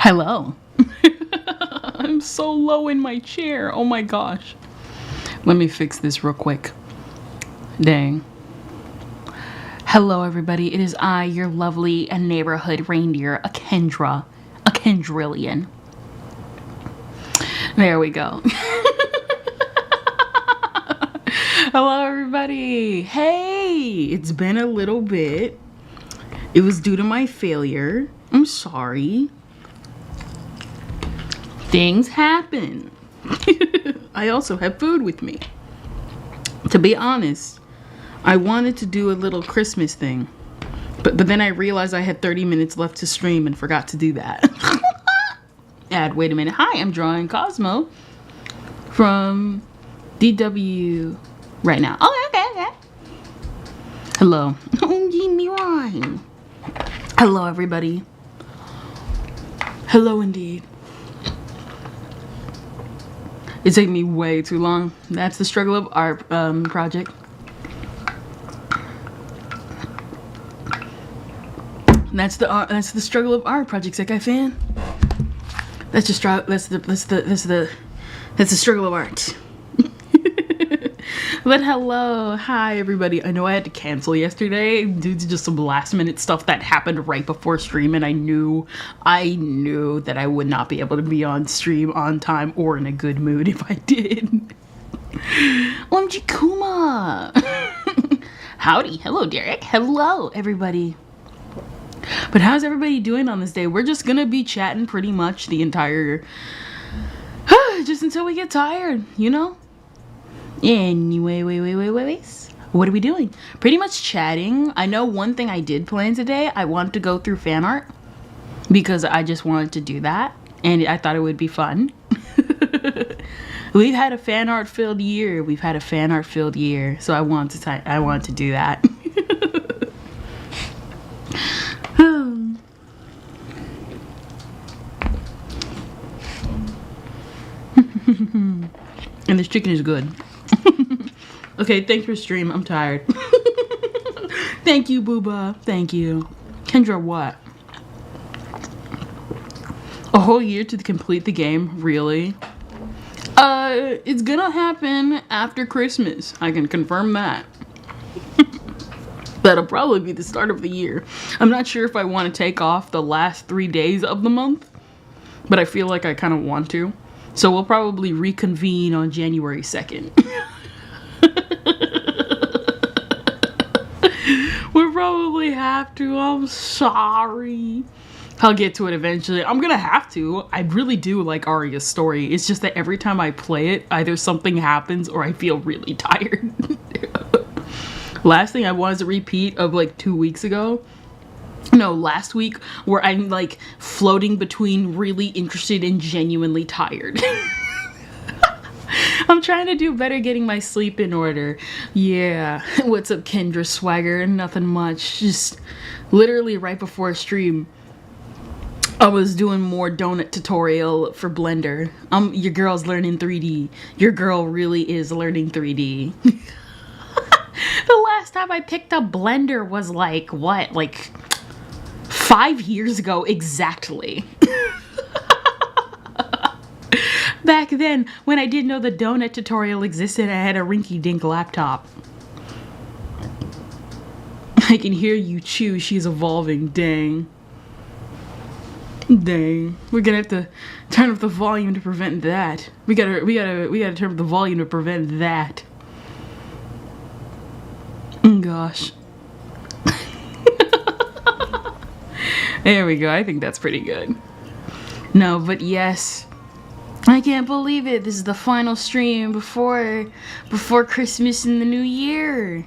Hello. I'm so low in my chair. Oh my gosh. Let me fix this real quick. Dang. Hello everybody. It is I, your lovely neighborhood reindeer, a Kendrillion. There we go. Hello everybody. Hey, it's been a little bit. It was due to my failure. I'm sorry. Things happen. I also have food with me. To be honest, I wanted to do a little Christmas thing. But then I realized I had 30 minutes left to stream and forgot to do that. Wait a minute. Hi, I'm drawing Cosmo from DW right now. Oh, okay. Hello. Give me wine. Hello, everybody. Hello, indeed. It took me way too long. That's the struggle of art project. That's the struggle of art project, Sekai fan. That's the struggle of art. But hello, hi everybody. I know I had to cancel yesterday due to just some last minute stuff that happened right before stream, and I knew that I would not be able to be on stream on time or in a good mood if I did. OMG Kuma. Howdy, hello Derek, hello everybody. But how's everybody doing on this day? We're just gonna be chatting pretty much the entire just until we get tired, you know? Anyway, what are we doing? Pretty much chatting. I know one thing I did plan today. I wanted to go through fan art because I just wanted to do that, and I thought it would be fun. We've had a fan art filled year. So I want to do that. And this chicken is good. Okay, thanks for stream. I'm tired. Thank you, Booba. Thank you. Kendra, what? A whole year to complete the game? Really? It's gonna happen after Christmas. I can confirm that. That'll probably be the start of the year. I'm not sure if I want to take off the last 3 days of the month, but I feel like I kind of want to. So we'll probably reconvene on January 2nd. We'll probably have to. I'm sorry. I'll get to it eventually. I'm gonna have to. I really do like Arya's story. It's just that every time I play it, either something happens or I feel really tired. Last thing I wanted to repeat of like 2 weeks ago. No, last week, where I'm like floating between really interested and genuinely tired. I'm trying to do better getting my sleep in order. Yeah. What's up, Kendra Swagger? Nothing much. Just literally right before stream, I was doing more donut tutorial for Blender. Your girl's learning 3D. Your girl really is learning 3D. The last time I picked up Blender was like, what? Like 5 years ago exactly. Back then, when I didn't know the donut tutorial existed, I had a rinky-dink laptop. I can hear you chew. She's evolving. Dang. We're gonna have to turn up the volume to prevent that. We gotta turn up the volume to prevent that. Gosh. There we go. I think that's pretty good. No, but yes. I can't believe it. This is the final stream before Christmas and the New Year.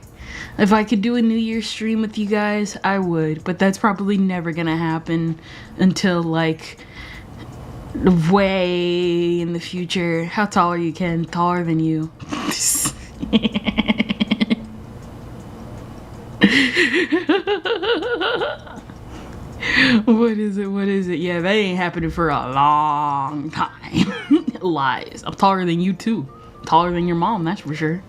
If I could do a New Year stream with you guys, I would. But that's probably never gonna happen until like way in the future. How tall are you, Ken? Taller than you. What is it? Yeah, that ain't happening for a long time. Lies. I'm taller than you too. Taller than your mom, that's for sure.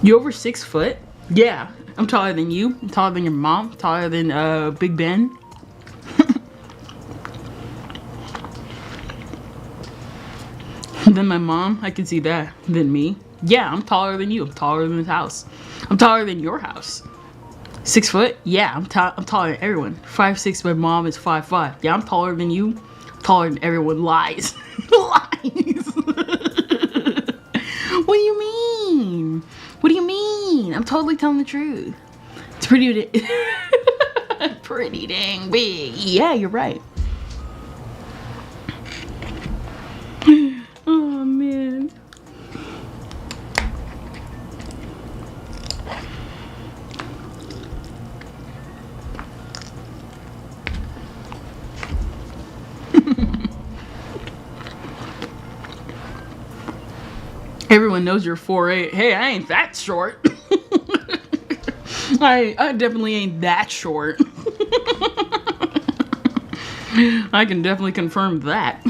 You over 6 foot? Yeah. I'm taller than you. I'm taller than your mom. Taller than Big Ben. Than my mom. I can see that. Than me. Yeah, I'm taller than you. I'm taller than this house. I'm taller than your house. 6 foot? Yeah, I'm taller than everyone. 5'6", my mom is 5'5". Yeah, I'm taller than you. I'm taller than everyone. Lies. Lies. What do you mean? What do you mean? I'm totally telling the truth. It's pretty pretty dang big. Yeah, you're right. Oh, man. Everyone knows you're 4'8". Hey, I ain't that short. I definitely ain't that short. I can definitely confirm that.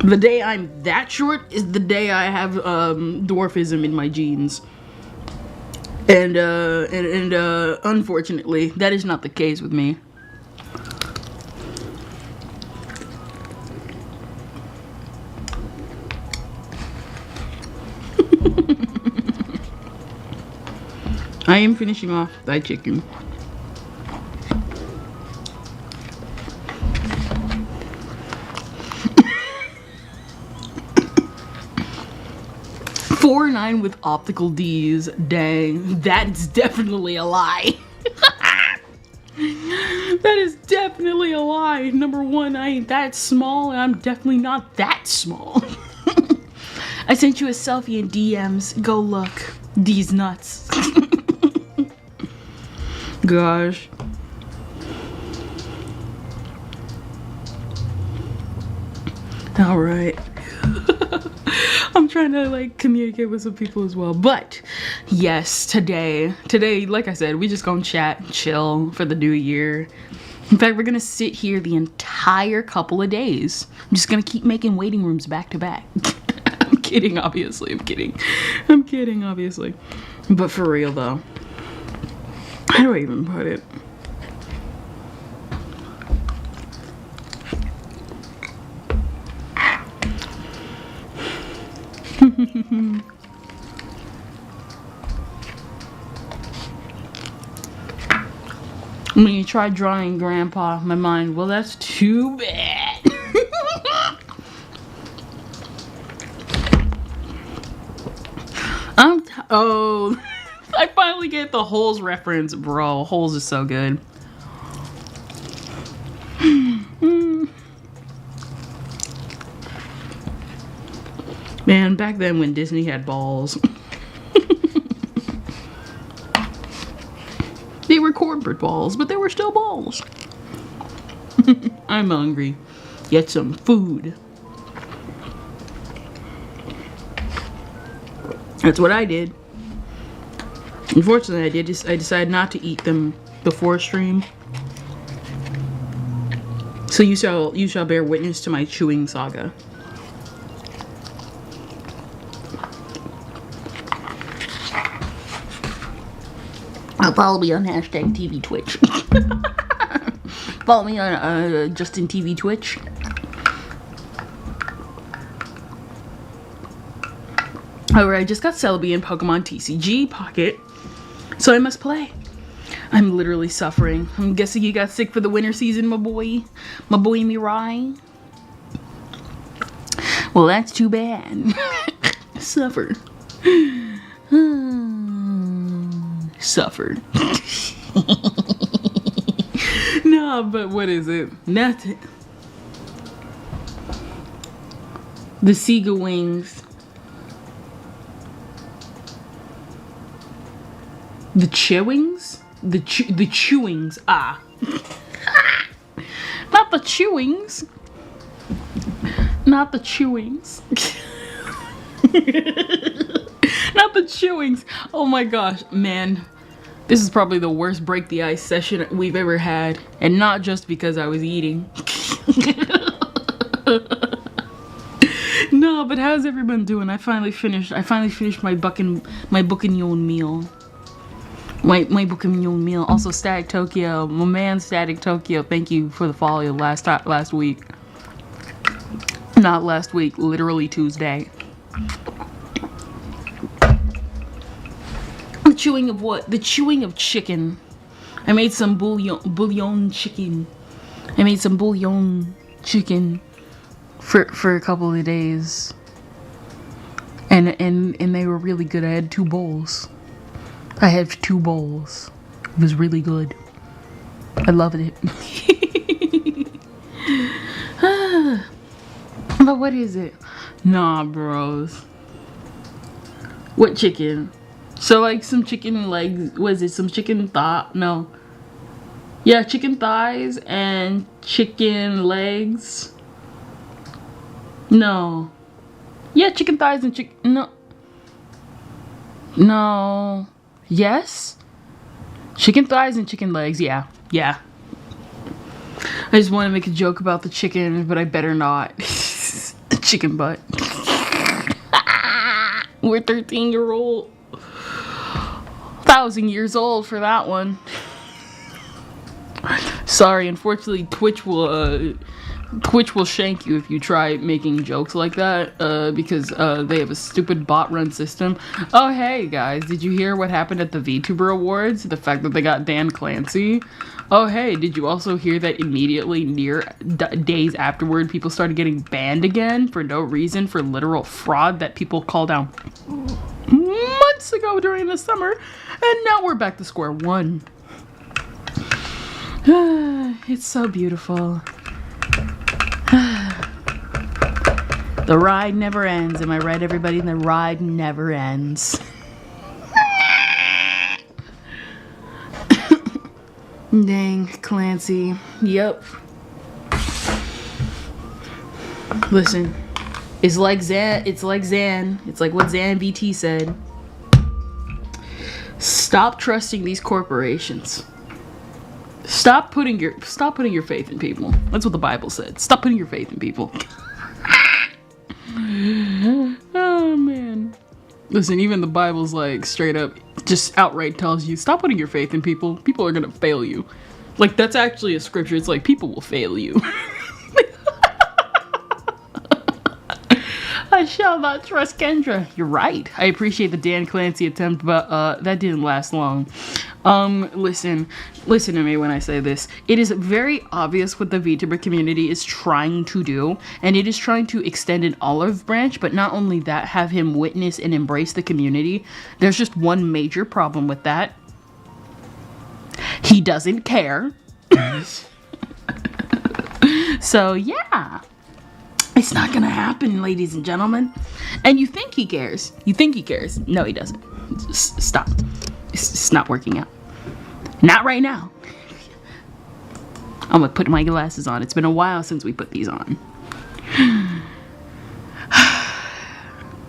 The day I'm that short is the day I have dwarfism in my genes. And unfortunately, that is not the case with me. I am finishing off that chicken. Four 9 with optical D's. Dang, that's definitely a lie. That is definitely a lie. Number one, I ain't that small, and I'm definitely not that small. I sent you a selfie in DMs. Go look. D's nuts. Gosh. All right. I'm trying to like communicate with some people as well, but yes, today, like I said, we just gonna chat and chill for the new year. In fact, we're gonna sit here the entire couple of days. I'm just gonna keep making waiting rooms back to back. I'm kidding, obviously. I'm kidding, obviously. But for real though, how do I even put it? When you try drawing grandpa, my mind, well, that's too bad. Oh, I finally get the Holes reference, bro. Holes is so good. Man, back then when Disney had balls. They were corporate balls, but they were still balls. I'm hungry. Get some food. That's what I did. Unfortunately, I decided not to eat them before stream. So you shall bear witness to my chewing saga. I'll follow me on hashtag TV Twitch. Follow me on Justin TV Twitch. However, I just got Celebi in Pokemon TCG Pocket, so I must play. I'm literally suffering. I'm guessing you got sick for the winter season, my boy. My boy Mirai. Well, that's too bad. Suffered. Suffered. No, but what is it? Nothing. The Sega wings. The chewings? The chewings. Ah. Not the chewings. Not the chewings. Not the chewings. Oh my gosh, man. This is probably the worst break the ice session we've ever had. And not just because I was eating. No, Oh, but how's everyone doing? I finally finished my Buckinyon meal. My Buckinyon meal. Also, Static Tokyo, my man Static Tokyo. Thank you for the follow last week. Not last week, literally Tuesday. The chewing of what? The chewing of chicken. I made some bouillon chicken. I made some bouillon chicken for a couple of days. And they were really good. I had 2 bowls. I had 2 bowls. It was really good. I loved it. But what is it? Nah, bros. What chicken? So like some chicken legs. Was it some chicken thigh? No. Yeah, chicken thighs and chicken legs. No. Yeah, chicken thighs and chicken. No. No. Yes? Chicken thighs and chicken legs. Yeah. Yeah. I just want to make a joke about the chicken, but I better not. The chicken butt. We're 13-year-old. 1,000 years old for that one. Sorry, unfortunately, Twitch will shank you if you try making jokes like that, because they have a stupid bot run system. Oh, hey guys, did you hear what happened at the VTuber Awards? The fact that they got Dan Clancy? Oh, hey, did you also hear that immediately days afterward, people started getting banned again for no reason, for literal fraud that people called out months ago during the summer, and now we're back to square one. It's so beautiful. The ride never ends. Am I right, everybody? The ride never ends. Dang, Clancy. Yep. Listen, it's like Zan. It's like what Zan BT said. Stop trusting these corporations. Stop putting your faith in people. That's what the Bible said. Stop putting your faith in people. Oh man. Listen, even the Bible's like straight up just outright tells you stop putting your faith in people. People are gonna fail you. Like, that's actually a scripture. It's like, people will fail you. I shall not trust Kendra. You're right. I appreciate the Dan Clancy attempt, but that didn't last long. Listen to me when I say this. It is very obvious what the VTuber community is trying to do, and it is trying to extend an olive branch, but not only that, have him witness and embrace the community. There's just one major problem with that. He doesn't care. So, yeah. It's not gonna happen, ladies and gentlemen. And you think he cares. No, he doesn't. Stop. It's not working out. Not right now. I'm gonna put my glasses on. It's been a while since we put these on.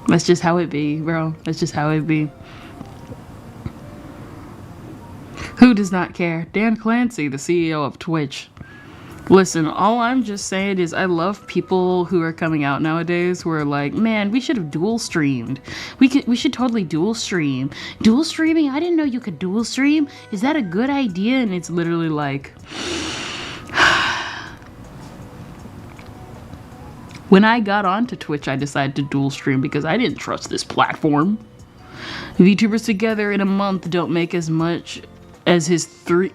That's just how it be, bro. That's just how it be. Who does not care? Dan Clancy, the CEO of Twitch. Listen, all I'm just saying is I love people who are coming out nowadays who are like, man, we should have dual streamed. We should totally dual stream. Dual streaming? I didn't know you could dual stream. Is that a good idea? And it's literally like, when I got onto Twitch, I decided to dual stream because I didn't trust this platform. VTubers together in a month don't make as much as his 3...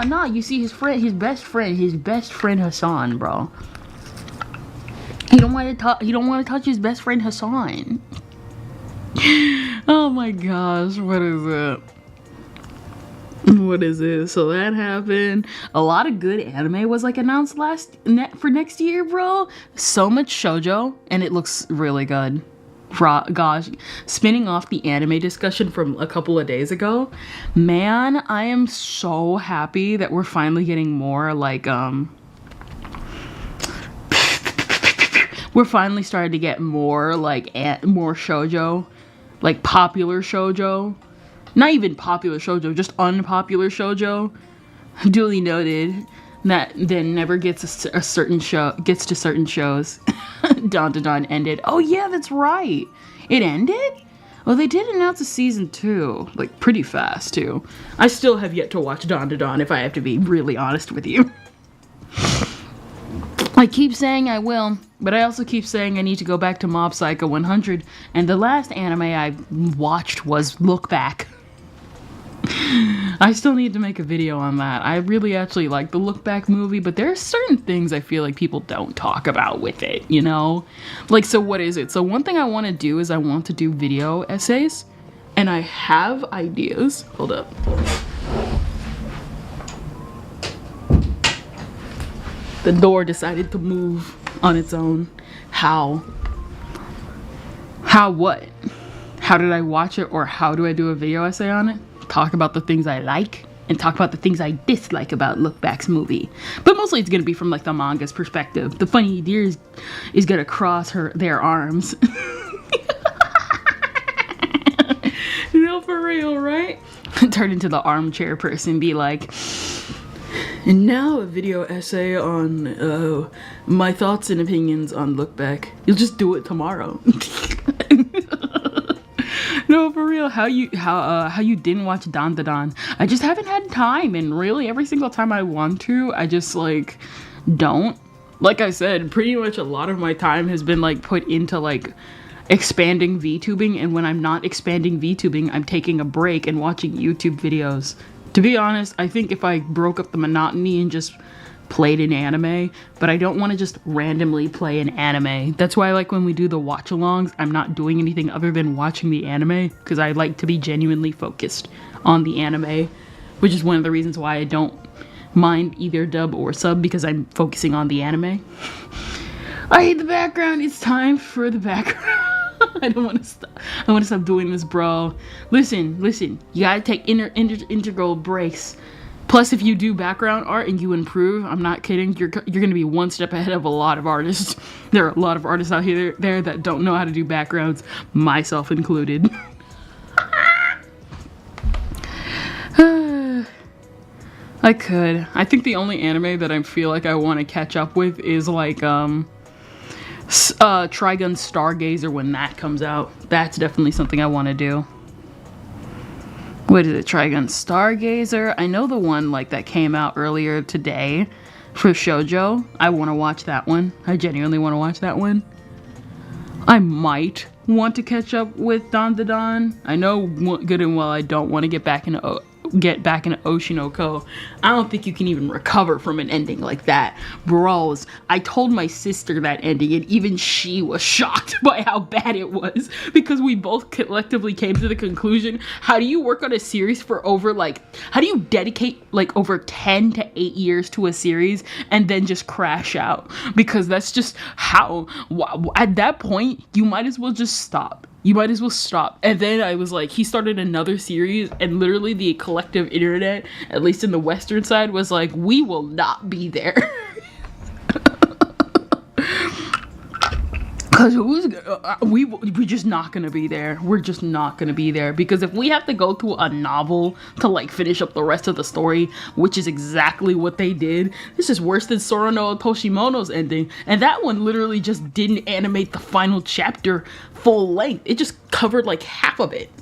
No, you see his best friend Hassan, bro. He don't want to touch his best friend Hassan. Oh my gosh, what is it? So that happened. A lot of good anime was like announced for next year, bro. So much shoujo, and it looks really good. Gosh, spinning off the anime discussion from a couple of days ago, man, I am so happy that we're finally getting more like we're finally starting to get more like more shoujo, like popular shoujo, not even popular shoujo, just unpopular shoujo. Duly noted. That then never gets a certain show, gets to certain shows. Dawn to Dawn ended. Oh yeah, that's right. It ended? Well, they did announce a season 2, like pretty fast too. I still have yet to watch Dawn to Dawn, if I have to be really honest with you. I keep saying I will, but I also keep saying I need to go back to Mob Psycho 100, and the last anime I watched was Look Back. I still need to make a video on that. I really actually like the Look Back movie, but there are certain things I feel like people don't talk about with it, you know? Like, so what is it? So one thing I want to do is I want to do video essays, and I have ideas. Hold up. The door decided to move on its own. How? How what? How did I watch it, or how do I do a video essay on it? Talk about the things I like and talk about the things I dislike about Look Back's movie. But mostly it's gonna be from like the manga's perspective. The funny deer is gonna cross their arms. You know, for real, right? Turn into the armchair person, be like, and now a video essay on my thoughts and opinions on Look Back. You'll just do it tomorrow. No, for real, how you didn't watch Dawn to Dawn. I just haven't had time, and really every single time I want to, I just like don't. Like I said, pretty much a lot of my time has been like put into like expanding VTubing, and when I'm not expanding VTubing, I'm taking a break and watching YouTube videos. To be honest, I think if I broke up the monotony and just played an anime, but I don't want to just randomly play an anime. That's why I like when we do the watch-alongs, I'm not doing anything other than watching the anime, because I like to be genuinely focused on the anime, which is one of the reasons why I don't mind either dub or sub, because I'm focusing on the anime. I hate the background. It's time for the background. I don't want to stop. I want to stop doing this, bro. Listen. You gotta take integral breaks. Plus, if you do background art and you improve, I'm not kidding, you're gonna be one step ahead of a lot of artists. There are a lot of artists out there that don't know how to do backgrounds, myself included. I could. I think the only anime that I feel like I want to catch up with is like Trigun Stargazer when that comes out. That's definitely something I want to do. What is it? Trigun Stargazer? I know the one like that came out earlier today for shoujo. I want to watch that one. I genuinely want to watch that one. I might want to catch up with Dawn to Dawn. I know good and well I don't want to get back into Oshinoko. I don't think you can even recover from an ending like that. Bros, I told my sister that ending, and even she was shocked by how bad it was, because we both collectively came to the conclusion, how do you work on a series for over how do you dedicate like over 10 to 8 years to a series and then just crash out? Because that's just how, at that point, you might as well just stop. You might as well stop. And then I was like, he started another series, and literally the collective internet, at least in the Western side, was like, we will not be there. Because we're just not gonna be there. We're just not gonna be there. Because if we have to go to a novel to like finish up the rest of the story, which is exactly what they did, this is worse than Sora no Toshimono's ending. And that one literally just didn't animate the final chapter full length. It just covered like half of it.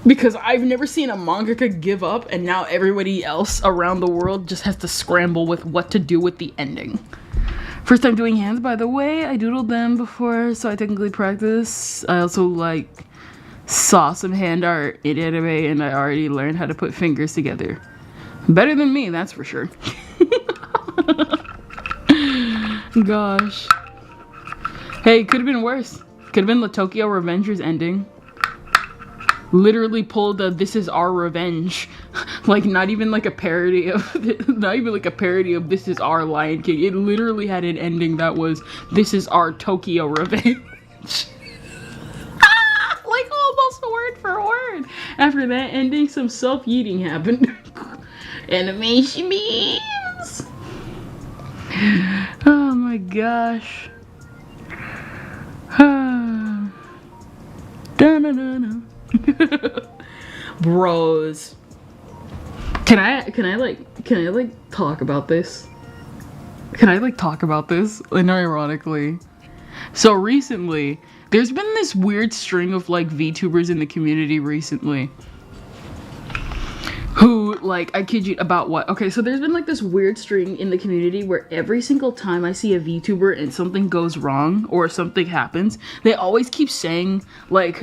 Because I've never seen a mangaka give up, and now everybody else around the world just has to scramble with what to do with the ending. First time doing hands, by the way. I doodled them before, so I technically practice. I also saw some hand art in anime, and I already learned how to put fingers together. Better than me, that's for sure. Gosh. Hey, could have been worse. Could have been the Tokyo Revengers ending. Literally pulled the "This Is Our Revenge," like not even like a parody of "This Is Our Lion King." It literally had an ending that was "This Is Our Tokyo Revenge." Like almost word for word. After that ending, some self-yeeting happened. Animation memes. Oh my gosh. Da-na-na-na. Bros, Can I talk about this? Can I talk about this? Ironically. So recently, there's been this weird string of VTubers in the community recently. Who, I kid you, about what? Okay, so there's been this weird string in the community where every single time I see a VTuber and something goes wrong or something happens, they always keep saying,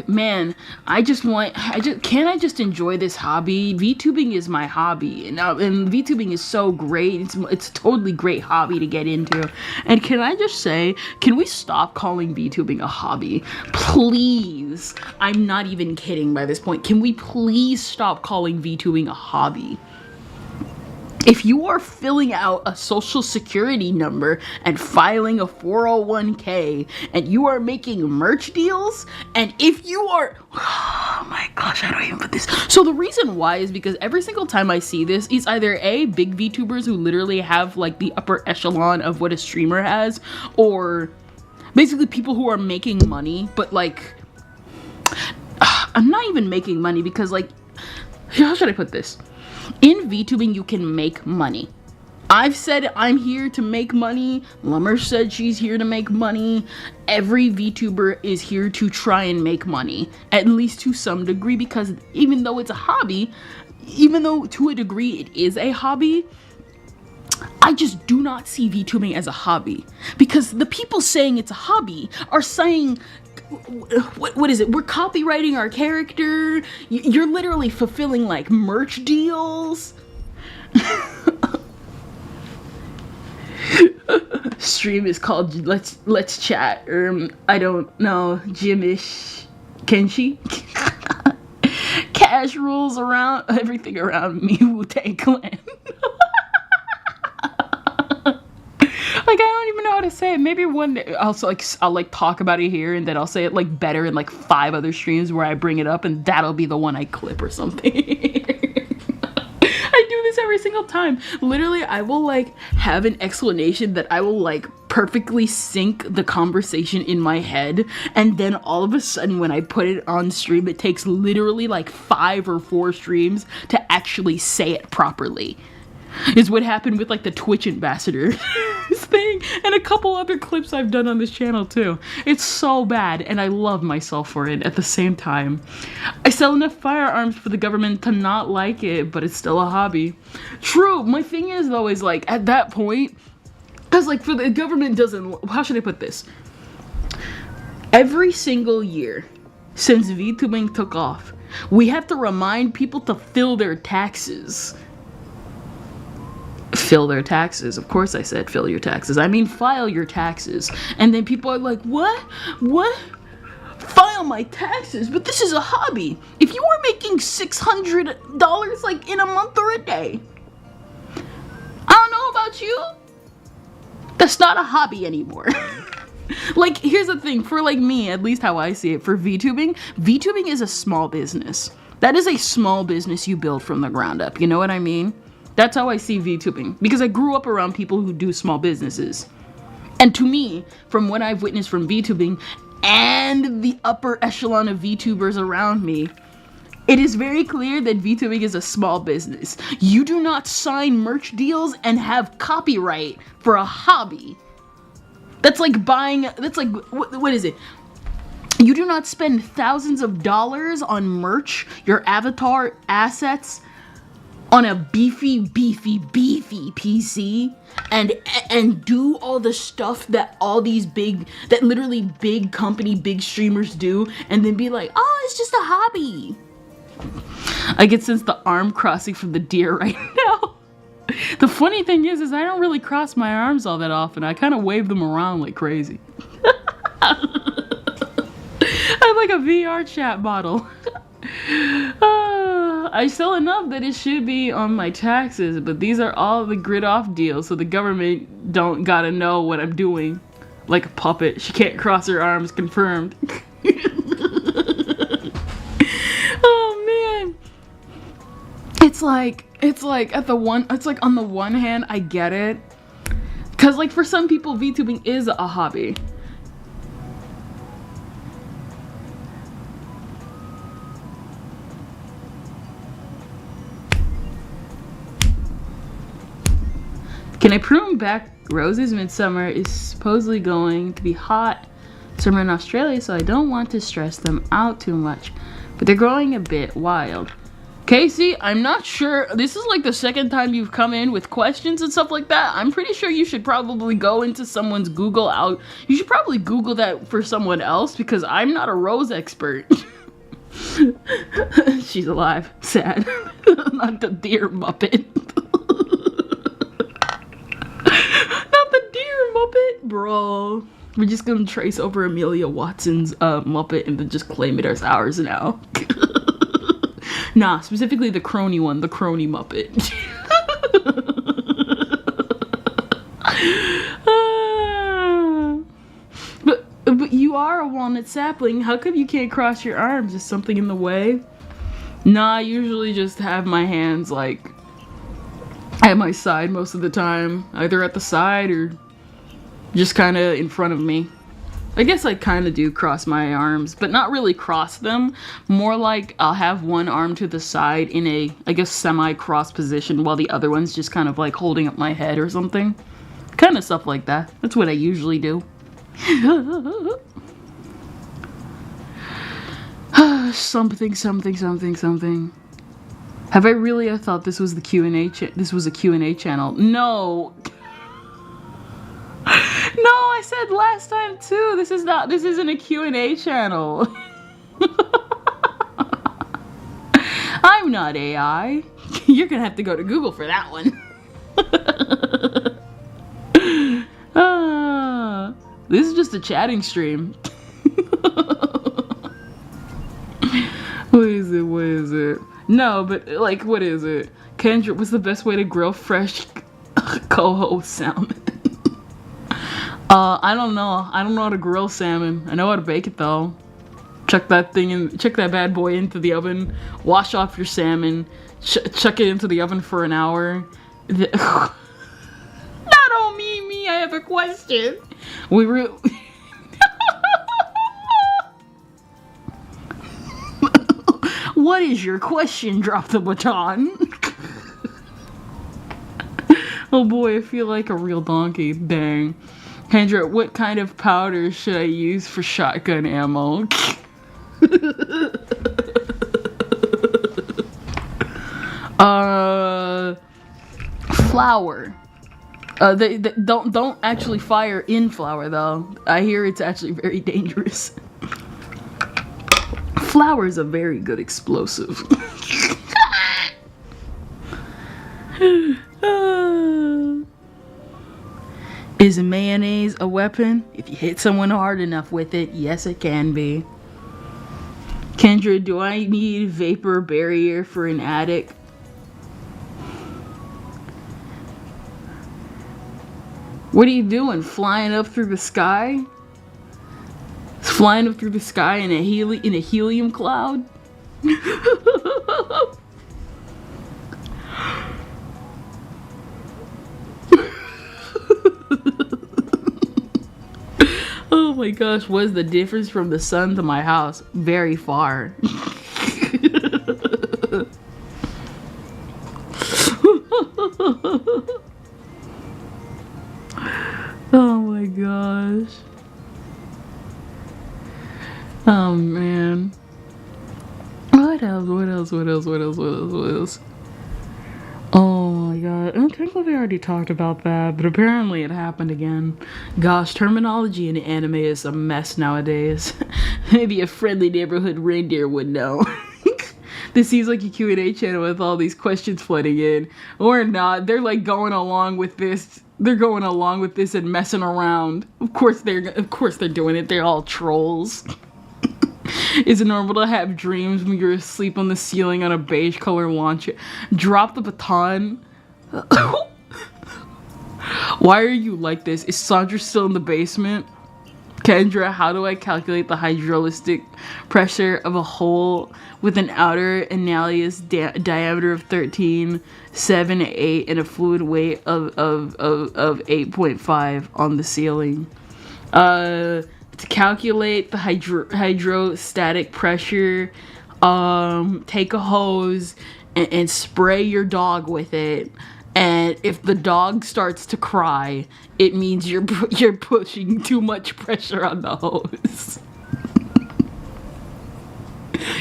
man, can't I just enjoy this hobby? VTubing is my hobby, and VTubing is so great. It's a totally great hobby to get into. And can I just say, can we stop calling VTubing a hobby? Please. I'm not even kidding by this point. Can we please stop calling VTubing a hobby? If you are filling out a social security number and filing a 401k and you are making merch deals, and if you are, oh my gosh, how do I even put this? So the reason why is because every single time I see this, it's either A, big VTubers who literally have the upper echelon of what a streamer has, or basically people who are making money, but I'm not even making money because how should I put this? In VTubing, you can make money. I've said I'm here to make money. Lummer said she's here to make money. Every VTuber is here to try and make money, at least to some degree, because even though it's a hobby, even though to a degree it is a hobby, I just do not see VTubing as a hobby, because the people saying it's a hobby are saying, what is it? We're copywriting our character. You're literally fulfilling merch deals. Stream is called Let's Chat. I don't know, Jimish Kenshi. Cash rules around everything around me. Wu-Tang Clan. I don't even know how to say it. Maybe one day I'll talk about it here, and then I'll say it better in 5 other streams where I bring it up, and that'll be the one I clip or something. I do this every single time. Literally, I will have an explanation that I will perfectly sync the conversation in my head, and then all of a sudden when I put it on stream, it takes literally 5 or 4 streams to actually say it properly. Is what happened with the Twitch ambassador thing, and a couple other clips I've done on this channel too. It's so bad, and I love myself for it at the same time. I sell enough firearms for the government to not like it, but it's still a hobby. True. My thing is though, is at that point, because for the government doesn't, how should I put this? Every single year since VTubing took off, we have to remind people to fill their taxes. Fill their taxes. Of course I said fill your taxes. I mean file your taxes. And then people are like, what? What? File my taxes? But this is a hobby. If you are making $600 in a month or a day, I don't know about you, that's not a hobby anymore. Here's the thing, for me, at least how I see it, for VTubing is a small business. That is a small business you build from the ground up. You know what I mean? That's how I see VTubing, because I grew up around people who do small businesses. And to me, from what I've witnessed from VTubing and the upper echelon of VTubers around me, it is very clear that VTubing is a small business. You do not sign merch deals and have copyright for a hobby. That's buying, what is it? You do not spend thousands of dollars on merch, your avatar assets, on a beefy PC, and do all the stuff that all these literally big company, big streamers do, and then be like, oh, it's just a hobby. I get sense the arm crossing from the deer right now. The funny thing is I don't really cross my arms all that often. I kind of wave them around like crazy. I'm like a VR chat model. I sell enough that it should be on my taxes, but these are all the grid off deals, so the government don't gotta know what I'm doing. Like a puppet. She can't cross her arms, confirmed. Oh man. It's like on the one hand, I get it. Cause for some people, VTubing is a hobby. Can I prune back roses? Midsummer is supposedly going to be hot summer in Australia, so I don't want to stress them out too much. But they're growing a bit wild. Casey, I'm not sure. This is like the second time you've come in with questions and stuff like that. I'm pretty sure you should probably go into someone's Google out. You should probably Google that for someone else, because I'm not a rose expert. She's alive. Sad. Not the deer Muppet. Not the deer Muppet, bro. We're just gonna trace over Amelia Watson's Muppet and then just claim it as ours now. Nah, specifically the crony one, the crony Muppet. But you are a walnut sapling. How come you can't cross your arms? Is something in the way? Nah, I usually just have my hands like at my side most of the time. Either at the side or just kind of in front of me. I guess I kind of do cross my arms, but not really cross them. More like I'll have one arm to the side in a, I guess, semi-cross position while the other one's just kind of like holding up my head or something. Kind of stuff like that. That's what I usually do. Something. Have I really? I thought this was the Q&A. This was a Q&A channel. No. No, I said last time too. This isn't a Q&A channel. I'm not AI. You're gonna have to go to Google for that one. This is just a chatting stream. What is it? No, but like, what is it? Kendra, what's the best way to grill fresh coho salmon? I don't know. I don't know how to grill salmon. I know how to bake it though. Chuck that bad boy into the oven. Wash off your salmon. Chuck it into the oven for an hour. Not on me. I have a question. What is your question? Drop the baton. Oh boy, I feel like a real donkey. Dang. Kendra, what kind of powder should I use for shotgun ammo? Flour. They don't actually fire in flour though. I hear it's actually very dangerous. Flour is a very good explosive. Is mayonnaise a weapon? If you hit someone hard enough with it, yes it can be. Kendra, do I need vapor barrier for an attic? What are you doing? Flying up through the sky? Flying up through the sky in a helium cloud? Oh my gosh, what is the difference from the sun to my house? Very far. Oh my gosh. Oh man. What else? Oh my god. I think we already talked about that, but apparently it happened again. Gosh, terminology in anime is a mess nowadays. Maybe a friendly neighborhood reindeer would know. This seems like a Q&A channel with all these questions flooding in. Or not. They're like going along with this. They're going along with this and messing around. Of course they're doing it. They're all trolls. Is it normal to have dreams when you're asleep on the ceiling on a beige color launch? Drop the baton. Why are you like this? Is Sandra still in the basement? Kendra, how do I calculate the hydraulic pressure of a hole with an outer annulus diameter of 13, 7, 8, and a fluid weight of 8.5 on the ceiling? To calculate the hydrostatic pressure, take a hose and spray your dog with it. And if the dog starts to cry, it means you're pushing too much pressure on the hose.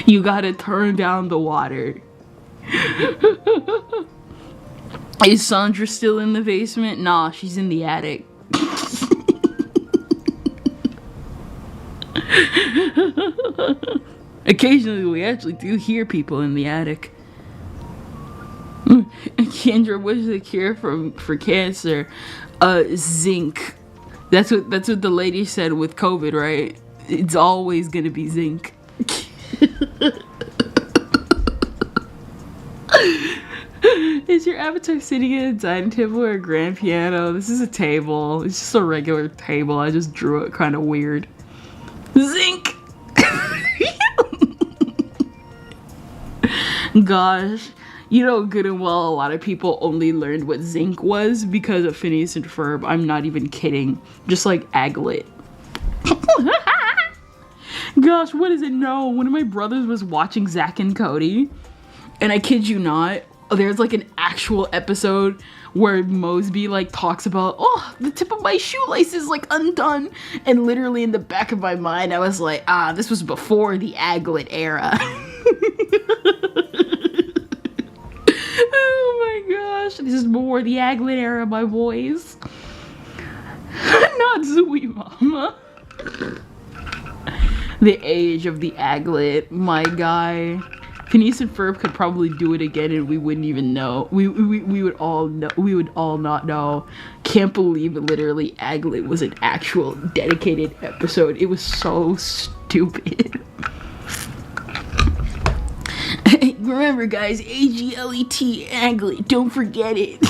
You gotta turn down the water. Is Sandra still in the basement? Nah, she's in the attic. Occasionally we actually do hear people in the attic. Kendra, what's the cure for cancer? Zinc. That's what the lady said with COVID, right? It's always gonna be zinc. Is your avatar sitting at a dining table or a grand piano? This is a table. It's just a regular table. I just drew it kind of weird. Zinc! Gosh. You know good and well a lot of people only learned what zinc was because of Phineas and Ferb. I'm not even kidding. Just like aglet. Gosh, what is it? No, one of my brothers was watching Zack and Cody. And I kid you not, there's like an actual episode where Mosby like talks about, oh, the tip of my shoelace is like undone. And literally in the back of my mind, I was like, this was before the aglet era. Oh my gosh, this is more the aglet era, my boys. Not Zooey Mama. The age of the aglet, my guy. Phineas and Ferb could probably do it again and we wouldn't even know. We would all know. We would all not know. Can't believe literally aglet was an actual dedicated episode. It was so stupid. Remember guys, AGLET, aglet, don't forget it.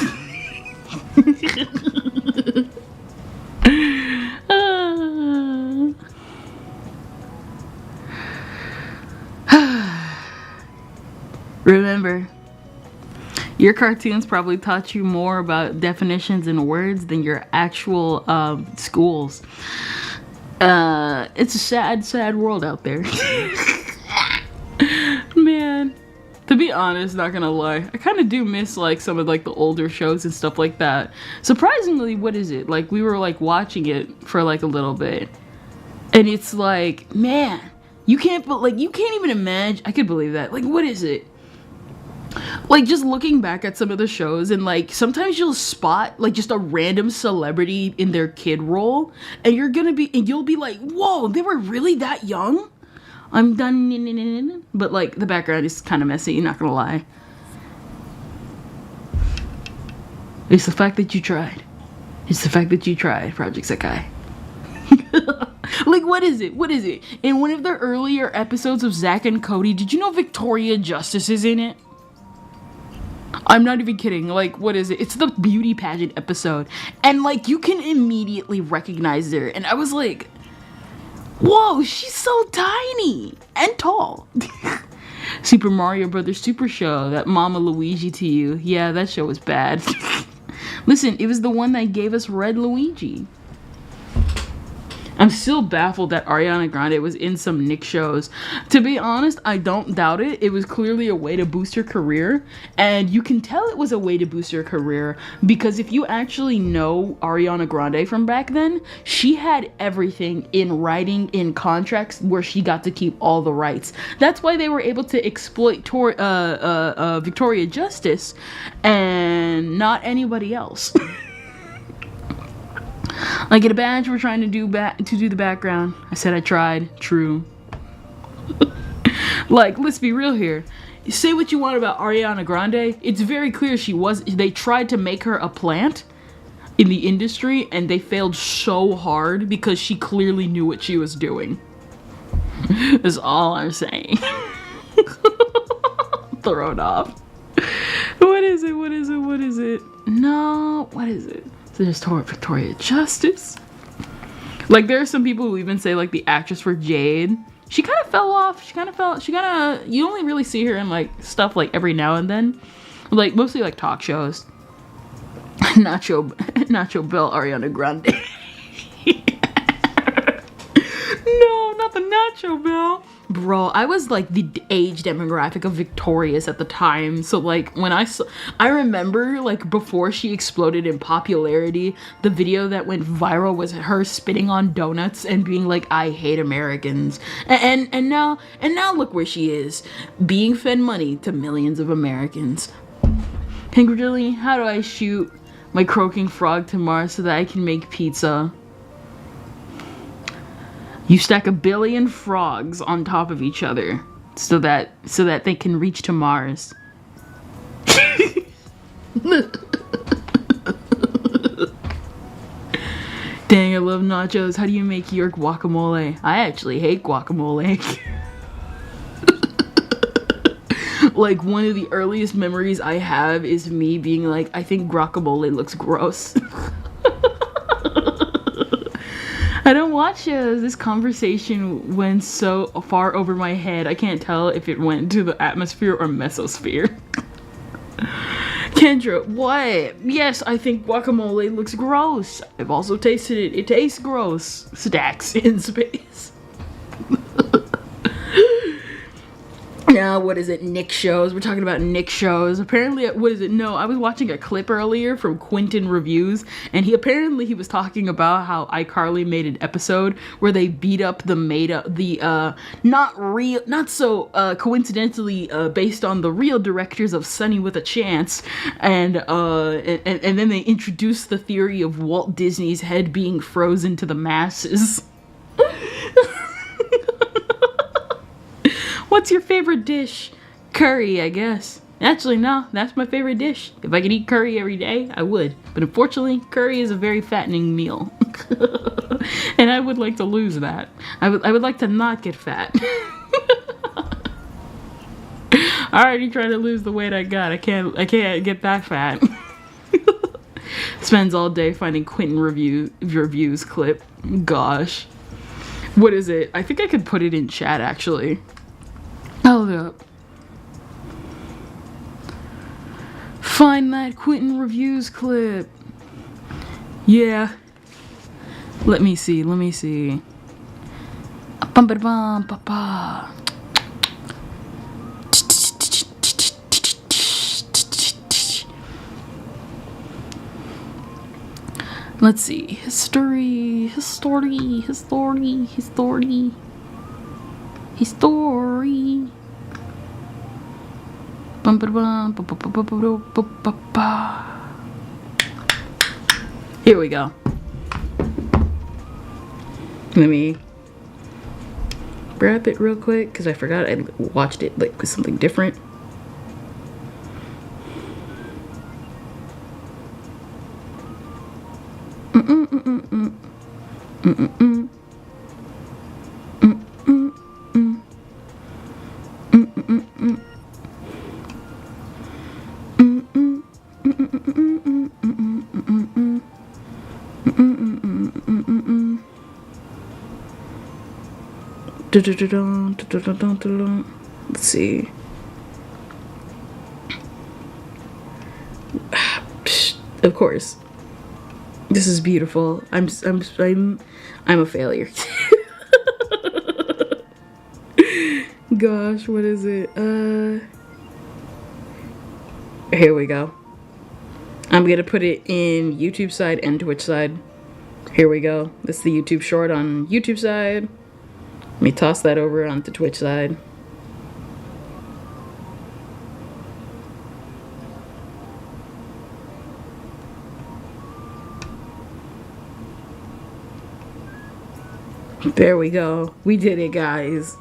Remember, your cartoons probably taught you more about definitions and words than your actual schools. It's a sad, sad world out there. Man, to be honest, not gonna lie, I kind of do miss like some of like the older shows and stuff like that. Surprisingly, what is it? Like we were like watching it for like a little bit, and it's like, man, you can't even imagine. I could believe that. Like, what is it? Like just looking back at some of the shows and like sometimes you'll spot like just a random celebrity in their kid role and you'll be like, whoa, they were really that young? I'm done. But like the background is kind of messy, not gonna lie. It's the fact that you tried. It's the fact that you tried, Project Sekai. Like, what is it? What is it? In one of the earlier episodes of Zack and Cody, did you know Victoria Justice is in it? I'm not even kidding. Like, what is it? It's the beauty pageant episode. And, like, you can immediately recognize her. And I was like, whoa, she's so tiny and tall. Super Mario Brothers Super Show, that Mama Luigi to you. Yeah, that show was bad. Listen, it was the one that gave us Red Luigi. I'm still baffled that Ariana Grande was in some Nick shows. To be honest, I don't doubt it. It was clearly a way to boost her career. And you can tell it was a way to boost her career because if you actually know Ariana Grande from back then, she had everything in writing, in contracts, where she got to keep all the rights. That's why they were able to exploit Victoria Justice and not anybody else. I get a badge for trying to do the background. I said I tried. True. Like, let's be real here. Say what you want about Ariana Grande. It's very clear they tried to make her a plant in the industry and they failed so hard because she clearly knew what she was doing. That's all I'm saying. Thrown off. What is it? What is it? What is it? No, what is it? There's Victoria Justice. Like, there are some people who even say, like, the actress for Jade, she kind of fell off. You only really see her in, like, stuff, like, every now and then. Like, mostly, like, talk shows. Nacho Bell, Ariana Grande. No, not the Nacho Bell. Bro, I was like the age demographic of Victorious at the time. So like when I remember like before she exploded in popularity, the video that went viral was her spitting on donuts and being like, I hate Americans. And now look where she is, being fed money to millions of Americans. Pingrelly, how do I shoot my croaking frog tomorrow so that I can make pizza? You stack a billion frogs on top of each other so that they can reach to Mars. Dang, I love nachos. How do you make your guacamole? I actually hate guacamole. Like, one of the earliest memories I have is me being like, I think guacamole looks gross. I don't watch shows. This conversation went so far over my head. I can't tell if it went to the atmosphere or mesosphere. Kendra, what? Yes, I think guacamole looks gross. I've also tasted it. It tastes gross. Stacks in space. Now, what is it? Nick shows. We're talking about Nick shows. Apparently, what is it? No, I was watching a clip earlier from Quentin Reviews, and he was talking about how iCarly made an episode where they beat up not so coincidentally based on the real directors of Sunny with a Chance, and then they introduced the theory of Walt Disney's head being frozen to the masses. What's your favorite dish? Curry, I guess. Actually, no, that's my favorite dish. If I could eat curry every day, I would. But unfortunately, curry is a very fattening meal. And I would like to lose that. I would like to not get fat. I already tried to lose the weight I got. I can't get that fat. Spends all day finding Quentin reviews clip. Gosh. What is it? I think I could put it in chat, actually. Hold up. Find that Quentin Reviews clip. Yeah. Let me see. Bum ba bum ba ba. Let's see. History. Bum ba bum ba ba ba ba ba ba. Here we go. Let me grab it real quick because I forgot I watched it like with something different. Let's see. Of course. This is beautiful. I'm a failure. Gosh, what is it? Here we go. I'm gonna put it in YouTube side and Twitch side. Here we go. This is the YouTube short on YouTube side. Let me toss that over onto Twitch side. There we go. We did it, guys.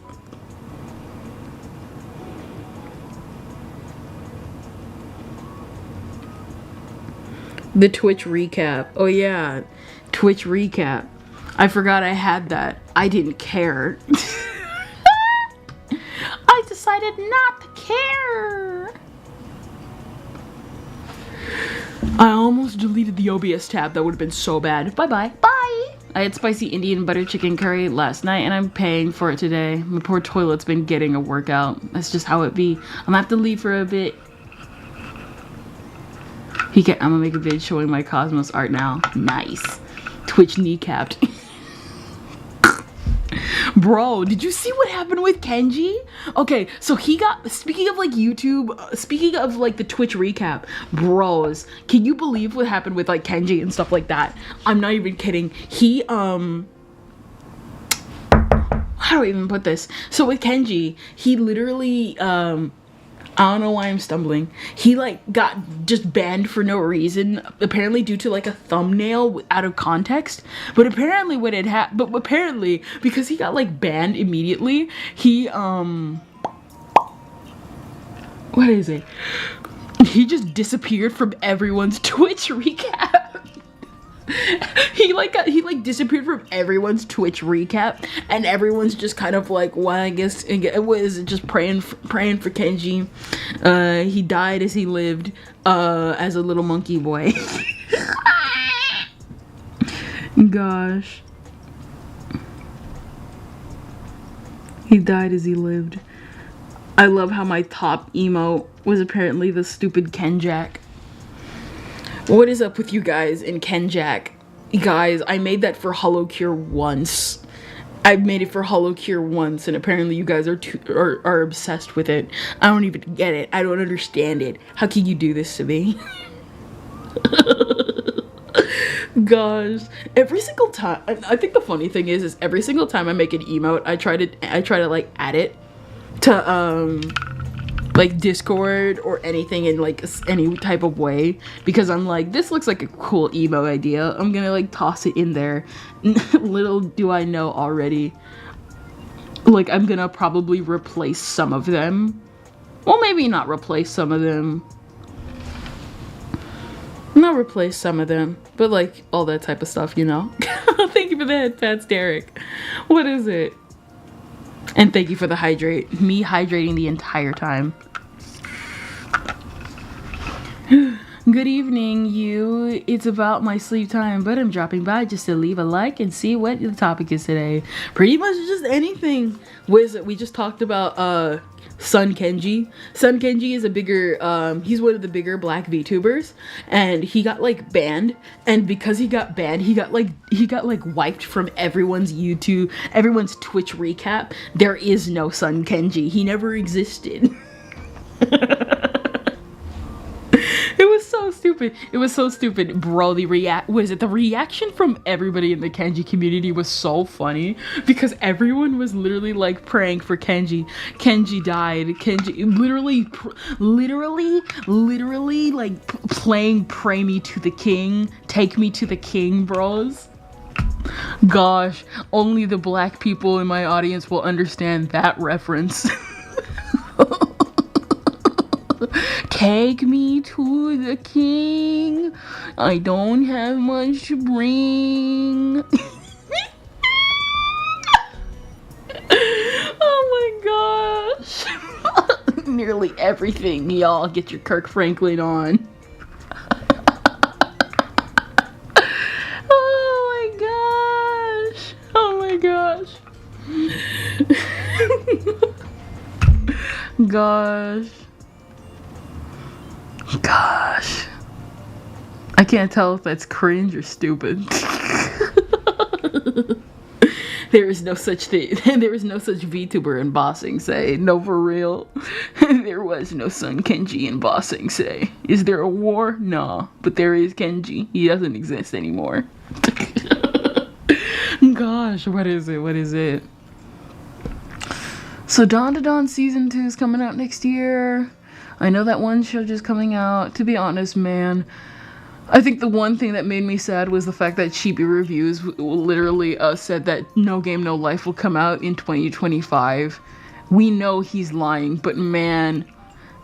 The Twitch recap. Oh yeah, Twitch recap. I forgot I had that. I didn't care. I decided not to care. I almost deleted the OBS tab. That would have been so bad. Bye-bye. Bye. I had spicy Indian butter chicken curry last night and I'm paying for it today. My poor toilet's been getting a workout. That's just how it be. I'm gonna have to leave for a bit. I'm gonna make a vid showing my Cosmos art now. Nice. Twitch kneecapped. Bro, did you see what happened with Kenji? Okay, so he got, speaking of like YouTube, speaking of like the Twitch recap, bros, can you believe what happened with like Kenji and stuff like that? I'm not even kidding. He, how do I even put this? So with Kenji, he literally, I don't know why I'm stumbling. He like got just banned for no reason, apparently due to like a thumbnail out of context. But apparently what it but apparently because he got like banned immediately, he what is it? He just disappeared from everyone's Twitch recap. He disappeared from everyone's Twitch recap, and everyone's just kind of like, well, I guess it was just praying for Kenji. He died as he lived, as a little monkey boy. Gosh, he died as he lived. I love how my top emote was apparently the stupid Kenjack. What is up with you guys in Kenjack? Guys, I made that for HoloCure once. I've made it for HoloCure once, and apparently you guys are obsessed with it. I don't even get it. I don't understand it. How can you do this to me? Gosh, every single time. I think the funny thing is every single time I make an emote, I try to like add it to like Discord or anything in like any type of way, because I'm like, this looks like a cool emo idea, I'm gonna like toss it in there. Little do I know already, like I'm gonna probably replace some of them. Well, maybe not replace some of them, not replace some of them, but like all that type of stuff, you know. Thank you for that, Pats Derek. What is it? And thank you for the hydrate. Me hydrating the entire time. Good evening, you. It's about my sleep time, but I'm dropping by just to leave a like and see what the topic is today. Pretty much just anything. What is it? We just talked about Sun Kenji. Sun Kenji is a bigger, he's one of the bigger black VTubers, and he got like banned, and because he got banned, he got like wiped from everyone's YouTube, everyone's Twitch recap. There is no Sun Kenji. He never existed. It was so stupid. It was so stupid, bro. The reaction from everybody in the Kenji community was so funny, because everyone was literally like praying for Kenji. Kenji died. Kenji literally like playing "Pray Me to the King," "Take Me to the King," bros. Gosh, only the black people in my audience will understand that reference. Take me to the king. I don't have much to bring. Oh my gosh. Nearly everything, y'all. Get your Kirk Franklin on. Oh my gosh. Oh my gosh. Gosh. Gosh, I can't tell if that's cringe or stupid. There is no such thing. There is no such VTuber in Bossing Say. No, for real. There was no Sun Kenji in Bossing Say. Is there a war? No, but there is Kenji. He doesn't exist anymore. Gosh, what is it? What is it? So Dawn to Dawn season 2 is coming out next year. I know that one show just coming out. To be honest, man, I think the one thing that made me sad was the fact that Chibi Reviews literally said that No Game No Life will come out in 2025. We know he's lying, but man,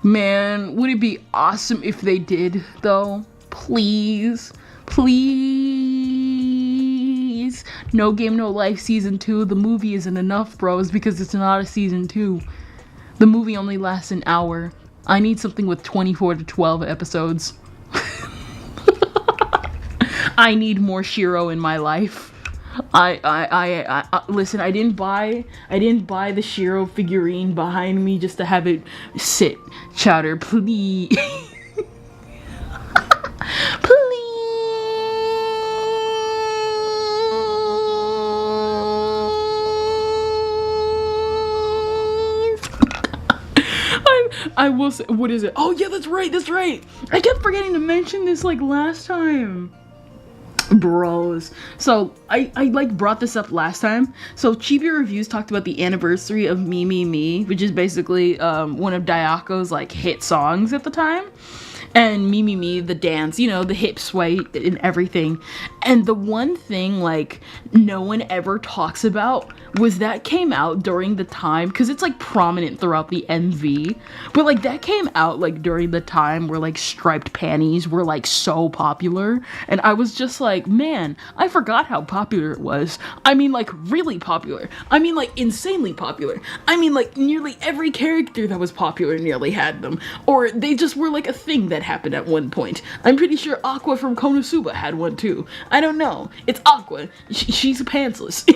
would it be awesome if they did, though? Please. No Game No Life season 2. The movie isn't enough, bros, because it's not a season 2. The movie only lasts an hour. I need something with 24 to 12 episodes. I need more Shiro in my life. I listen, I didn't buy the Shiro figurine behind me just to have it sit. Chowder, please. I will say, what is it? Oh yeah, that's right, that's right. I kept forgetting to mention this like last time. Bros. So I like brought this up last time. So Chibi Reviews talked about the anniversary of Me Me Me, which is basically one of Dayako's like hit songs at the time. And Me Me Me, the dance, you know, the hip sway and everything. And the one thing like no one ever talks about was that came out during the time, because it's like prominent throughout the MV, but like that came out like during the time where like striped panties were like so popular. And I was just like, man, I forgot how popular it was. I mean, like really popular. I mean, like insanely popular. I mean, like nearly every character that was popular nearly had them, or they just were like a thing that happened at one point. I'm pretty sure Aqua from Konosuba had one too. I don't know. It's Aqua. She's pantsless.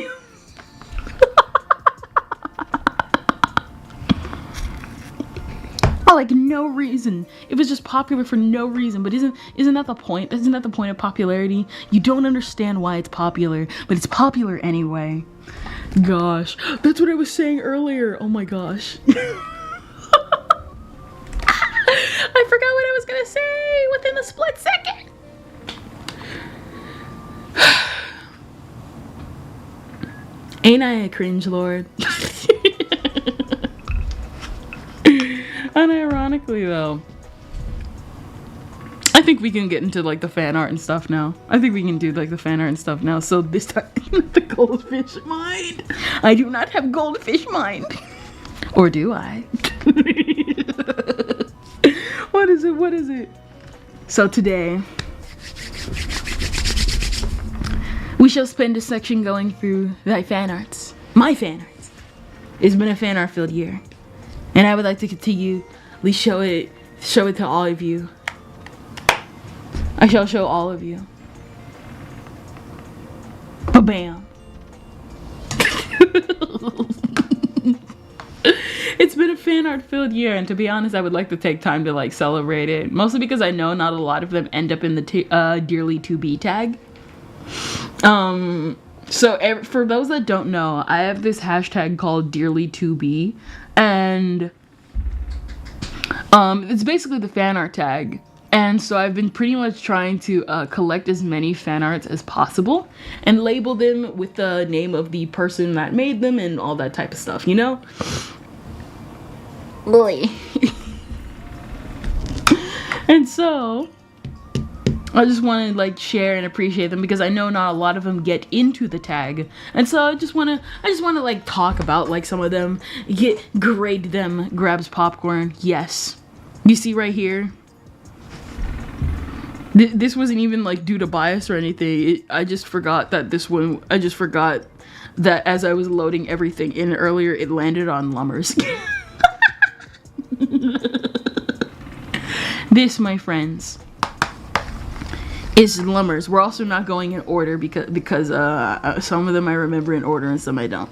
Like no reason. It was just popular for no reason. But isn't that the point? Isn't that the point of popularity? You don't understand why it's popular, but it's popular anyway. Gosh, that's what I was saying earlier. Oh my gosh. I forgot what I was gonna say within a split second. Ain't I a cringe lord? Unironically though, I think we can get into like the fan art and stuff now. I think we can do like the fan art and stuff now. So this time, the goldfish mind. I do not have goldfish mind. Or do I? What is it? What is it? So today, we shall spend a section going through thy fan arts. My fan arts. It's been a fan art filled year. And I would like to continually show it to all of you. I shall show all of you. Ba-bam. It's been a fan art filled year, and to be honest, I would like to take time to like celebrate it. Mostly because I know not a lot of them end up in the dearly to be tag. So for those that don't know, I have this hashtag called dearly to be, and it's basically the fan art tag. And so I've been pretty much trying to collect as many fan arts as possible and label them with the name of the person that made them and all that type of stuff, you know? Boy. And so I just want to like share and appreciate them because I know not a lot of them get into the tag. And so I just want to like talk about like some of them, grade them, grabs popcorn. Yes. You see right here? This wasn't even like due to bias or anything. I just forgot that that as I was loading everything in earlier, it landed on Lummers. This, my friends, is Lummers. We're also not going in order because some of them I remember in order and some I don't.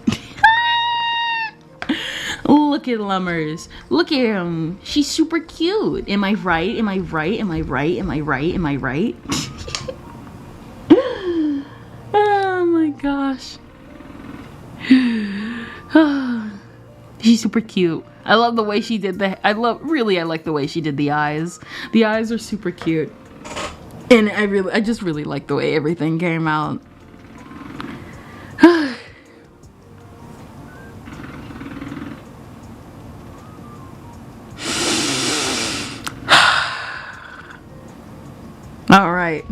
Look at Lummers. Look at him. She's super cute. Am I right? Am I right? Am I right? Am I right? Am I right? Oh my gosh. She's super cute. I love the way she did I like the way she did the eyes. The eyes are super cute. And I just really like the way everything came out. All right.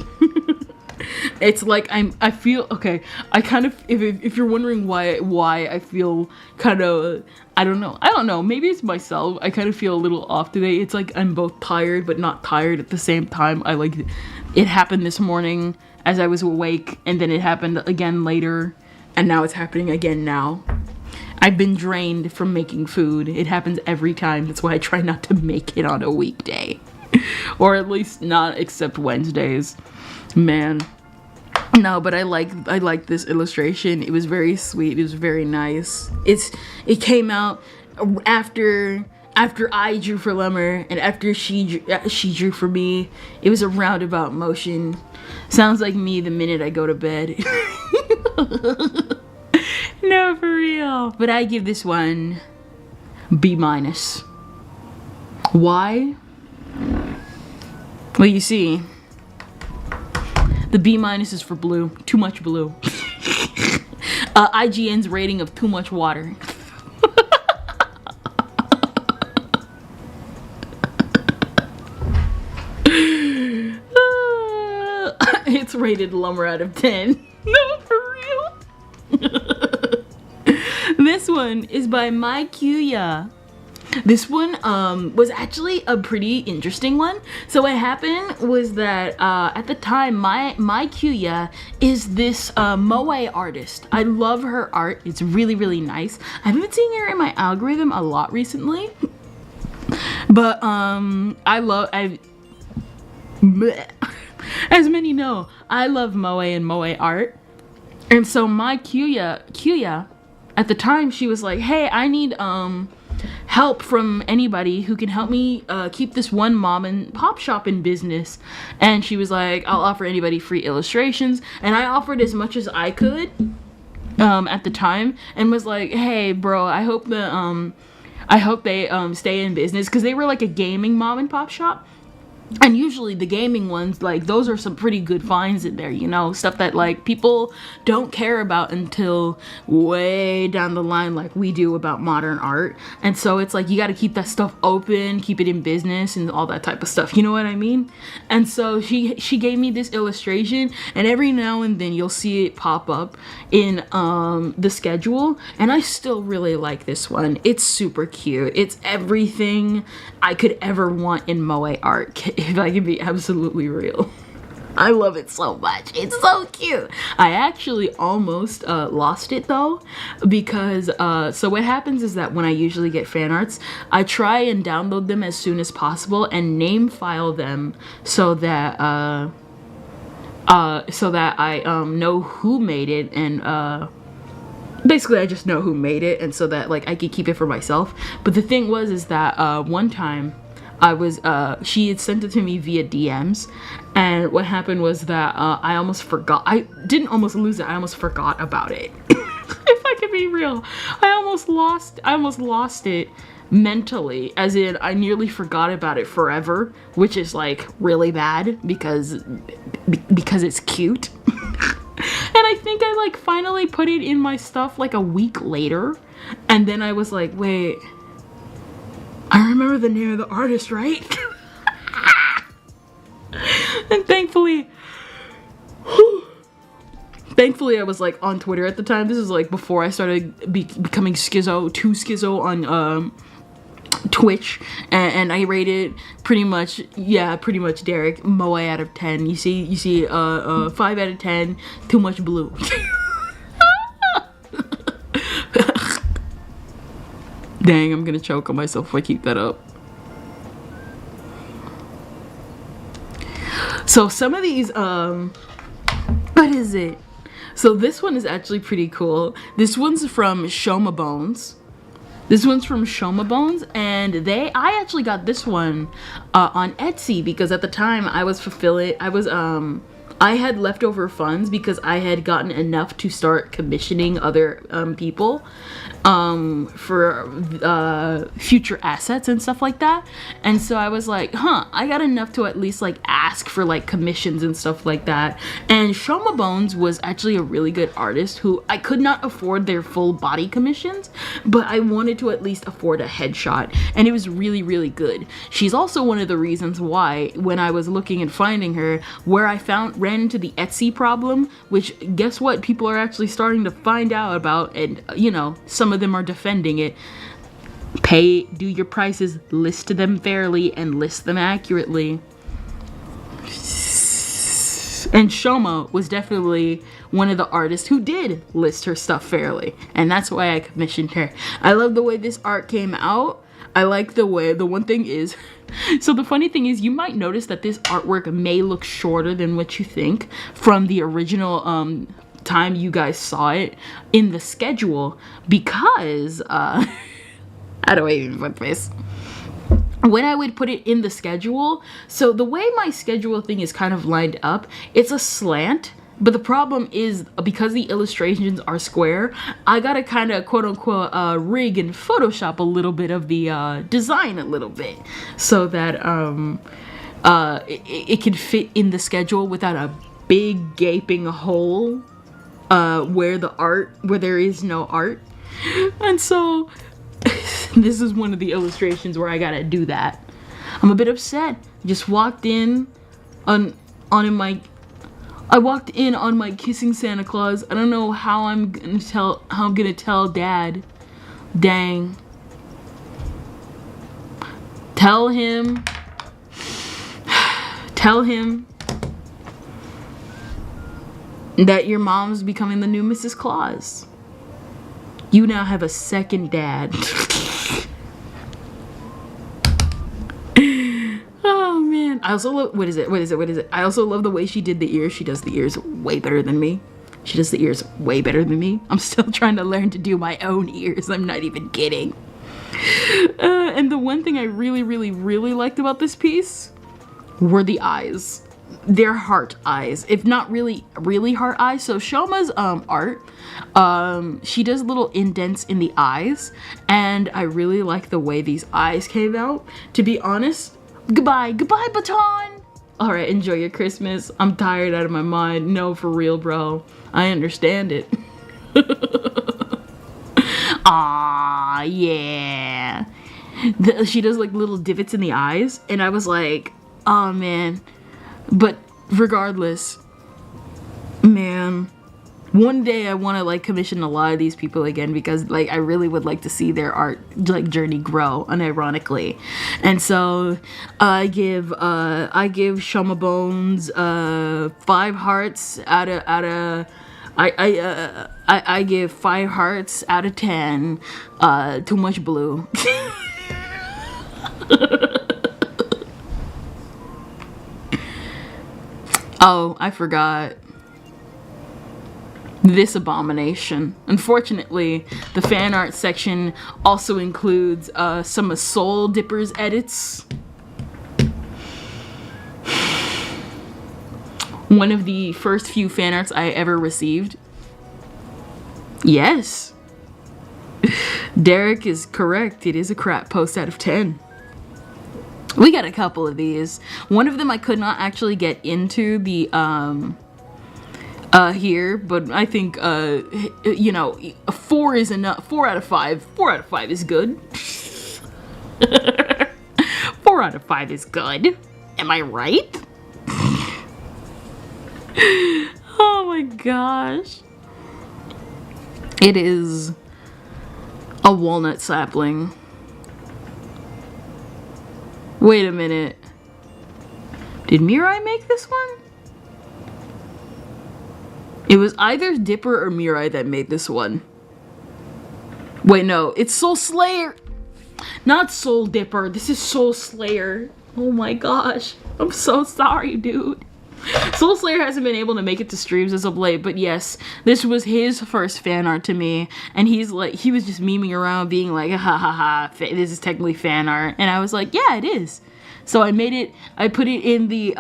It's like I feel okay. I kind of if you're wondering why I feel kind of I don't know. Maybe it's myself. I kind of feel a little off today. It's like I'm both tired but not tired at the same time. It happened this morning as I was awake, and then it happened again later, and now it's happening again now. I've been drained from making food. It happens every time. That's why I try not to make it on a weekday. Or at least not except Wednesdays. Man. No, but I like this illustration. It was very sweet. It was very nice. It came out after I drew for Lummer and after she drew for me. It was a roundabout motion. Sounds like me the minute I go to bed. No, for real. But I give this one B-. Why? Well, you see, the B- is for blue. Too much blue. IGN's rating of too much water. It's rated lumber out of 10. No, for real. This one is by maliciousness. This one was actually a pretty interesting one. So what happened was that at the time, maliciousness is this moe artist. I love her art. It's really, really nice. I've been seeing her in my algorithm a lot recently. But as many know, I love moe and moe art. And so maliciousness, at the time, she was like, hey, I need help from anybody who can help me keep this one mom and pop shop in business. And she was like, I'll offer anybody free illustrations. And I offered as much as I could at the time, and was like, hey bro, I hope they stay in business, because they were like a gaming mom and pop shop. And usually the gaming ones, like, those are some pretty good finds in there, you know, stuff that like people don't care about until way down the line, like we do about modern art. And so it's like you got to keep that stuff open, keep it in business, and all that type of stuff, you know what I mean? And so she gave me this illustration, and every now and then you'll see it pop up in the schedule, and I still really like this one. It's super cute. It's everything I could ever want in moe art, if I can be absolutely real. I love it so much. It's so cute. I actually almost lost it though, because so what happens is that when I usually get fan arts, I try and download them as soon as possible and name file them so that I know who made it, and basically I just know who made it, and so that like I could keep it for myself. But the thing was is that one time I was she had sent it to me via DMs, and what happened was that I almost forgot. I didn't almost lose it, I almost forgot about it. If I can be real, I almost lost it mentally, as in I nearly forgot about it forever, which is like really bad because it's cute. And I think I like finally put it in my stuff like a week later, and then I was like, wait, I remember the name of the artist, right? And thankfully I was like on Twitter at the time. This is like before I started becoming too schizo on Twitch, and I rated pretty much Derek moe out of 10. You see 5 out of 10, too much blue. Dang, I'm gonna choke on myself if I keep that up. So some of these what is it? So this one is actually pretty cool. This one's from Shoma Bones. And I actually got this one on Etsy, because at the time I had leftover funds because I had gotten enough to start commissioning other people for future assets and stuff like that. And so I was like, I got enough to at least like ask for like commissions and stuff like that. And Shoma Bones was actually a really good artist who I could not afford their full body commissions, but I wanted to at least afford a headshot, and it was really, really good. She's also one of the reasons why, when I was looking and finding her, where I ran into the Etsy problem, which guess what, people are actually starting to find out about, and you know, some of them are defending it. Do your prices, list them fairly, and list them accurately. And Shoma was definitely one of the artists who did list her stuff fairly, and that's why I commissioned her. I love the way this art came out. I like the one thing is, so the funny thing is, you might notice that this artwork may look shorter than what you think from the original time you guys saw it in the schedule, because how do I even put this? When I would put it in the schedule, so the way my schedule thing is kind of lined up, it's a slant, But the problem is, because the illustrations are square, I gotta kind of quote unquote rig and Photoshop a little bit of the design a little bit, so that it can fit in the schedule without a big gaping hole where there is no art. And so this is one of the illustrations where I gotta do that. I'm a bit upset. Just walked in on my kissing Santa Claus. I don't know how I'm gonna tell Dad. Dang. Tell him that your mom's becoming the new Mrs. Claus. You now have a second dad. Oh man. I also love, what is it? I also love the way she did the ears. She does the ears way better than me. I'm still trying to learn to do my own ears. I'm not even kidding. And the one thing I really, really, really liked about this piece were the eyes. They're heart eyes, if not really heart eyes. So Shoma's art, she does little indents in the eyes, and I really like the way these eyes came out. To be honest, goodbye baton. All right, enjoy your Christmas. I'm tired out of my mind. No, for real, bro. I understand it. Ah, yeah. She does like little divots in the eyes, and I was like, oh man. But regardless, man, one day I want to like commission a lot of these people again, because like I really would like to see their art like journey grow unironically. And so I give Shoma Bones 5 hearts out of I give 5 hearts out of 10. Too much blue. Oh, I forgot. This abomination. Unfortunately, the fan art section also includes some of Soul Dipper's edits. One of the first few fan arts I ever received. Yes. Derek is correct. It is a crap post out of 10. We got a couple of these. One of them I could not actually get into the here, but I think you know, 4 is enough. 4 out of 5. 4 out of 5 is good. 4 out of 5 is good. Am I right? Oh my gosh. It is a walnut sapling. Wait a minute. Did Mirai make this one? It was either Dipper or Mirai that made this one. Wait, no. It's Soul Slayer. Not Soul Dipper. This is Soul Slayer. Oh my gosh. I'm so sorry, dude. Soul Slayer hasn't been able to make it to streams as of late, but yes, this was his first fan art to me, and he was just memeing around being like, ha ha ha, this is technically fan art, and I was like, yeah, it is. So I put it in the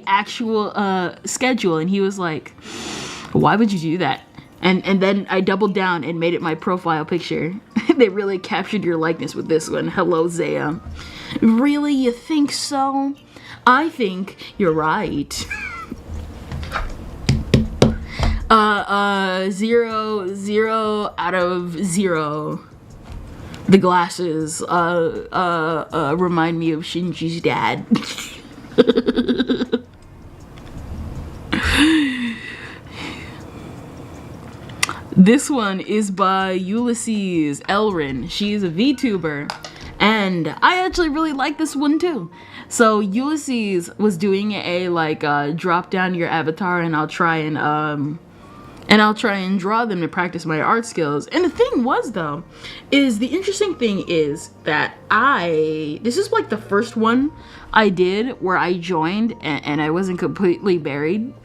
actual schedule, and he was like, why would you do that? And then I doubled down and made it my profile picture. They really captured your likeness with this one. Hello, Zaya. Really, you think so? I think you're right. 0 out of 0. The glasses remind me of Shinji's dad. This one is by Ulysses Elrin. She's a VTuber, and I actually really like this one too. So Ulysses was doing a like drop down your avatar, and I'll try and draw them to practice my art skills. And the thing was though, is the interesting thing is that this is like the first one I did where I joined and I wasn't completely buried.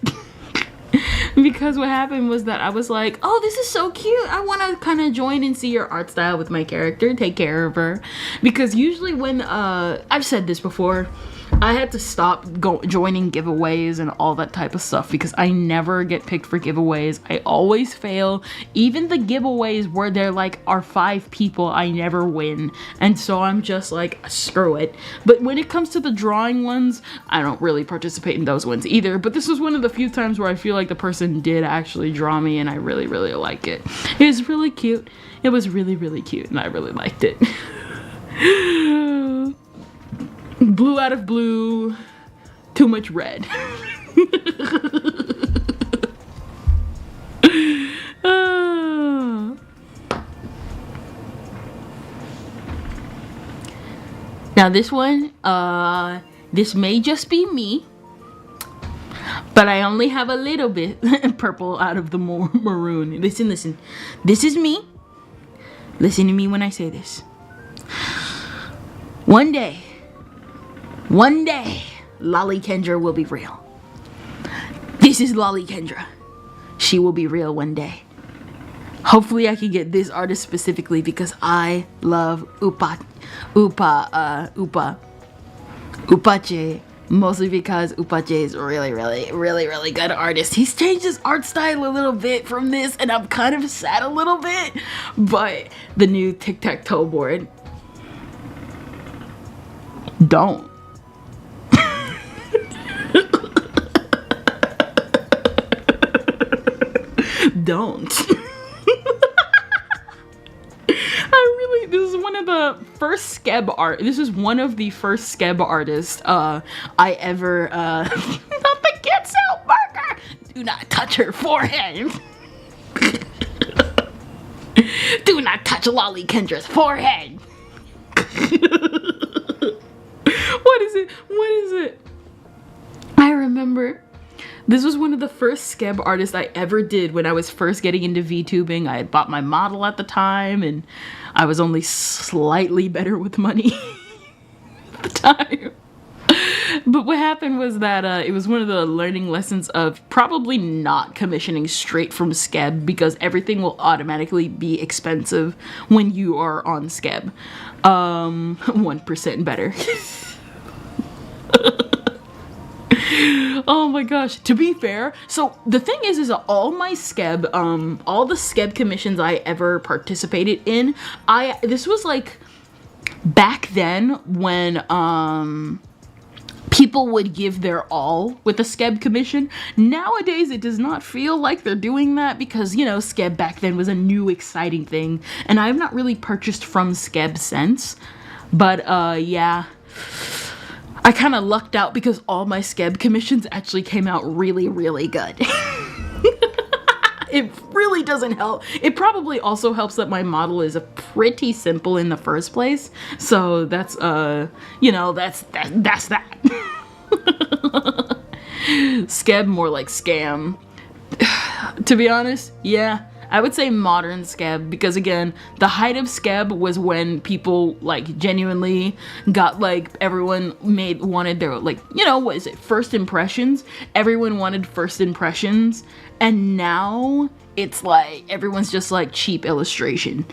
Because what happened was that I was like, oh, this is so cute. I want to kind of join and see your art style with my character. Take care of her. Because usually when, I've said this before, I had to stop joining giveaways and all that type of stuff because I never get picked for giveaways. I always fail. Even the giveaways where they're like are 5 people, I never win. And so I'm just like, screw it. But when it comes to the drawing ones, I don't really participate in those ones either. But this was one of the few times where I feel like the person did actually draw me and I really, really like it. It was really cute. It was really, really cute and I really liked it. Blue out of blue, too much red. Now this one, this may just be me, but I only have a little bit purple out of the maroon. Listen, listen. This is me. Listen to me when I say this. One day, Lolly Kendra will be real. This is Lolly Kendra. She will be real one day. Hopefully I can get this artist specifically because I love Upache. Mostly because Upache is a really good artist. He's changed his art style a little bit from this and I'm kind of sad a little bit. But the new tic-tac-toe board, don't. Don't. This is one of the first skeb art. This is one of the first skeb artists I ever, not the Get Out marker! Do not touch her forehead. Do not touch Lolly Kendra's forehead. What is it? What is it? I remember this was one of the first skeb artists I ever did when I was first getting into VTubing. I had bought my model at the time and I was only slightly better with money at the time. But what happened was that it was one of the learning lessons of probably not commissioning straight from skeb because everything will automatically be expensive when you are on skeb. 1% better. Oh my gosh, to be fair, so the thing is all my skeb, all the skeb commissions I ever participated in, this was like back then when people would give their all with a skeb commission. Nowadays it does not feel like they're doing that because, you know, skeb back then was a new exciting thing and I've not really purchased from skeb since. But yeah, I kind of lucked out because all my skeb commissions actually came out really good. It really doesn't help. It probably also helps that my model is pretty simple in the first place. So that's, you know, that's that. Skeb more like scam. To be honest, yeah. I would say modern skeb because again, the height of skeb was when people like genuinely got like everyone wanted their like, you know, what is it? First impressions. Everyone wanted first impressions. And now it's like everyone's just like cheap illustration.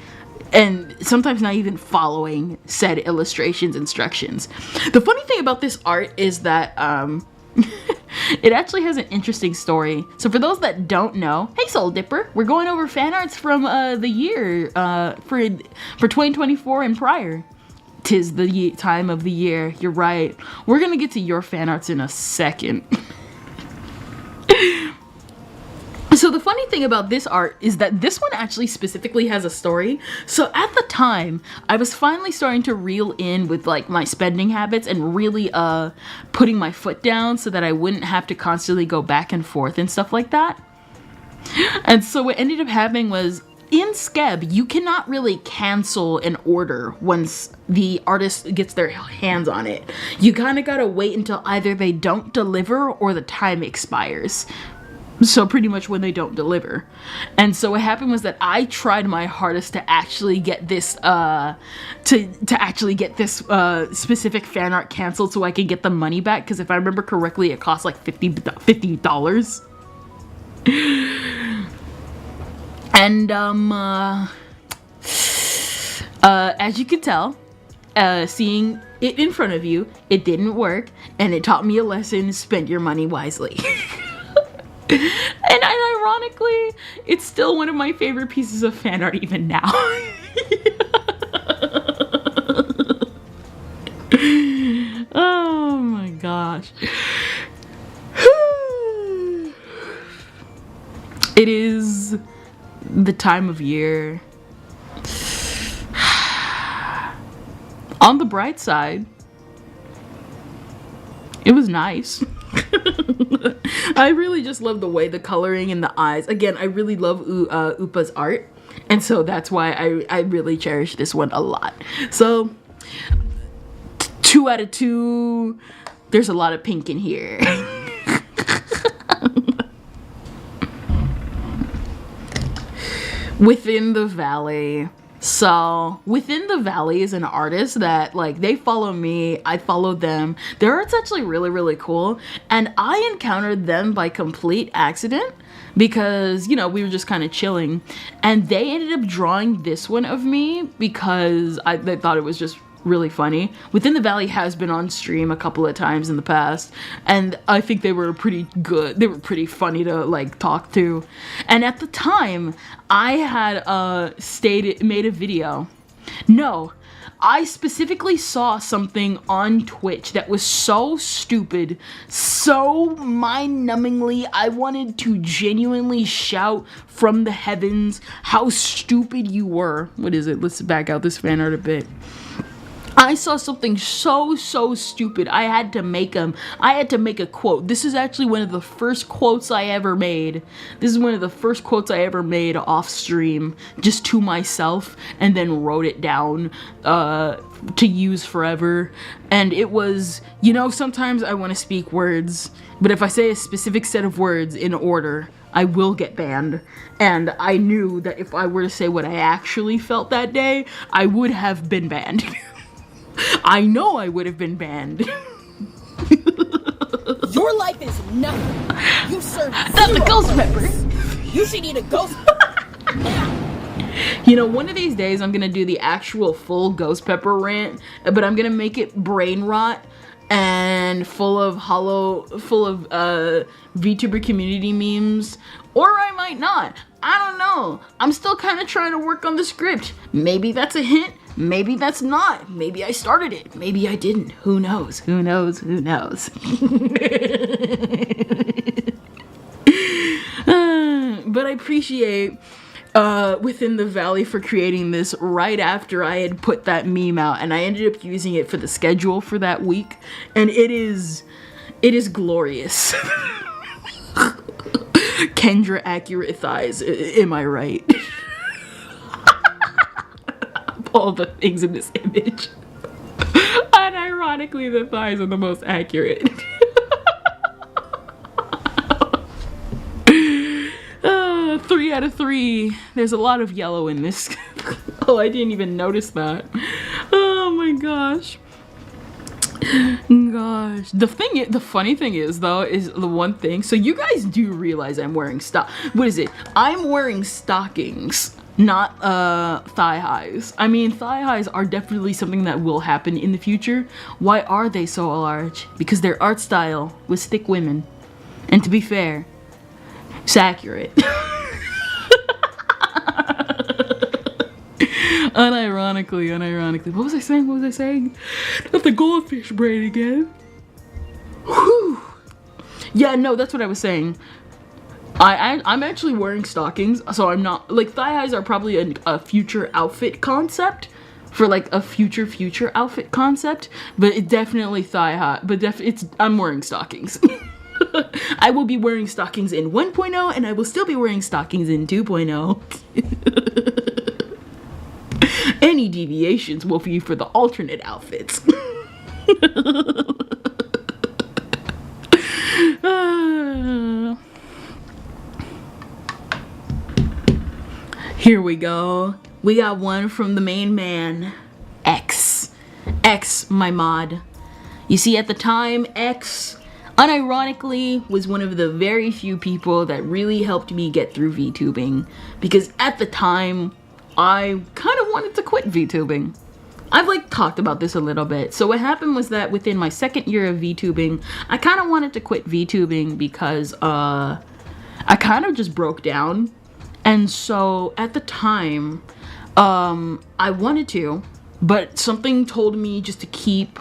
And sometimes not even following said illustrations instructions. The funny thing about this art is that it actually has an interesting story. So for those that don't know, hey Soul Dipper, we're going over fan arts from the year for 2024 and prior. 'Tis the time of the year. You're right. We're gonna get to your fan arts in a second. So the funny thing about this art is that this one actually specifically has a story. So at the time, I was finally starting to reel in with like my spending habits and really putting my foot down so that I wouldn't have to constantly go back and forth and stuff like that. And so what ended up happening was in skeb, you cannot really cancel an order once the artist gets their hands on it. You kind of gotta wait until either they don't deliver or the time expires. So pretty much when they don't deliver. And so what happened was that I tried my hardest to actually get this specific fan art canceled so I could get the money back, because if I remember correctly it cost like $50. And as you can tell, seeing it in front of you. It didn't work, and it taught me a lesson: spend your money wisely. And ironically, it's still one of my favorite pieces of fan art even now. Oh my gosh. It is the time of year. On the bright side, it was nice. I really just love the way the coloring and the eyes. Again, I really love Upa's art. And so that's why I really cherish this one a lot. So 2 out of 2. There's a lot of pink in here. Within the Valley. So Within the Valley is an artist that, like, they follow me, I follow them. Their art's actually really, really cool. And I encountered them by complete accident because, you know, we were just kind of chilling. And they ended up drawing this one of me because they thought it was just really funny. Within the Valley has been on stream a couple of times in the past, and I think they were pretty good. They were pretty funny to like talk to. And at the time, I had made a video. No, I specifically saw something on Twitch that was so stupid, so mind-numbingly, I wanted to genuinely shout from the heavens how stupid you were. What is it? Let's back out this fan art a bit. I saw something so stupid. I had to make a quote. This is actually one of the first quotes I ever made. This is one of the first quotes I ever made off stream, just to myself, and then wrote it down to use forever. And it was, you know, sometimes I want to speak words, but if I say a specific set of words in order, I will get banned. And I knew that if I were to say what I actually felt that day, I would have been banned. I know I would have been banned. Your life is nothing. You serve That's a ghost pepper. You should eat a ghost now. You know, one of these days I'm gonna do the actual full ghost pepper rant, but I'm gonna make it brain rot and full of VTuber community memes, or I might not. I don't know. I'm still kind of trying to work on the script. Maybe that's a hint. Maybe that's not. Maybe I started it. Maybe I didn't. Who knows? Who knows? Who knows? But I appreciate Within the Valley for creating this right after I had put that meme out, and I ended up using it for the schedule for that week, and it is glorious. Kendra accurate thighs. Am I right? All the things in this image. Unironically, the thighs are the most accurate. 3 out of 3. There's a lot of yellow in this. Oh, I didn't even notice that. Oh my gosh. Gosh. The funny thing is though, is the one thing. So you guys do realize I'm wearing what is it? I'm wearing stockings, not thigh highs. I mean, thigh highs are definitely something that will happen in the future. Why are they so large? Because their art style was thick women. And to be fair, it's accurate. Unironically. What was I saying? Not the goldfish brain again. Whew. Yeah, no, that's what I was saying. I'm actually wearing stockings, so I'm not, like, thigh highs are probably a future outfit concept, for like a future outfit concept, but it definitely thigh high, but I'm wearing stockings. I will be wearing stockings in 1.0, and I will still be wearing stockings in 2.0. Any deviations will be for the alternate outfits. Here we go. We got one from the main man, X, my mod. You see, at the time, X, unironically, was one of the very few people that really helped me get through VTubing, because at the time, I kind of wanted to quit VTubing. I've like talked about this a little bit. So what happened was that within my second year of VTubing, I kind of wanted to quit VTubing because I kind of just broke down. And so at the time, I wanted to, but something told me just to keep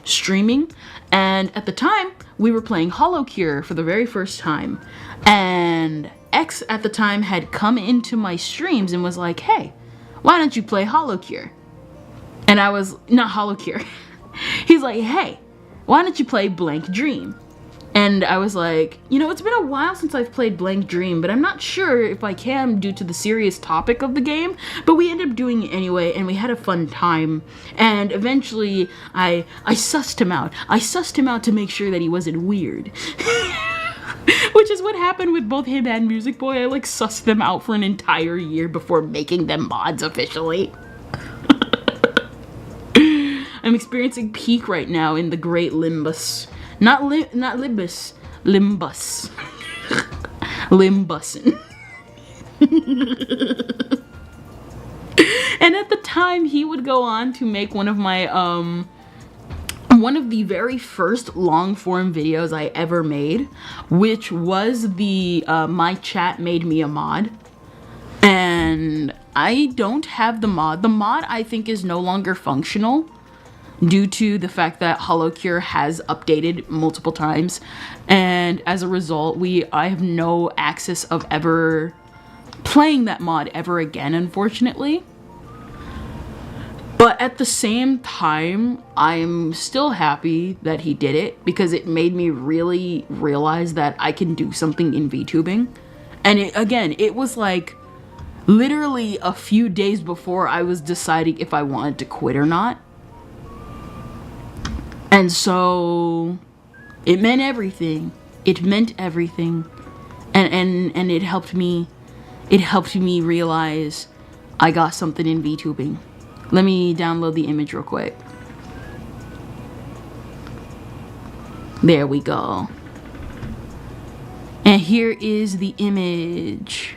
streaming. And at the time, we were playing HOLOCure for the very first time. And X at the time had come into my streams and was like, hey, why don't you play HOLOCure? And I was, not HOLOCure. He's like, hey, why don't you play Blank Dream? And I was like, you know, it's been a while since I've played Blank Dream, but I'm not sure if I can due to the serious topic of the game. But we ended up doing it anyway, and we had a fun time. And eventually, I sussed him out. I sussed him out to make sure that he wasn't weird. Which is what happened with both him and Music Boy. I like sussed them out for an entire year before making them mods officially. I'm experiencing peak right now in the Great Limbus. Not Limbus. Limbus. Limbussin'. And at the time, he would go on to make one of my, one of the very first long form videos I ever made, which was the, My Chat Made Me a Mod. And I don't have the mod. The mod, I think, is no longer functional due to the fact that HOLOCure has updated multiple times, and as a result, I have no access of ever playing that mod ever again, unfortunately. But at the same time, I'm still happy that he did it because it made me really realize that I can do something in VTubing. And it was like literally a few days before I was deciding if I wanted to quit or not. And so it meant everything. It meant everything. And it helped me realize I got something in VTubing. Let me download the image real quick. There we go. And here is the image.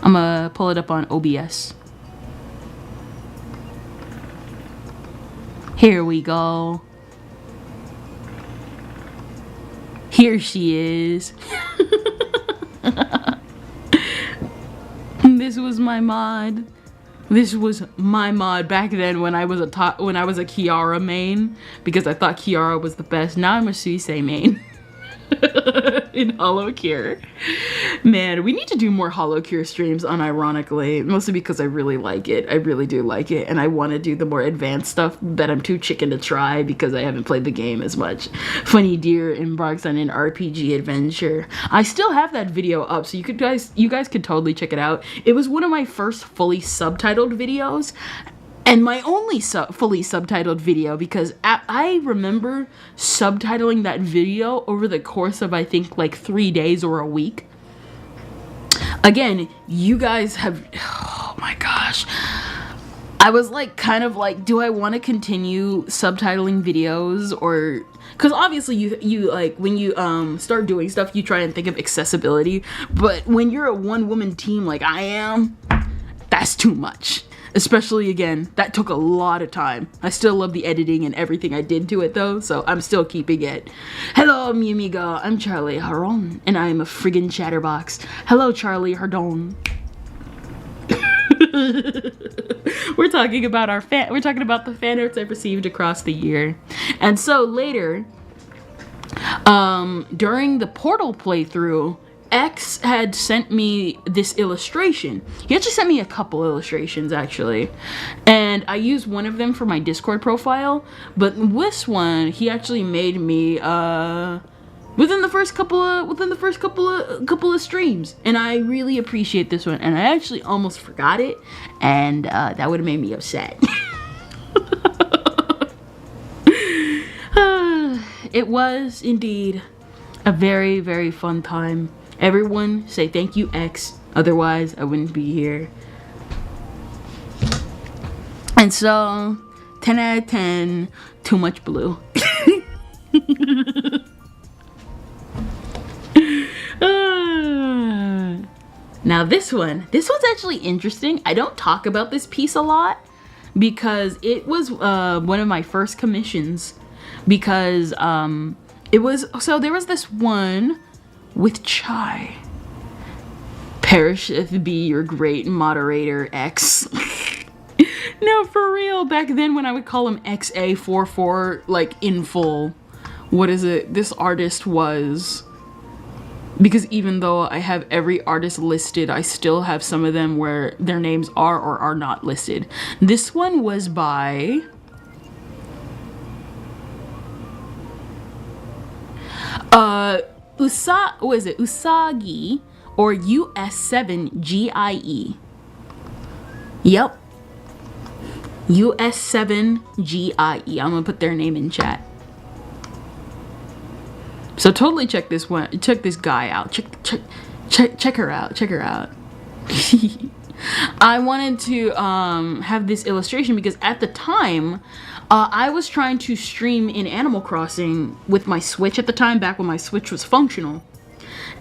I'm gonna pull it up on OBS. Here we go. Here she is. This was my mod. This was my mod back then when I was a Kiara main, because I thought Kiara was the best. Now I'm a Suisei main. In HOLOCure. Man, we need to do more HOLOCure streams unironically, mostly because I really like it. I really do like it, and I want to do the more advanced stuff that I'm too chicken to try because I haven't played the game as much. Funny Deer embarks on an RPG adventure. I still have that video up, so you guys could totally check it out. It was one of my first fully subtitled videos, and my only fully subtitled video, because I remember subtitling that video over the course of, I think, like 3 days or a week. Again, you guys have, oh my gosh. I was like, kind of like, do I want to continue subtitling videos? Or, because obviously you like, when you start doing stuff, you try and think of accessibility. But when you're a one-woman team like I am, that's too much. Especially, again, that took a lot of time. I still love the editing and everything I did to it, though, so I'm still keeping it. Hello, mi amigo. I'm Charlie Haron, and I am a friggin' chatterbox. Hello, Charlie Hardon. We're talking about the fan arts I've received across the year. And so later, during the Portal playthrough, X had sent me this illustration. He actually sent me a couple illustrations, actually, and I used one of them for my Discord profile, but this one he actually made me within the first couple of streams, and I really appreciate this one. And I actually almost forgot it, and that would have made me upset. It was indeed a very, very fun time. Everyone say thank you, X. Otherwise, I wouldn't be here. And so, 10 out of 10, too much blue. Now this one's actually interesting. I don't talk about this piece a lot because it was one of my first commissions. Because it was, so there was this one with Chai. Perisheth be your great moderator X. No, for real, back then when I would call him XA44, like in full, what is it? This artist was, because even though I have every artist listed, I still have some of them where their names are or are not listed. This one was by Usagi or US7GIE. Yep. US7GIE. I'm gonna put their name in chat. So totally check this one. Check this guy out. Check her out. Check her out. I wanted to have this illustration because at the time, I was trying to stream in Animal Crossing with my Switch at the time, back when my Switch was functional.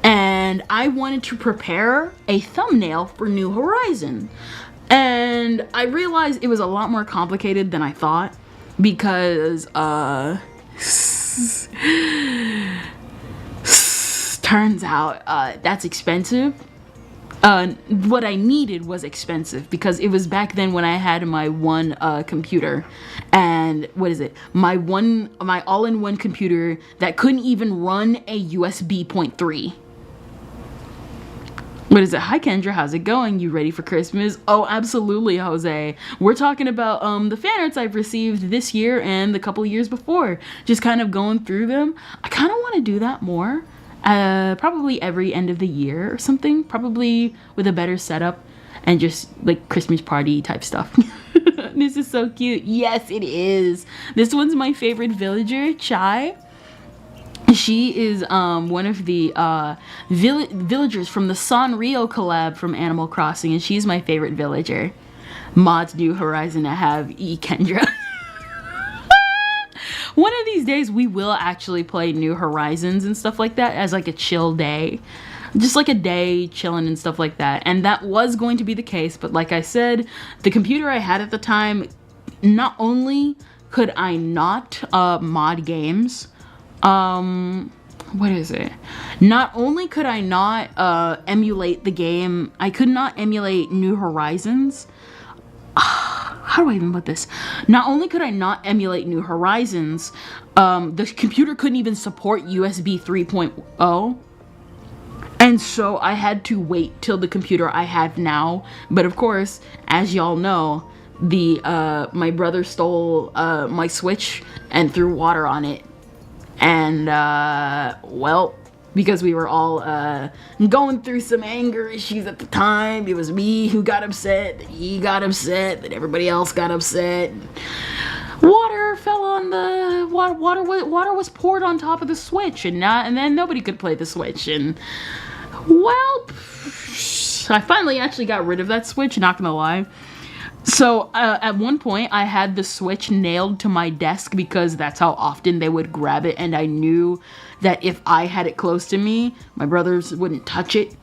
And I wanted to prepare a thumbnail for New Horizon. And I realized it was a lot more complicated than I thought because, turns out that's expensive. What I needed was expensive because it was back then when I had my one computer, and what is it? My all-in-one computer that couldn't even run a USB 0.3. What is it? Hi Kendra, how's it going? You ready for Christmas? Oh, absolutely, Jose. We're talking about the fan arts I've received this year and the couple of years before. Just kind of going through them. I kind of want to do that more. Probably every end of the year or something. Probably with a better setup and just like Christmas party type stuff. This is so cute. Yes, it is. This one's my favorite villager, Chai. She is one of the villagers from the Sanrio collab from Animal Crossing, and she's my favorite villager. Mods New Horizon I have Kendra. One of these days we will actually play New Horizons and stuff like that as like a chill day. Just like a day chilling and stuff like that. And that was going to be the case, but like I said, the computer I had at the time, not only could I not mod games, what is it? Not only could I not emulate the game, I could not emulate New Horizons. How do I even put this? Not only could I not emulate New Horizons, the computer couldn't even support USB 3.0. And so I had to wait till the computer I have now. But of course, as y'all know, my brother stole my Switch and threw water on it. And well, because we were all going through some anger issues at the time, it was me who got upset, that he got upset, that everybody else got upset. Water fell on the water was poured on top of the Switch, and then nobody could play the Switch. And well, I finally actually got rid of that Switch, not gonna lie. So at one point I had the Switch nailed to my desk because that's how often they would grab it, and I knew that if I had it close to me, my brothers wouldn't touch it.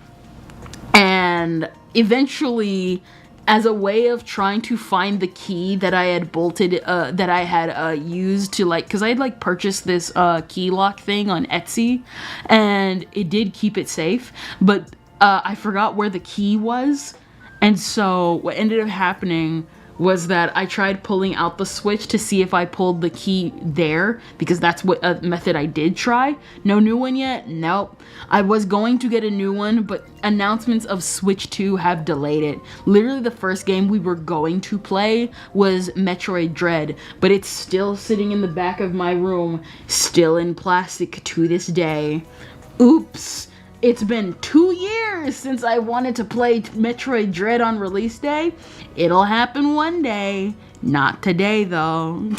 And eventually, as a way of trying to find the key that I had bolted, that I had used to like, because I had like purchased this key lock thing on Etsy, and it did keep it safe, but I forgot where the key was. And so what ended up happening was that I tried pulling out the Switch to see if I pulled the key there, because that's what a method I did try. No new one yet? Nope. I was going to get a new one, but announcements of Switch 2 have delayed it. Literally the first game we were going to play was Metroid Dread, but it's still sitting in the back of my room, still in plastic to this day. Oops. It's been 2 years since I wanted to play Metroid Dread on release day. It'll happen one day. Not today, though.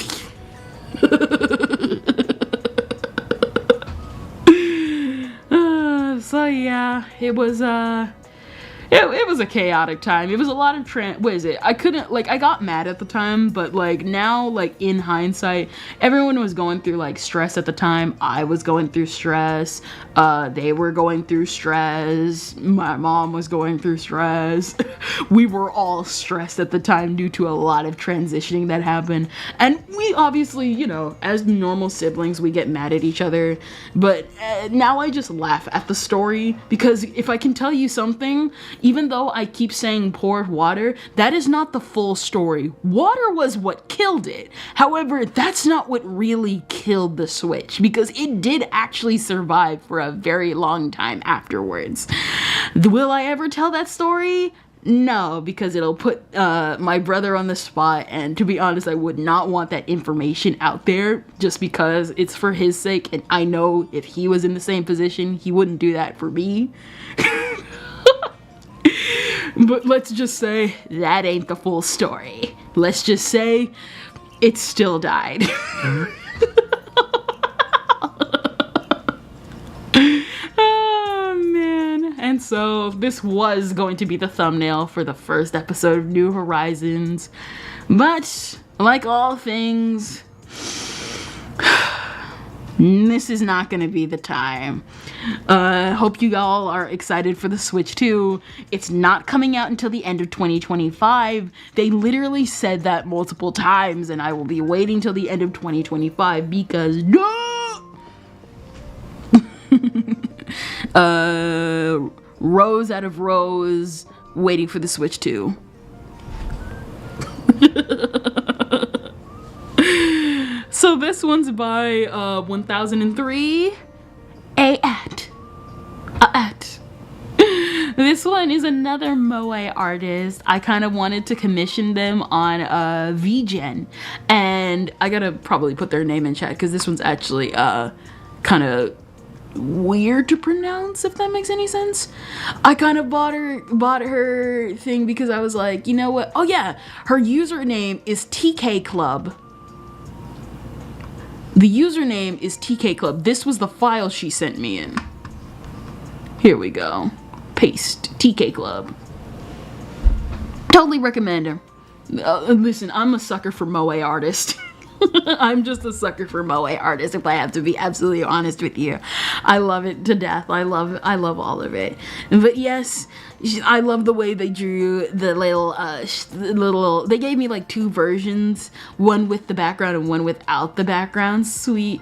So yeah, it was It was a chaotic time. It was a lot of what is it? I couldn't, like, I got mad at the time, but like now, like in hindsight, everyone was going through like stress at the time. I was going through stress. They were going through stress. My mom was going through stress. We were all stressed at the time due to a lot of transitioning that happened. And we obviously, you know, as normal siblings, we get mad at each other. But now I just laugh at the story, because if I can tell you something, even though I keep saying pour water, that is not the full story. Water was what killed it. However, that's not what really killed the Switch, because it did actually survive for a very long time afterwards. Will I ever tell that story? No, because it'll put my brother on the spot, and to be honest, I would not want that information out there, just because it's for his sake, and I know if he was in the same position, he wouldn't do that for me. But let's just say that ain't the full story. Let's just say it still died. Oh man. And so this was going to be the thumbnail for the first episode of New Horizons. But like all things, this is not going to be the time. Hope you all are excited for the Switch 2. It's not coming out until the end of 2025. They literally said that multiple times, and I will be waiting till the end of 2025 because rows out of rows waiting for the Switch 2. So this one's by 1003 at. This one is another moe artist. I kind of wanted to commission them on VGen, and I gotta probably put their name in chat because this one's actually kind of weird to pronounce, if that makes any sense. I kind of bought her thing because I was like, you know what? Oh yeah, her username is TK Club. The username is TK Club. This was the file she sent me in. Here we go. Paste. TK Club. Totally recommend her. Listen, I'm a sucker for moe artist. I'm just a sucker for moe artists, if I have to be absolutely honest with you. I love it to death. I love all of it. But yes, I love the way they drew the little they gave me like two versions, one with the background and one without the background. Sweet,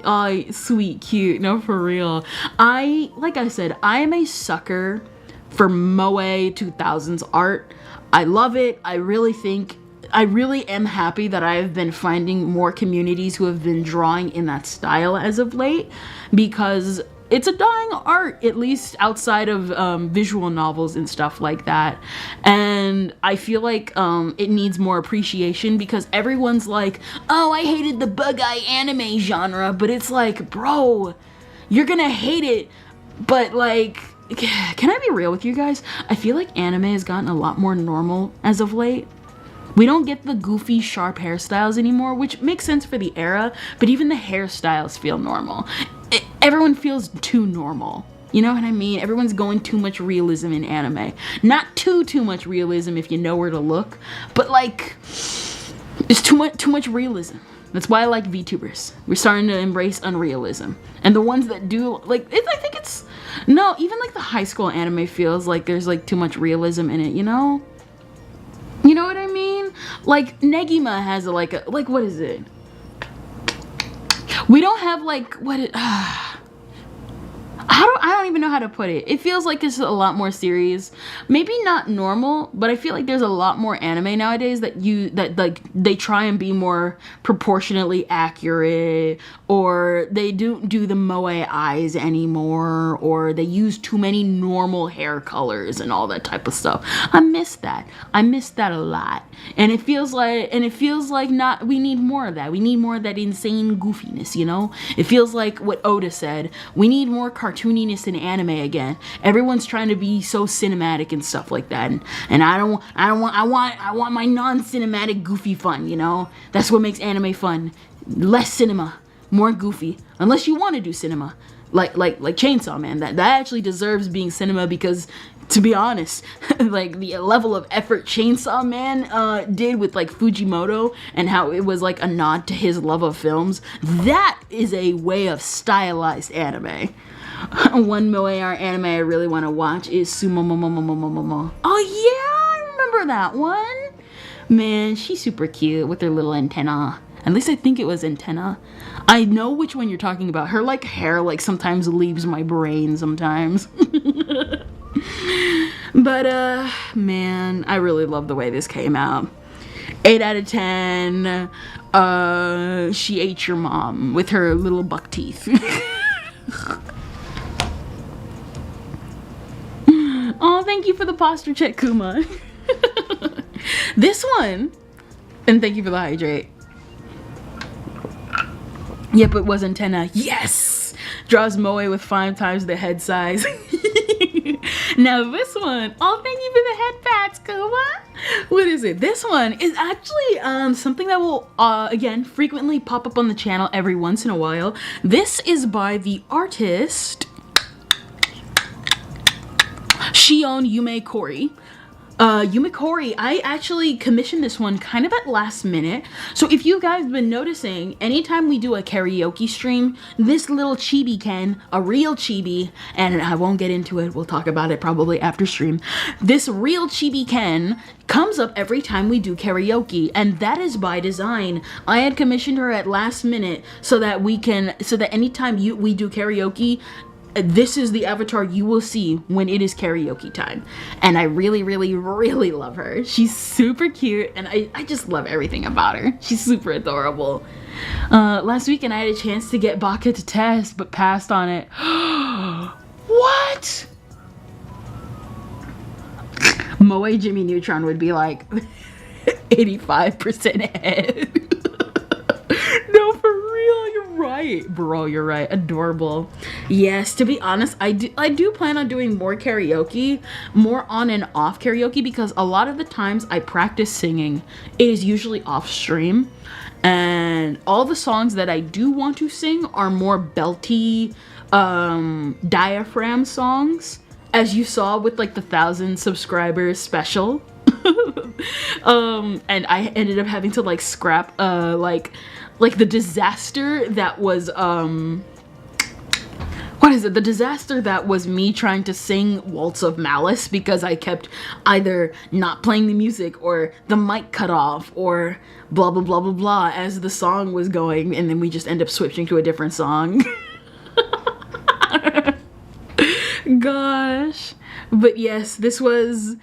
sweet, cute. No, for real. Like I said, I am a sucker for moe 2000s art. I love it. I really am happy that I have been finding more communities who have been drawing in that style as of late, because it's a dying art, at least outside of visual novels and stuff like that. And I feel like it needs more appreciation, because everyone's like, oh, I hated the bug-eye anime genre, but it's like, bro, you're gonna hate it, but like, can I be real with you guys? I feel like anime has gotten a lot more normal as of late. We don't get the goofy, sharp hairstyles anymore, which makes sense for the era, but even the hairstyles feel normal. Everyone feels too normal. You know what I mean? Everyone's going too much realism in anime. Not too much realism if you know where to look, but like, it's too much realism. That's why I like VTubers. We're starting to embrace unrealism. And the ones that do, like, I think it's, no, even like the high school anime feels like there's like too much realism in it, you know? You know what I mean? Like, Negima has like what is it? We don't have like, I don't even know how to put it. It feels like it's a lot more serious. Maybe not normal, but I feel like there's a lot more anime nowadays that like they try and be more proportionately accurate, or they don't do the moe eyes anymore, or they use too many normal hair colors and all that type of stuff. I miss that. I miss that a lot. And it feels like not, we need more of that. We need more of that insane goofiness, you know? It feels like what Oda said. We need more cartooniness in anime again. Everyone's trying to be so cinematic and stuff like that. And I want my non-cinematic goofy fun, you know? That's what makes anime fun. Less cinema, more goofy. Unless you want to do cinema. Like Chainsaw Man, that actually deserves being cinema, because to be honest, like the level of effort Chainsaw Man did with like Fujimoto and how it was like a nod to his love of films, that is a way of stylized anime. One Moe anime I really want to watch is Sumomomomomomomo. Oh yeah, I remember that one. Man, she's super cute with her little antenna. At least I think it was antenna. I know which one you're talking about. Her like hair like sometimes leaves my brain sometimes. But man, I really love the way this came out. 8 out of 10. She ate your mom with her little buck teeth. Oh, thank you for the posture check, Kuma. This one, and thank you for the hydrate. Yep, it was antenna. Yes! Draws Moe with 5 times the head size. Now this one, oh, thank you for the head pats, Kuma. What is it? This one is actually something that will, again, frequently pop up on the channel every once in a while. This is by the artist Shion Yume Kori. Yume Kori, I actually commissioned this one kind of at last minute. So if you guys been noticing, anytime we do a karaoke stream, this little chibi Ken, a real chibi, and I won't get into it, we'll talk about it probably after stream. This real chibi Ken comes up every time we do karaoke, and that is by design. I had commissioned her at last minute so that anytime we do karaoke, this is the avatar you will see when it is karaoke time. And I really, really, really love her. She's super cute, and I just love everything about her. She's super adorable. Last weekend I had a chance to get Baka to test, but passed on it. What? Moe Jimmy Neutron would be like 85% ahead. No, for real, you're right. Bro, you're right. Adorable. Yes, to be honest, I do plan on doing more karaoke, more on and off karaoke, because a lot of the times I practice singing, it is usually off stream. And all the songs that I do want to sing are more belty, diaphragm songs, as you saw with like the 1,000 subscribers special. And I ended up having to like scrap like the disaster that was what is it? The disaster that was me trying to sing Waltz of Malice because I kept either not playing the music or the mic cut off or blah blah blah blah blah as the song was going, and then we just end up switching to a different song. Gosh. But yes, this was,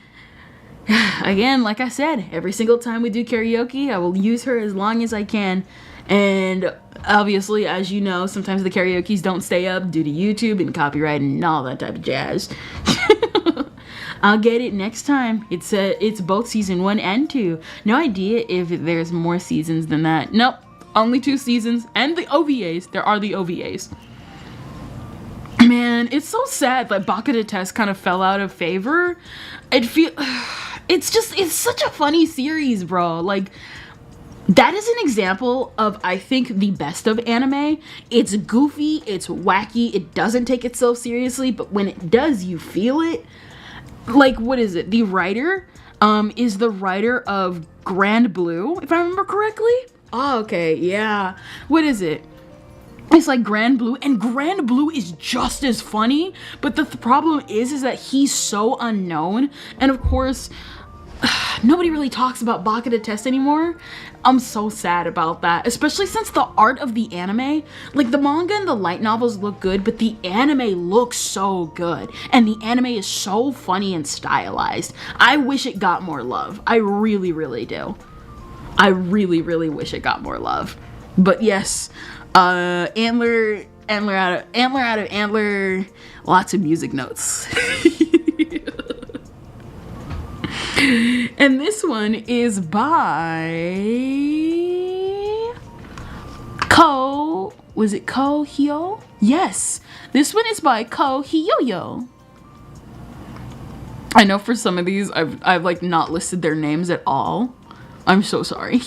again, like I said, every single time we do karaoke, I will use her as long as I can. And obviously, as you know, sometimes the karaokes don't stay up due to YouTube and copyright and all that type of jazz. I'll get it next time. It's both season 1 and 2. No idea if there's more seasons than that. Nope, only 2 seasons. And the OVAs. There are the OVAs. Man, it's so sad that Baka to Test kind of fell out of favor. It's such a funny series, bro. Like, that is an example of, I think, the best of anime. It's goofy, it's wacky, it doesn't take itself seriously, but when it does, you feel it. Like, what is it? The writer is the writer of Grand Blue, if I remember correctly. Oh, okay, yeah. What is it? It's like Grand Blue, and Grand Blue is just as funny, but the problem is that he's so unknown, and of course, nobody really talks about Baka to Test anymore. I'm so sad about that, especially since the art of the anime, like the manga and the light novels look good, but the anime looks so good, and the anime is so funny and stylized. I wish it got more love. I really, really do. I really, really wish it got more love. But yes, Antler out of Antler, lots of music notes. And this one is by was it Ko Hyo? Yes, this one is by Ko Hyo. I know for some of these I've like not listed their names at all. I'm so sorry.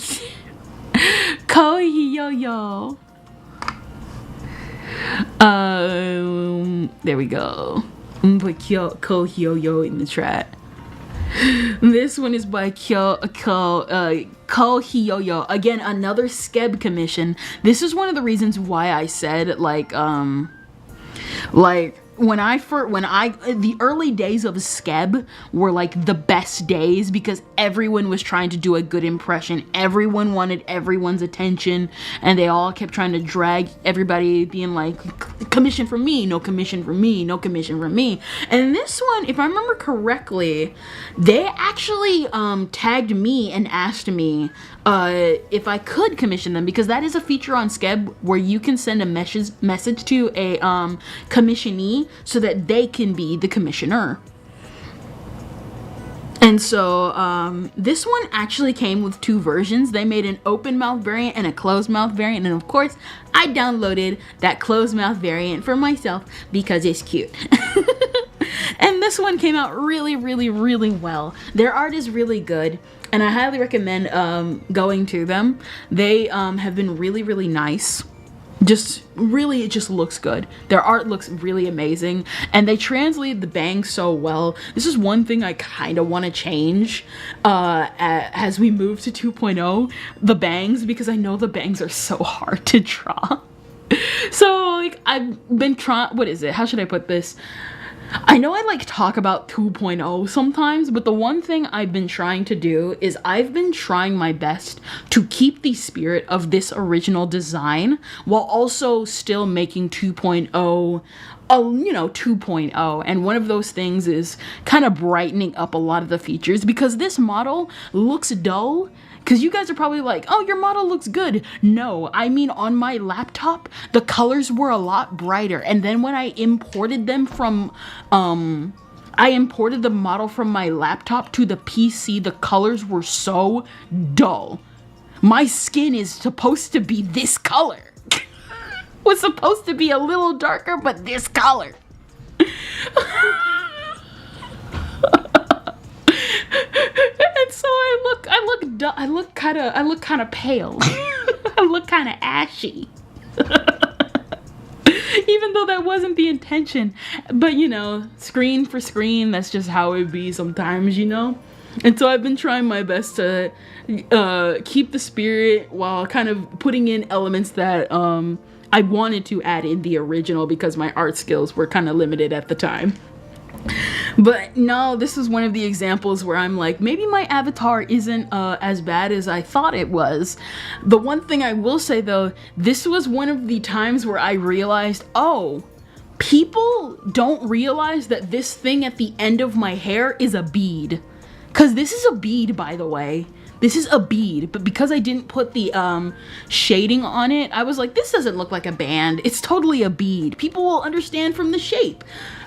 Ko Hyo. There we go. I'm gonna put Ko Hyo in the chat. This one is by Ko Hyo. Again, another Skeb commission. This is one of the reasons why I said like the early days of Skeb were like the best days because everyone was trying to do a good impression. Everyone wanted everyone's attention, and they all kept trying to drag everybody, being like, commission for me, no commission for me, no commission for me. And this one, if I remember correctly, they actually tagged me and asked me if I could commission them, because that is a feature on Skeb where you can send a message to a commissionee so that they can be the commissioner. And so this one actually came with two versions. They made an open mouth variant and a closed mouth variant, and of course I downloaded that closed mouth variant for myself because it's cute. And this one came out really, really, really well. Their art is really good, and I highly recommend going to them. They have been really, really nice. It just looks good. Their art looks really amazing, and they translate the bangs so well. This is one thing I kind of want to change as we move to 2.0, the bangs, because I know the bangs are so hard to draw. So like I've been trying, what is it? How should I put this? I know I like talk about 2.0 sometimes, but the one thing I've been trying to do is I've been trying my best to keep the spirit of this original design while also still making 2.0 2.0, and one of those things is kind of brightening up a lot of the features, because this model looks dull. Because you guys are probably like, oh, your model looks good. No, I mean on my laptop, the colors were a lot brighter. And then when I imported them from, I imported the model from my laptop to the PC, the colors were so dull. My skin is supposed to be this color. Was supposed to be a little darker, but this color. And so I look kind of pale. I look kind of ashy. Even though that wasn't the intention. But screen for screen, that's just how it be sometimes, And so I've been trying my best to keep the spirit while kind of putting in elements that I wanted to add in the original, because my art skills were kind of limited at the time. But no, this is one of the examples where I'm like, maybe my avatar isn't as bad as I thought it was. The one thing I will say though, this was one of the times where I realized, oh, people don't realize that this thing at the end of my hair is a bead. Because this is a bead, by the way. This is a bead, but because I didn't put the shading on it, I was like, this doesn't look like a band. It's totally a bead. People will understand from the shape.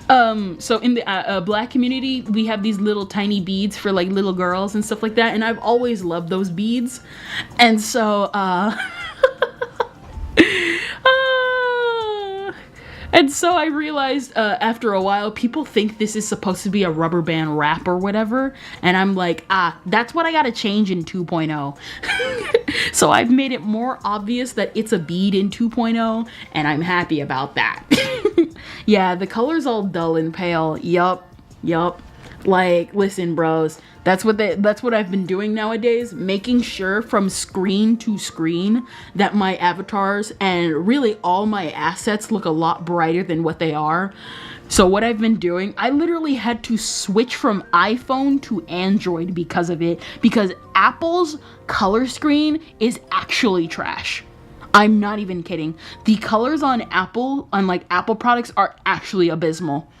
So in the black community, we have these little tiny beads for like little girls and stuff like that, and I've always loved those beads. And so and so I realized after a while, people think this is supposed to be a rubber band wrap or whatever, and I'm like, that's what I gotta change in 2.0. So I've made it more obvious that it's a bead in 2.0, and I'm happy about that. Yeah, the color's all dull and pale. Yup. Like, listen, bros. That's what I've been doing nowadays, making sure from screen to screen that my avatars and really all my assets look a lot brighter than what they are. So what I've been doing, I literally had to switch from iPhone to Android because of it, because Apple's color screen is actually trash. I'm not even kidding. The colors on Apple products are actually abysmal.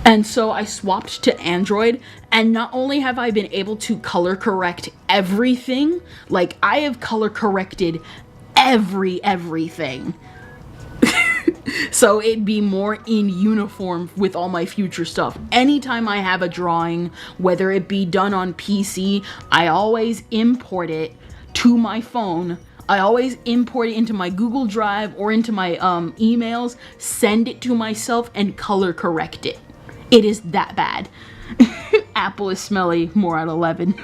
And so I swapped to Android, and not only have I been able to color correct everything, like I have color corrected everything. So it'd be more in uniform with all my future stuff. Anytime I have a drawing, whether it be done on PC, I always import it to my phone. I always import it into my Google Drive or into my emails, send it to myself, and color correct it. It is that bad. Apple is smelly, more at 11.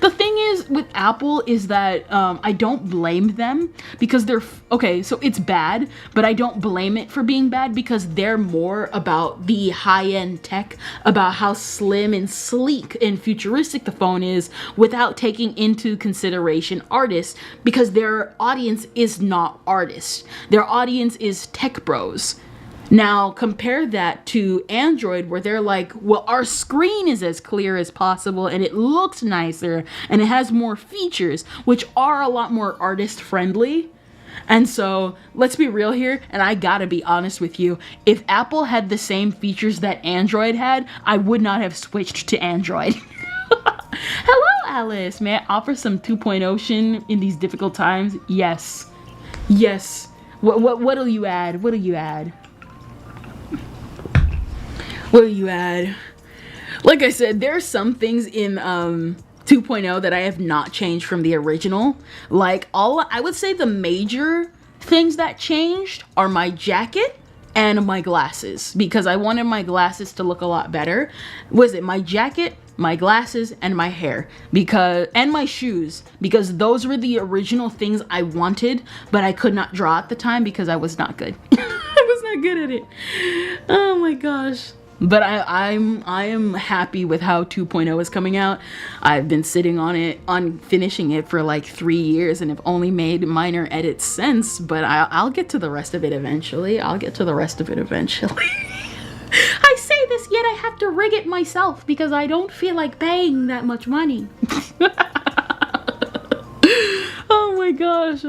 The thing is with Apple is that I don't blame them because they're okay, so it's bad, but I don't blame it for being bad because they're more about the high-end tech, about how slim and sleek and futuristic the phone is without taking into consideration artists, because their audience is not artists. Their audience is tech bros. Now, compare that to Android, where they're like, well, our screen is as clear as possible and it looks nicer and it has more features, which are a lot more artist friendly. And so, let's be real here, and I gotta be honest with you. If Apple had the same features that Android had, I would not have switched to Android. Hello, Alice. May I offer some 2.0 in these difficult times? Yes. Yes. What'll you add? What'll you add? What do you add? Like I said, there are some things in 2.0 that I have not changed from the original. Like, I would say the major things that changed are my jacket and my glasses, because I wanted my glasses to look a lot better. Was it my jacket, my glasses, and my hair, and my shoes, because those were the original things I wanted, but I could not draw at the time because I was not good. I was not good at it. Oh my gosh. But I am happy with how 2.0 is coming out. I've been sitting on finishing it for like 3 years and have only made minor edits since, but I'll get to the rest of it eventually. I say this, yet I have to rig it myself because I don't feel like paying that much money. Oh my gosh.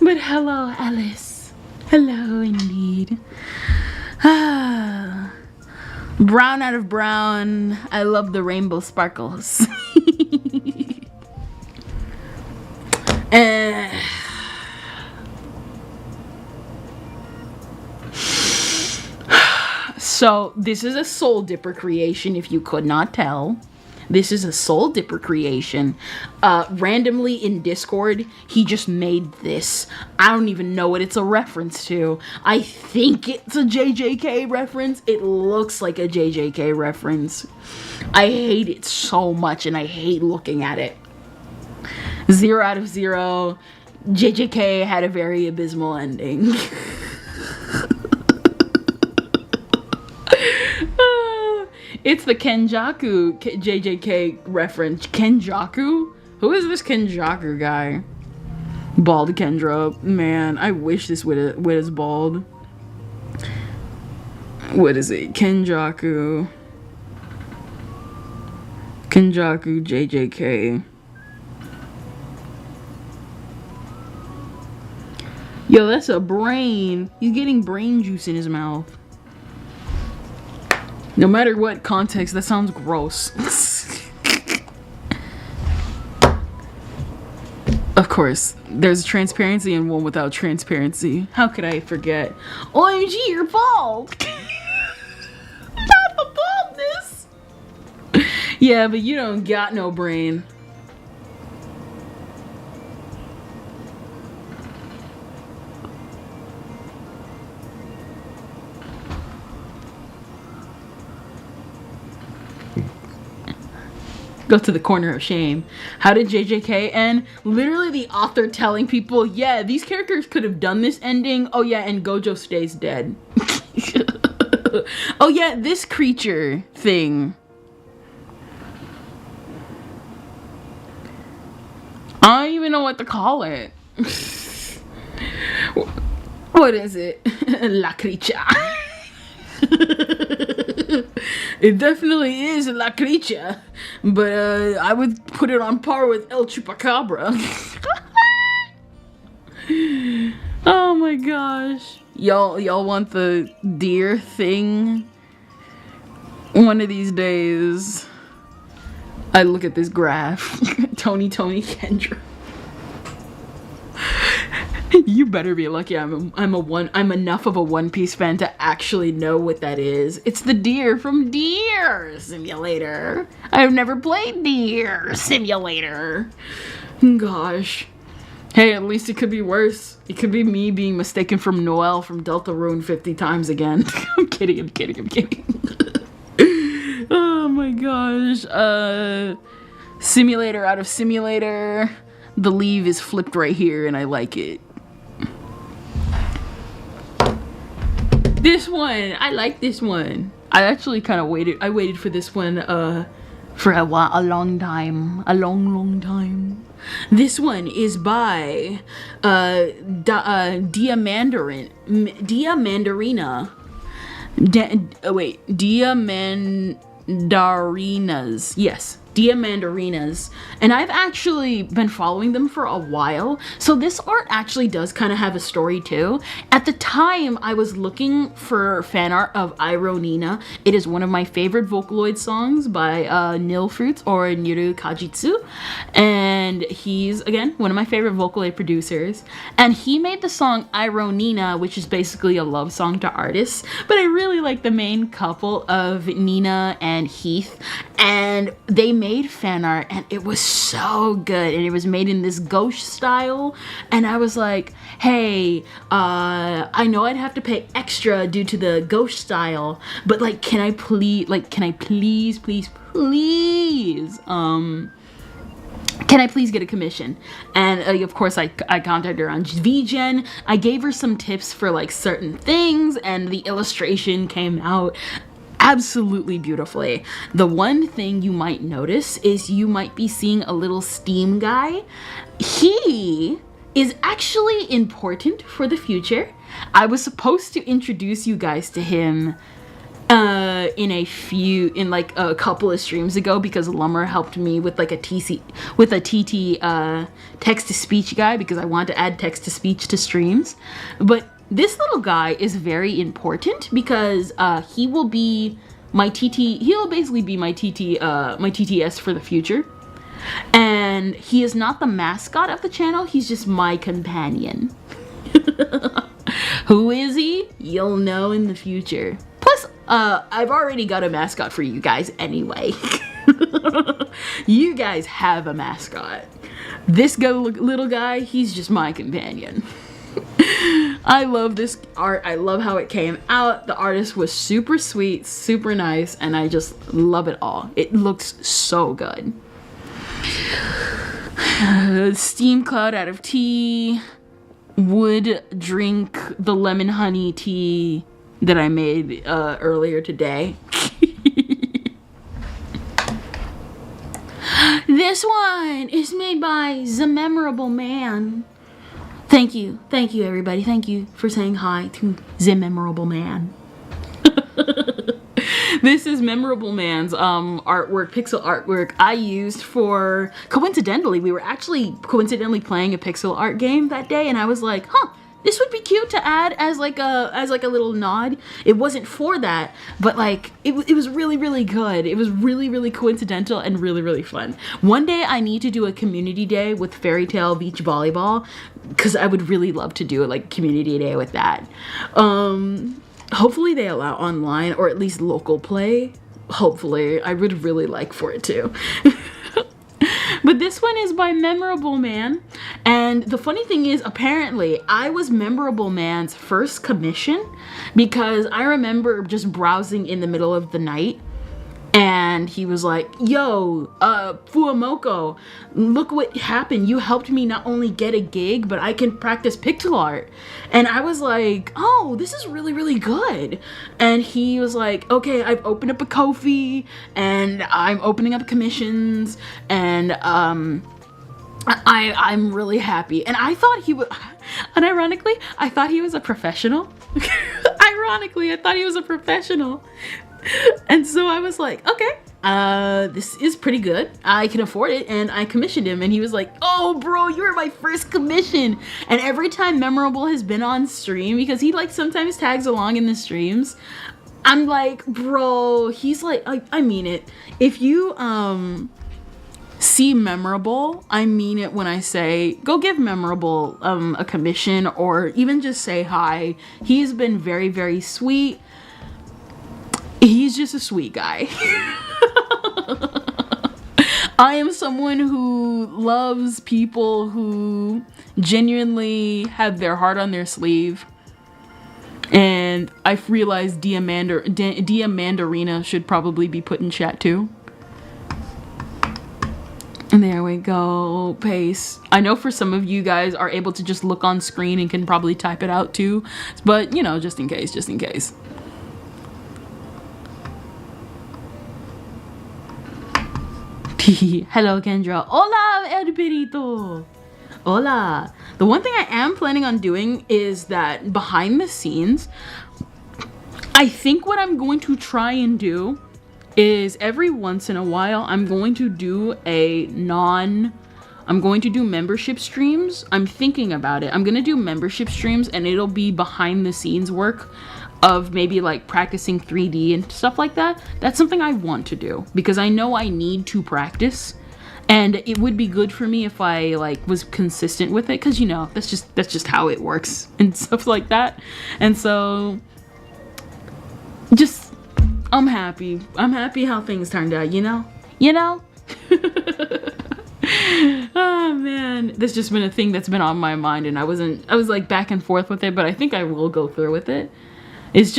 But hello, Alice. Hello, indeed. Brown out of brown. I love the rainbow sparkles. So this is a soul dipper creation, if you could not tell. This is a soul dipper creation. Randomly in Discord, he just made this. I don't even know what it's a reference to. I think it's a JJK reference. It looks like a JJK reference. I hate it so much and I hate looking at it. 0 out of 0. JJK had a very abysmal ending. It's the Kenjaku JJK reference. Kenjaku? Who is this Kenjaku guy? Bald Kendra. Man, I wish this was bald. What is it? Kenjaku JJK. Yo, that's a brain. He's getting brain juice in his mouth. No matter what context, that sounds gross. Of course, there's transparency and one without transparency. How could I forget? OMG, you're bald! Not the baldness! Yeah, but you don't got no brain. Go to the corner of shame. How did JJK end? Literally the author telling people, yeah, these characters could have done this ending. Oh yeah, and Gojo stays dead. Oh yeah, this creature thing. I don't even know what to call it. What is it? La creature. It definitely is La Creature, but I would put it on par with El Chupacabra. Oh my gosh. Y'all want the deer thing? One of these days, I look at this graph. Tony Kendra. You better be lucky I'm enough of a One Piece fan to actually know what that is. It's the deer from Deer Simulator. I've never played Deer Simulator. Gosh. Hey, at least it could be worse. It could be me being mistaken from Noelle from Deltarune 50 times again. I'm kidding. gosh. Simulator out of simulator. The leave is flipped right here and I like it. This one, I like this one. I actually kind of waited for this one for a long time. Long time. This one is by Diamandarinas. Yes, Diamandarinas. And I've actually been following them for a while. So this art actually does kind of have a story too. At the time, I was looking for fan art of Ironina. It is one of my favorite Vocaloid songs by Nilfruits or Niru Kajitsu. And he's, again, one of my favorite Vocaloid producers. And he made the song Ironina, which is basically a love song to artists. But I really like the main couple of Nina and Heath. And they made fan art and it was so good, and it was made in this gauche style, and I was like, hey, I know I'd have to pay extra due to the gauche style, but like, can I please can I please get a commission? And of course I contacted her on VGen. I gave her some tips for like certain things, and the illustration came out absolutely beautifully. The one thing you might notice is you might be seeing a little steam guy. He is actually important for the future. I was supposed to introduce you guys to him in a couple of streams ago, because Lummer helped me with like a TT text to speech guy, because I want to add text to speech to streams. But this little guy is very important because he will be my TT. He'll basically be my TT, my TTS for the future. And he is not the mascot of the channel. He's just my companion. Who is he? You'll know in the future. Plus, I've already got a mascot for you guys anyway. You guys have a mascot. This little guy, he's just my companion. I love this art. I love how it came out. The artist was super sweet, super nice, and I just love it all. It looks so good. Steam cloud out of tea. Would drink the lemon honey tea that I made earlier today. This one is made by The Memorable Man. Thank you everybody. Thank you for saying hi to The Memorable Man. This is Memorable Man's artwork, pixel artwork I used for, coincidentally, we were actually playing a pixel art game that day, and I was like, this would be cute to add as like a little nod. It wasn't for that, but like it was really, really good. It was really, really coincidental and really, really fun. One day I need to do a community day with Fairy Tale Beach Volleyball, because I would really love to do like community day with that. Hopefully they allow online or at least local play. Hopefully. I would really like for it to. But this one is by Memorable Man. And the funny thing is, apparently, I was Memorable Man's first commission, because I remember just browsing in the middle of the night, and he was like, yo, Fuamoko, look what happened. You helped me not only get a gig, but I can practice pixel art. And I was like, oh, this is really, really good. And he was like, okay, I've opened up a Ko-fi, and I'm opening up commissions, and I'm really happy. And I thought he would, unironically, I thought he was a professional. Ironically, I thought he was a professional. And so I was like, okay, this is pretty good. I can afford it. And I commissioned him, and he was like, oh bro, you were my first commission. And every time Memorable has been on stream, because he like sometimes tags along in the streams, I'm like, bro, he's like, I mean it. If you see Memorable, I mean it when I say go give Memorable a commission, or even just say hi. He's been very, very sweet. He's just a sweet guy. I am someone who loves people who genuinely have their heart on their sleeve. And I've realized Diamandarina should probably be put in chat too. we go. Paste. I know for some of you guys are able to just look on screen and can probably type it out too. But, you know, just in case, just in case. Hello, Kendra. Hola, el perito. Hola. The one thing I am planning on doing is that behind the scenes, I think what I'm going to try and do is every once in a while, I'm going to do membership streams. I'm thinking about it. I'm going to do membership streams and it'll be behind the scenes work of maybe like practicing 3D and stuff like that. That's something I want to do because I know I need to practice. And it would be good for me if I like was consistent with it because, you know, that's just how it works and stuff like that. And so just I'm happy how things turned out, you know? Oh man, that's just been a thing that's been on my mind and I was like back and forth with it, but I think I will go through with it. It's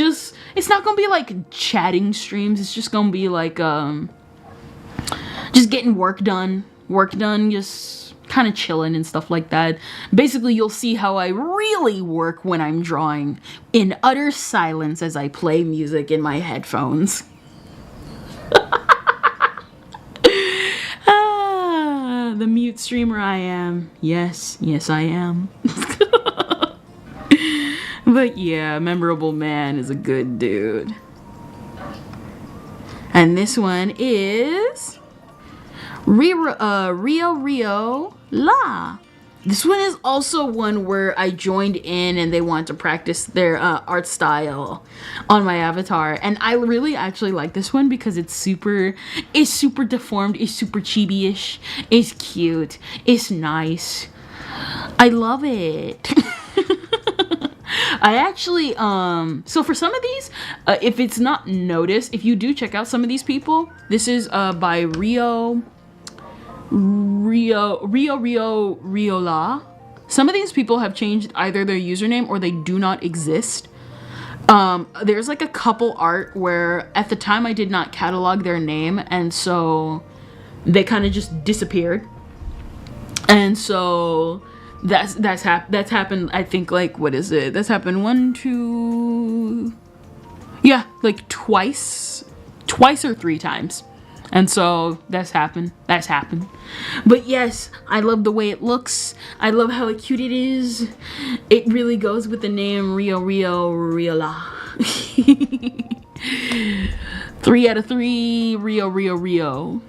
not gonna be like chatting streams, it's just gonna be like just getting work done, just kind of chilling and stuff like that. Basically, you'll see how I really work when I'm drawing in utter silence as I play music in my headphones. The mute streamer I am. Yes, I am. But yeah, Memorable Man is a good dude. And this one is Rio La. This one is also one where I joined in and they want to practice their art style on my avatar. And I really actually like this one because it's super deformed, it's super chibi-ish, it's cute, it's nice. I love it. I actually, so for some of these, if it's not noticed, if you do check out some of these people, this is by Rio La. Some of these people have changed either their username or they do not exist. There's like a couple art where at the time I did not catalog their name and so they kind of just disappeared. And so that's happened, I think, like, what is it? That's happened twice or 3 times. And so that's happened. But yes, I love the way it looks. I love how cute it is. It really goes with the name Riola. 3 out of 3, Rio.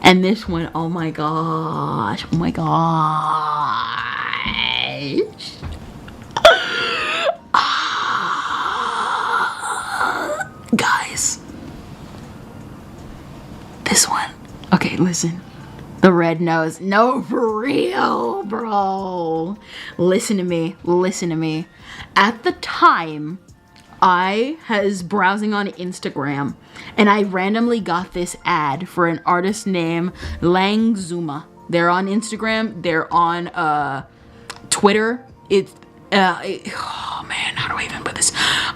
And this one, oh my gosh. Guys. This one. Okay, listen. The red nose. No, for real, bro. Listen to me. At the time, I was browsing on Instagram and I randomly got this ad for an artist named Lang Zuma. They're on Instagram. They're on Twitter. Oh man, how do I even put this?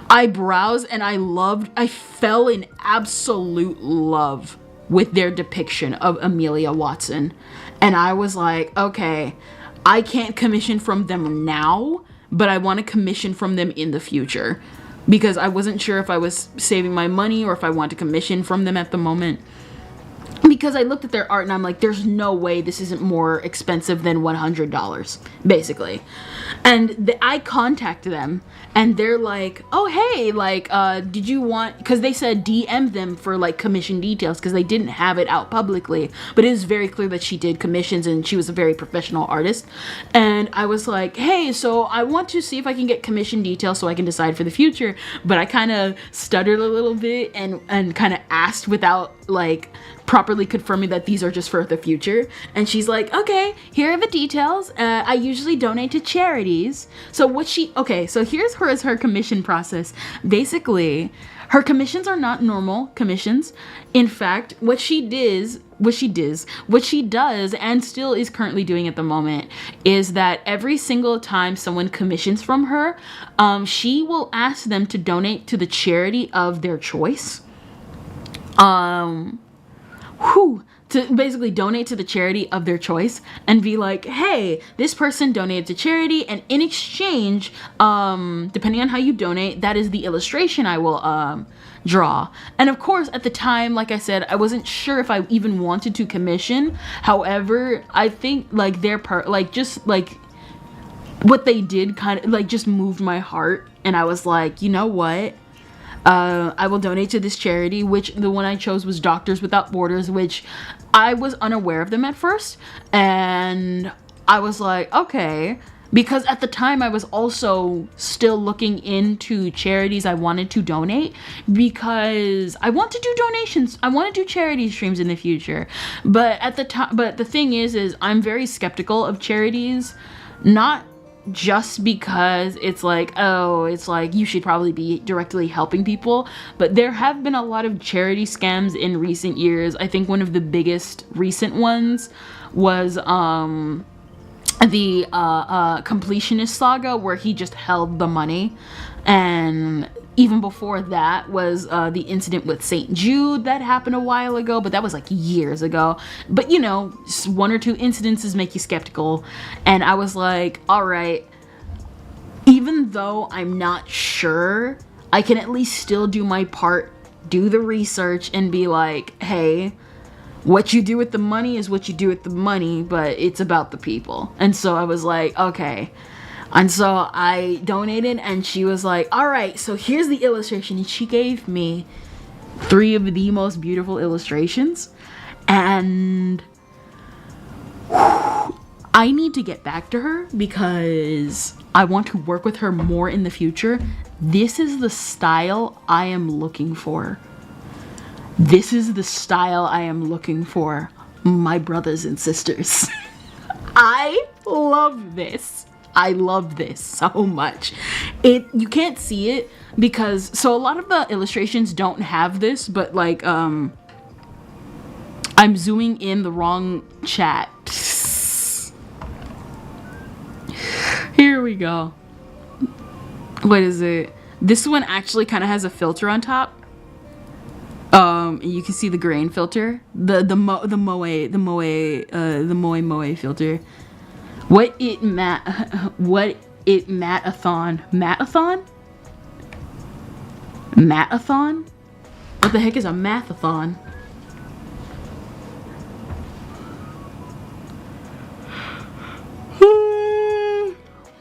I browsed and I fell in absolute love with their depiction of Amelia Watson. And I was like, okay, I can't commission from them now, but I want to commission from them in the future. Because I wasn't sure if I was saving my money or if I want to commission from them at the moment. Because I looked at their art and I'm like, there's no way this isn't more expensive than $100, basically. And I contacted them and they're like, oh, hey, like, did you want, because they said DM them for like commission details because they didn't have it out publicly. But it is very clear that she did commissions and she was a very professional artist. And I was like, hey, so I want to see if I can get commission details so I can decide for the future. But I kind of stuttered a little bit and kind of asked without like properly confirming that these are just for the future. And she's like, okay, here are the details. I usually donate to charities. So here's her commission process. Basically, her commissions are not normal commissions. In fact, what she does and still is currently doing at the moment is that every single time someone commissions from her, she will ask them to donate to the charity of their choice. to basically donate to the charity of their choice and be like, hey, this person donated to charity, and in exchange, depending on how you donate, that is the illustration I will draw. And of course, at the time, like I said, I wasn't sure if I even wanted to commission. However, I think like their part, like just like what they did kind of like just moved my heart, and I was like, you know what? I will donate to this charity, which the one I chose was Doctors Without Borders, which I was unaware of them at first. And I was like, okay, because at the time I was also still looking into charities I wanted to donate, because I want to do donations. I want to do charity streams in the future. But at the time, but the thing is I'm very skeptical of charities, not just because it's like, oh, it's like you should probably be directly helping people, but there have been a lot of charity scams in recent years. I think one of the biggest recent ones was the completionist saga, where he just held the money. And even before that was the incident with St. Jude that happened a while ago, but that was like years ago. But you know, one or two incidences make you skeptical. And I was like, all right, even though I'm not sure, I can at least still do my part, do the research, and be like, hey, what you do with the money is what you do with the money, but it's about the people. And so I was like, okay. And so I donated, and she was like, all right, so here's the illustration. And she gave me 3 of the most beautiful illustrations. And I need to get back to her because I want to work with her more in the future. This is the style I am looking for. This is the style I am looking for, my brothers and sisters. I love this. I love this so much. You can't see it because, so a lot of the illustrations don't have this, but like, I'm zooming in the wrong chat. Here we go. What is it? This one actually kind of has a filter on top. You can see the grain filter, the moe filter. What it matathon? What the heck is a mathathon?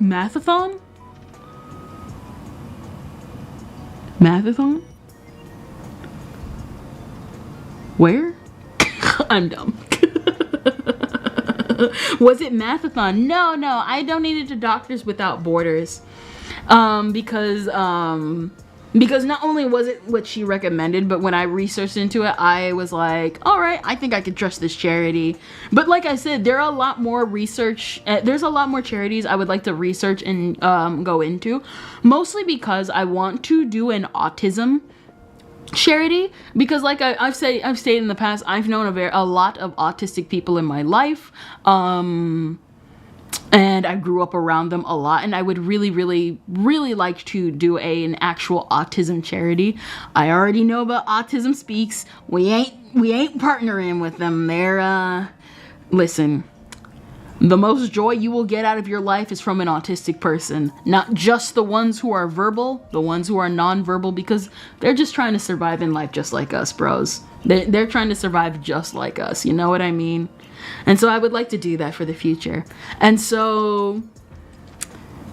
Mathathon? Mathathon? Where? I'm dumb. Was it Mathathon? No, I donated to Doctors Without Borders. Because not only was it what she recommended, but when I researched into it, I was like, all right, I think I could trust this charity. But like I said, there are a lot more there's a lot more charities I would like to research and go into, mostly because I want to do an autism charity, because like I've stated in the past, I've known a lot of autistic people in my life, and I grew up around them a lot, and I would really like to do an actual autism charity. I already know about Autism Speaks. We ain't partnering with them. They're listen, the most joy you will get out of your life is from an autistic person. Not just the ones who are verbal, the ones who are non-verbal, because they're just trying to survive in life just like us, bros. They're trying to survive just like us, you know what I mean? And so I would like to do that for the future. And so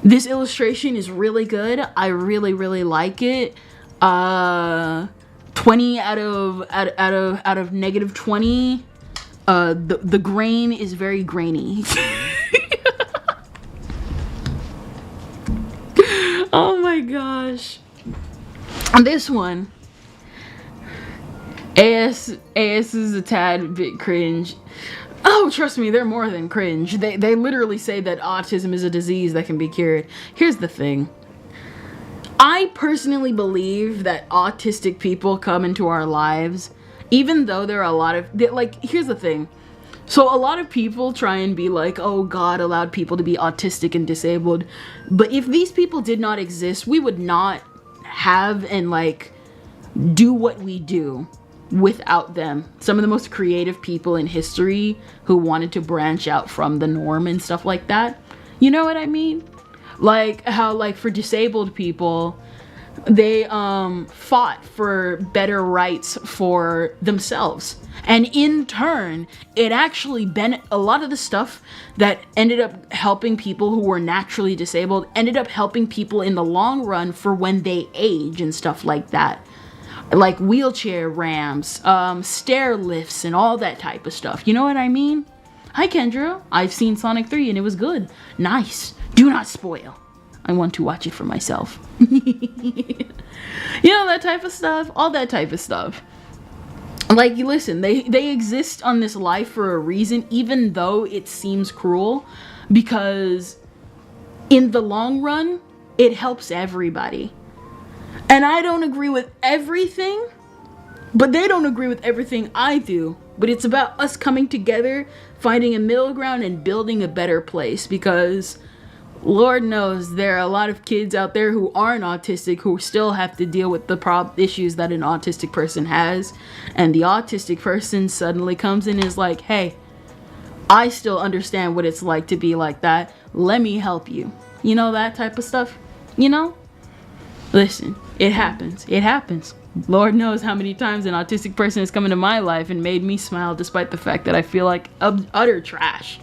this illustration is really good. I really like it. 20 out of negative 20. The grain is very grainy. Oh my gosh. This one, AS is a tad bit cringe. Oh, trust me, they're more than cringe. They literally say that autism is a disease that can be cured. Here's the thing. I personally believe that autistic people come into our lives, even though there are a lot of, like, here's the thing. So a lot of people try and be like, oh, God allowed people to be autistic and disabled. But if these people did not exist, we would not have and like do what we do. without them. Some of the most creative people in history who wanted to branch out from the norm and stuff like that. You know what I mean? Like how, like, for disabled people, they fought for better rights for themselves, and in turn it actually a lot of the stuff that ended up helping people who were naturally disabled ended up helping people in the long run for when they age and stuff like that, like wheelchair ramps, stair lifts, and all that type of stuff. You know what I mean? Hi Kendra, I've seen Sonic 3 and it was good. Nice. Do not spoil. I want to watch it for myself. You know, that type of stuff. All that type of stuff. Like, listen, they exist on this life for a reason, even though it seems cruel, because in the long run, it helps everybody. And I don't agree with everything, but they don't agree with everything I do. But it's about us coming together, finding a middle ground, and building a better place, because Lord knows there are a lot of kids out there who aren't autistic who still have to deal with the issues that an autistic person has. And the autistic person suddenly comes in and is like, hey, I still understand what it's like to be like that. Let me help you. You know, that type of stuff. You know? Listen, it happens. It happens. Lord knows how many times an autistic person has come into my life and made me smile despite the fact that I feel like utter trash.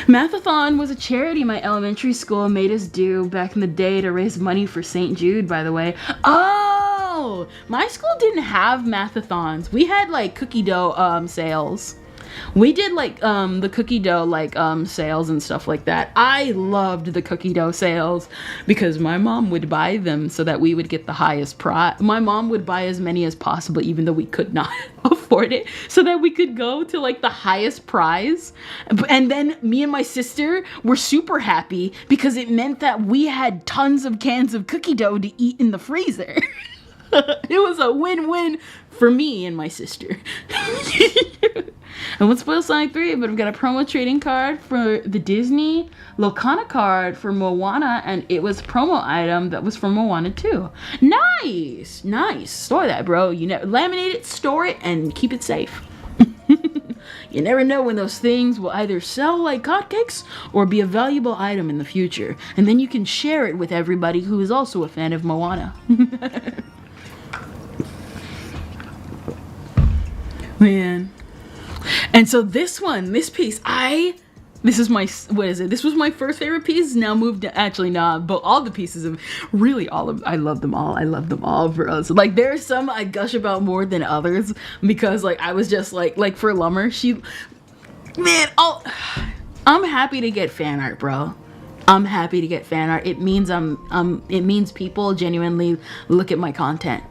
Mathathon was a charity my elementary school made us do back in the day to raise money for St. Jude, by the way. Oh, my school didn't have mathathons. We had like cookie dough sales. We did like the cookie dough like sales and stuff like that. I loved the cookie dough sales because my mom would buy them so that we would get the highest prize. My mom would buy as many as possible even though we could not afford it, so that we could go to like the highest prize. And then me and my sister were super happy because it meant that we had tons of cans of cookie dough to eat in the freezer. It was a win-win for me and my sister. I won't spoil Sonic 3, but I've got a promo trading card for the Disney, Locana card for Moana, and it was a promo item that was from Moana 2. Nice! Nice. Store that, bro. You laminate it, store it, and keep it safe. You never know when those things will either sell like hotcakes or be a valuable item in the future. And then you can share it with everybody who is also a fan of Moana. Man. And so this piece, this is my, what is it? This was my first favorite piece. Now moved to, actually not, but all the pieces of, really I love them all. I love them all, bro. So like there's some I gush about more than others because like I was just like for Lummer, I'm happy to get fan art, bro. I'm happy to get fan art. It means it means people genuinely look at my content.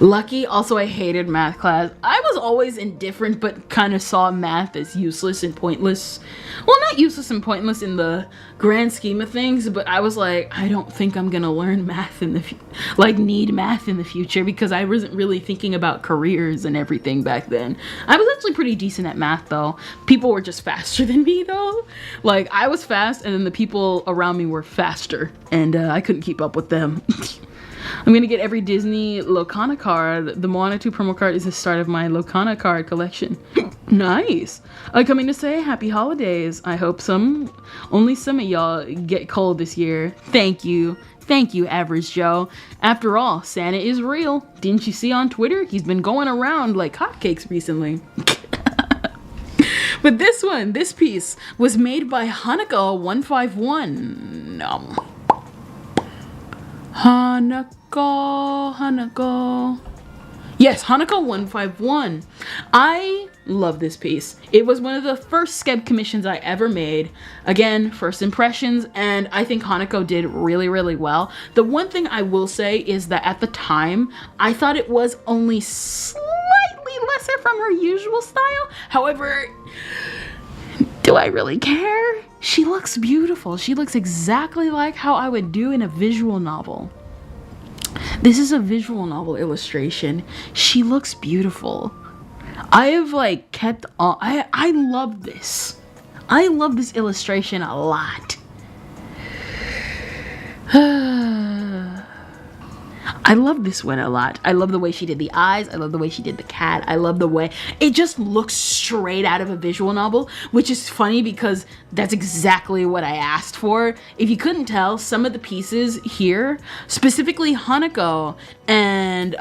Lucky, also I hated math class. I was always indifferent but kind of saw math as useless and pointless. Well, not useless and pointless in the grand scheme of things, but I was like, I don't think I'm gonna learn math in the need math in the future, because I wasn't really thinking about careers and everything back then. I was actually pretty decent at math though. People were just faster than me though. Like I was fast and then the people around me were faster and I couldn't keep up with them. I'm gonna get every Disney Locana card. The Moana 2 promo card is the start of my Locana card collection. Nice. Coming to say happy holidays. I hope only some of y'all get cold this year. Thank you. Thank you, Average Joe. After all, Santa is real. Didn't you see on Twitter? He's been going around like hotcakes recently. But this piece was made by Hanukkah151. Hanukkah. Yes, Hanukkah151. I love this piece. It was one of the first Skeb commissions I ever made. Again, first impressions, and I think Hanukkah did really, really well. The one thing I will say is that at the time, I thought it was only slightly lesser from her usual style. However, do I really care? She looks beautiful. She looks exactly like how I would do in a visual novel. This is a visual novel illustration. She looks beautiful. I have like kept on. I love this. I love this illustration a lot. I love this one a lot. I love the way she did the eyes. I love the way she did the cat. I love the way it just looks straight out of a visual novel, which is funny because that's exactly what I asked for. If you couldn't tell, some of the pieces here, specifically Hanako and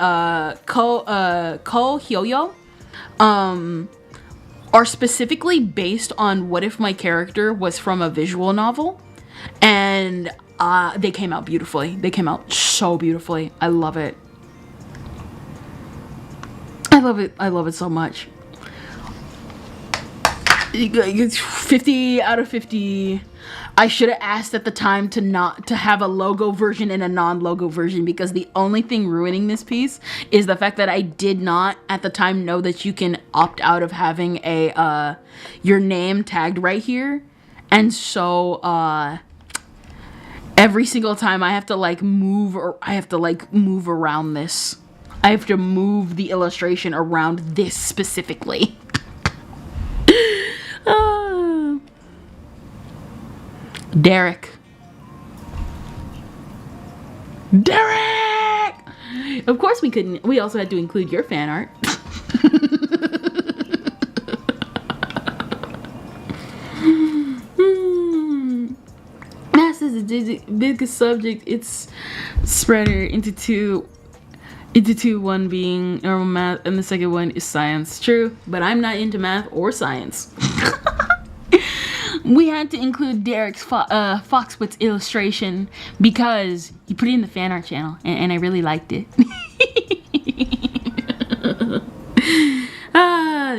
Ko Hyoyo, are specifically based on what if my character was from a visual novel, and they came out beautifully. They came out so beautifully. I love it. I love it. I love it so much. 50 out of 50. I should have asked at the time to have a logo version and a non-logo version, because the only thing ruining this piece is the fact that I did not at the time know that you can opt out of having a your name tagged right here. And so every single time I have to like move, or I have to like move around this. I have to move the illustration around this specifically. Derek. Of course we couldn't. We also had to include your fan art. Math is the biggest subject. It's spreader into two. One being normal math, and the second one is science. True, but I'm not into math or science. We had to include Derek's Foxwoods illustration because he put it in the fan art channel, and I really liked it.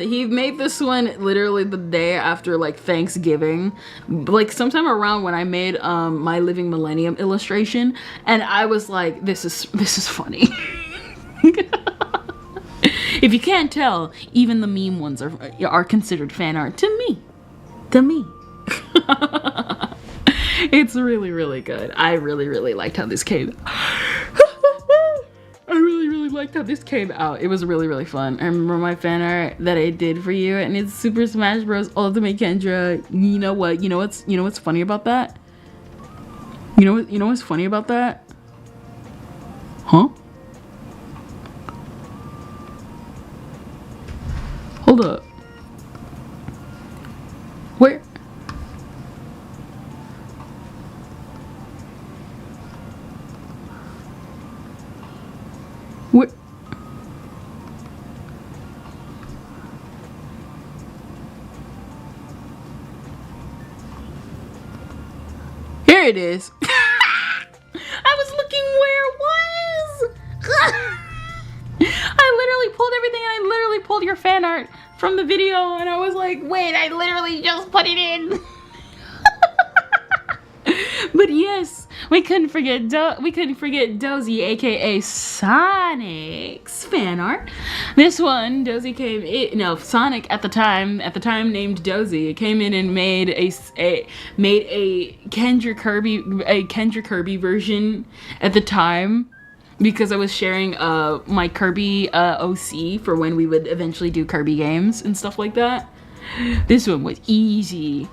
He made this one literally the day after like Thanksgiving, like sometime around when I made my Living Millennium illustration, and I was like, this is funny. If you can't tell, even the meme ones are considered fan art to me. It's really, really good. I really, really liked how this came. I really liked how this came out. It was really, really fun. I remember my fan art that I did for you, and it's Super Smash Bros. Ultimate Kendra. You know what? You know what's funny about that? You know what's funny about that? Huh? Hold up. Where? Where? Here it is. I was looking where it was. I literally pulled everything, and I literally pulled your fan art from the video, and I was like, wait, I literally just put it in. But yes, we couldn't forget Dozy, aka Sonic's fan art. This one, Dozy Sonic at the time named Dozy, came in and made a Kendra Kirby version at the time, because I was sharing my Kirby OC for when we would eventually do Kirby games and stuff like that. This one was easy,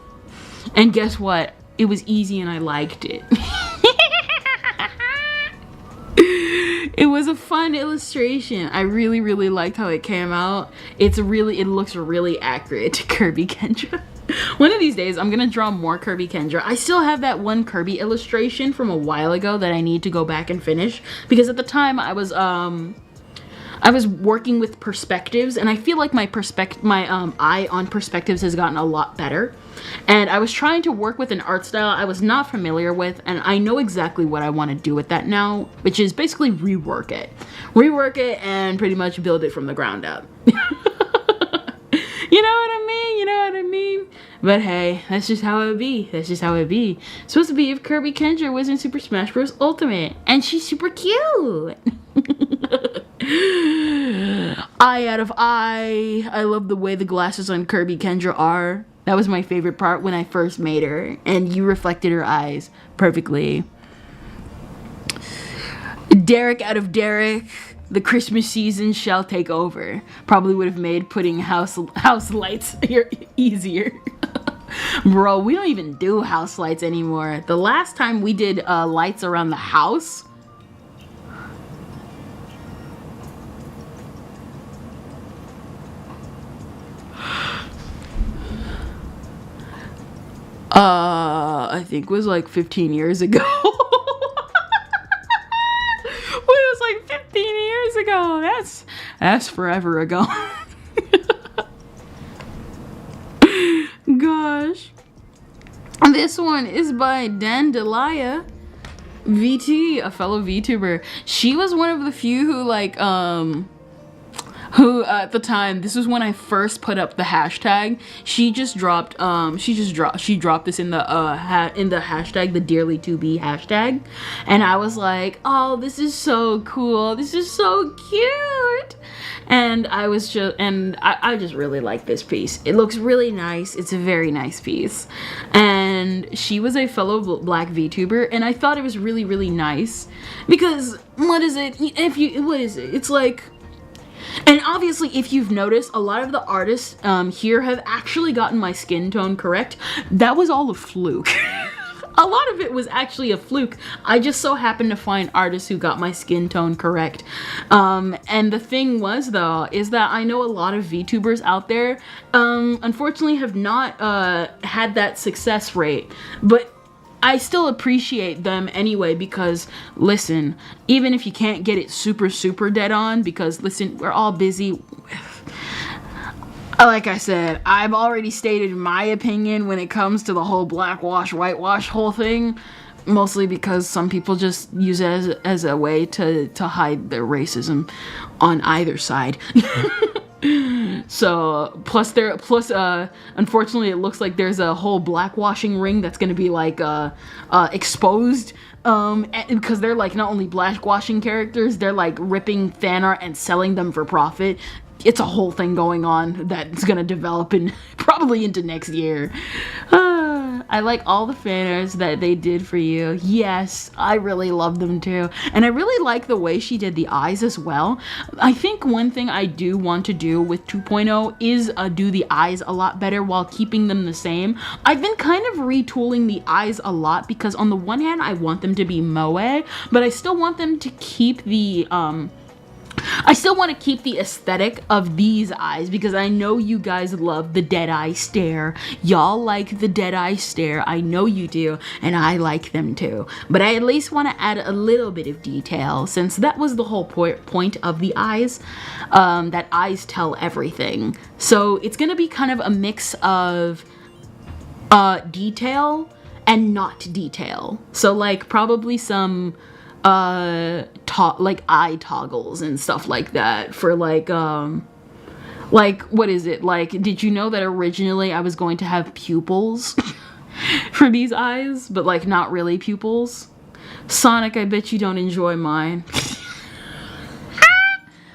and guess what? It was easy, and I liked it. It was a fun illustration. I really, really liked how it came out. It looks really accurate to Kirby Kendra. One of these days, I'm gonna draw more Kirby Kendra. I still have that one Kirby illustration from a while ago that I need to go back and finish, because at the time I was working with perspectives, and I feel like my eye on perspectives has gotten a lot better. And I was trying to work with an art style I was not familiar with, and I know exactly what I want to do with that now, which is basically rework it and pretty much build it from the ground up. You know what I mean? But hey, that's just how it be. It's supposed to be if Kirby Kendra was in Super Smash Bros. Ultimate, and she's super cute. Eye out of eye. I love the way the glasses on Kirby Kendra are. That was my favorite part when I first made her, and you reflected her eyes perfectly. Derek out of Derek. The Christmas season shall take over. Probably would have made putting house lights here easier. Bro, we don't even do house lights anymore. The last time we did lights around the house, I think was like 15 years ago. It was like 15 years ago. That's forever ago. Gosh. This one is by Dandelia VT, a fellow VTuber. She was one of the few who like who at the time, this was when I first put up the hashtag. She dropped this in the hashtag, the dearly to be hashtag, and I was like, oh, this is so cool, this is so cute. And I just really like this piece. It looks really nice. It's a very nice piece. And she was a fellow black VTuber, and I thought it was really, really nice because what is it? It's like, and obviously, if you've noticed, a lot of the artists here have actually gotten my skin tone correct. That was all a fluke. A lot of it was actually a fluke. I just so happened to find artists who got my skin tone correct. And the thing was, though, is that I know a lot of VTubers out there, unfortunately, have not had that success rate. But I still appreciate them anyway, because listen, even if you can't get it super, super dead on, because listen, we're all busy. Like I said, I've already stated my opinion when it comes to the whole blackwash, whitewash whole thing, mostly because some people just use it as a way to hide their racism on either side. So unfortunately, it looks like there's a whole blackwashing ring that's gonna be like exposed, because they're like not only blackwashing characters, they're like ripping fan art and selling them for profit. It's a whole thing going on that's gonna develop in probably into next year. I like all the fan arts that they did for you. Yes, I really love them too. And I really like the way she did the eyes as well. I think one thing I do want to do with 2.0 is do the eyes a lot better while keeping them the same. I've been kind of retooling the eyes a lot because on the one hand, I want them to be moe, but I still want them to keep the aesthetic of these eyes, because I know you guys love the dead eye stare. Y'all like the dead eye stare. I know you do, and I like them too. But I at least want to add a little bit of detail, since that was the whole point of the eyes, that eyes tell everything. So it's gonna be kind of a mix of detail and not detail. So like probably some like eye toggles and stuff like that for like what is it, like, did you know that originally I was going to have pupils for these eyes, but like not really pupils? Sonic, I bet you don't enjoy mine.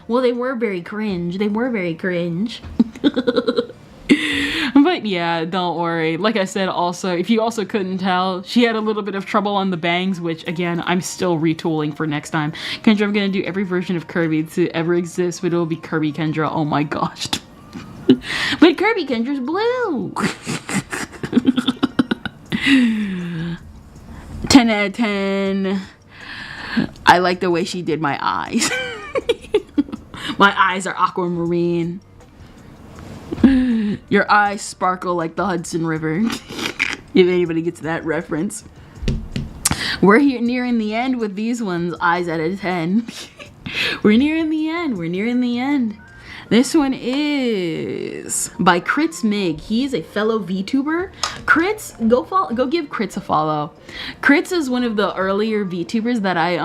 Well, they were very cringe. But yeah, don't worry. Like I said, also, if you also couldn't tell, she had a little bit of trouble on the bangs, which again, I'm still retooling for next time. Kendra, I'm gonna do every version of Kirby to ever exist, but it'll be Kirby Kendra. Oh my gosh. But Kirby Kendra's blue. 10 out of 10. I like the way she did my eyes. My eyes are aquamarine. Your eyes sparkle like the Hudson River. If anybody gets that reference. We're here nearing the end with these ones. Eyes out of 10. We're nearing the end. This one is by Crits Mig. He is a fellow VTuber. Crits, go give Crits a follow. Crits is one of the earlier VTubers that I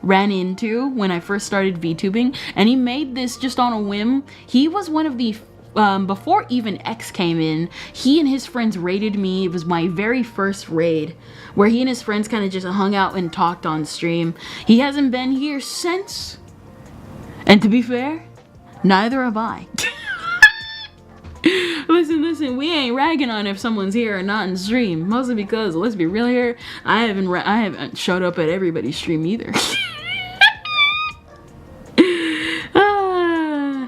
ran into when I first started VTubing, and he made this just on a whim. He was one of the before even X came in, he and his friends raided me. It was my very first raid, where he and his friends kind of just hung out and talked on stream. He hasn't been here since. And to be fair, neither have I. Listen, we ain't ragging on if someone's here or not in stream. Mostly because, let's be real here, I haven't showed up at everybody's stream either.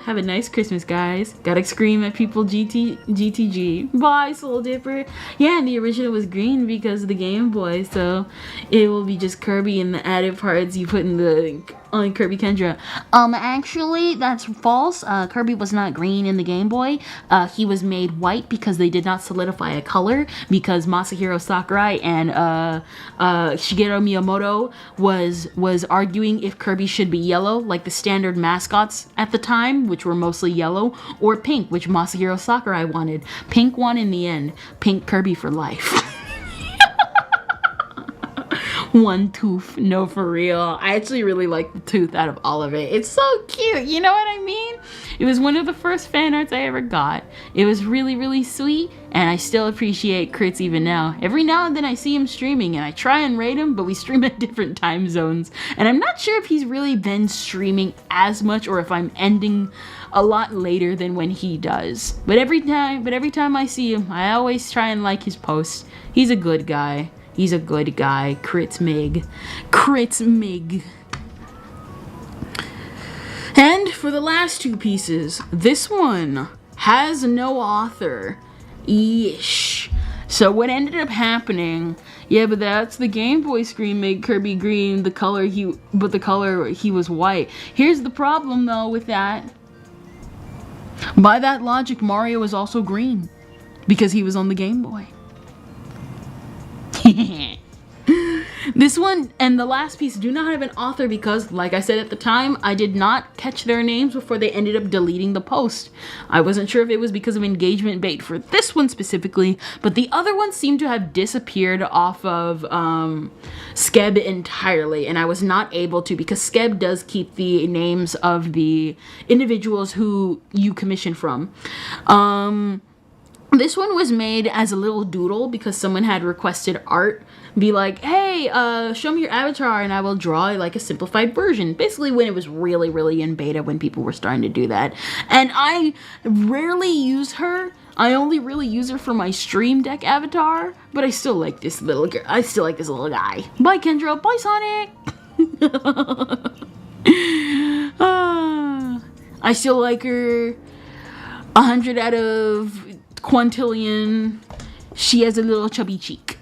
Have a nice Christmas, guys. Gotta scream at people GTG. Bye, Soul Dipper. Yeah, and the original was green because of the Game Boy, so it will be just Kirby and the added parts you put in the on Kirby Kendra. Actually, that's false. Kirby was not green in the Game Boy. He was made white because they did not solidify a color, because Masahiro Sakurai and Shigeru Miyamoto was arguing if Kirby should be yellow, like the standard mascots at the time, which were mostly yellow, or pink, which Masahiro Sakurai wanted. Pink won in the end. Pink Kirby for life. One tooth, no, for real. I actually really like the tooth out of all of it. It's so cute, you know what I mean? It was one of the first fan arts I ever got. It was really, really sweet, and I still appreciate Crits even now. Every now and then I see him streaming, and I try and rate him, but we stream at different time zones. And I'm not sure if he's really been streaming as much, or if I'm ending a lot later than when he does. But every time I see him, I always try and like his posts. He's a good guy. He's a good guy. Crits Mig. Crits Mig. And for the last two pieces, this one has no author. Yeesh. So what ended up happening, yeah, but that's the Game Boy screen made Kirby green, the color he was white. Here's the problem though with that. By that logic, Mario was also green because he was on the Game Boy. This one and the last piece do not have an author because, like I said at the time, I did not catch their names before they ended up deleting the post. I wasn't sure if it was because of engagement bait for this one specifically, but the other ones seemed to have disappeared off of Skeb entirely, and I was not able to, because Skeb does keep the names of the individuals who you commission from. This one was made as a little doodle because someone had requested art. Be like, hey, show me your avatar and I will draw like a simplified version. Basically when it was really, really in beta, when people were starting to do that. And I rarely use her. I only really use her for my Stream Deck avatar. But I still like this little girl. I still like this little guy. Bye, Kendra. Bye, Sonic. I still like her. 100 out of quintillion. She has a little chubby cheek.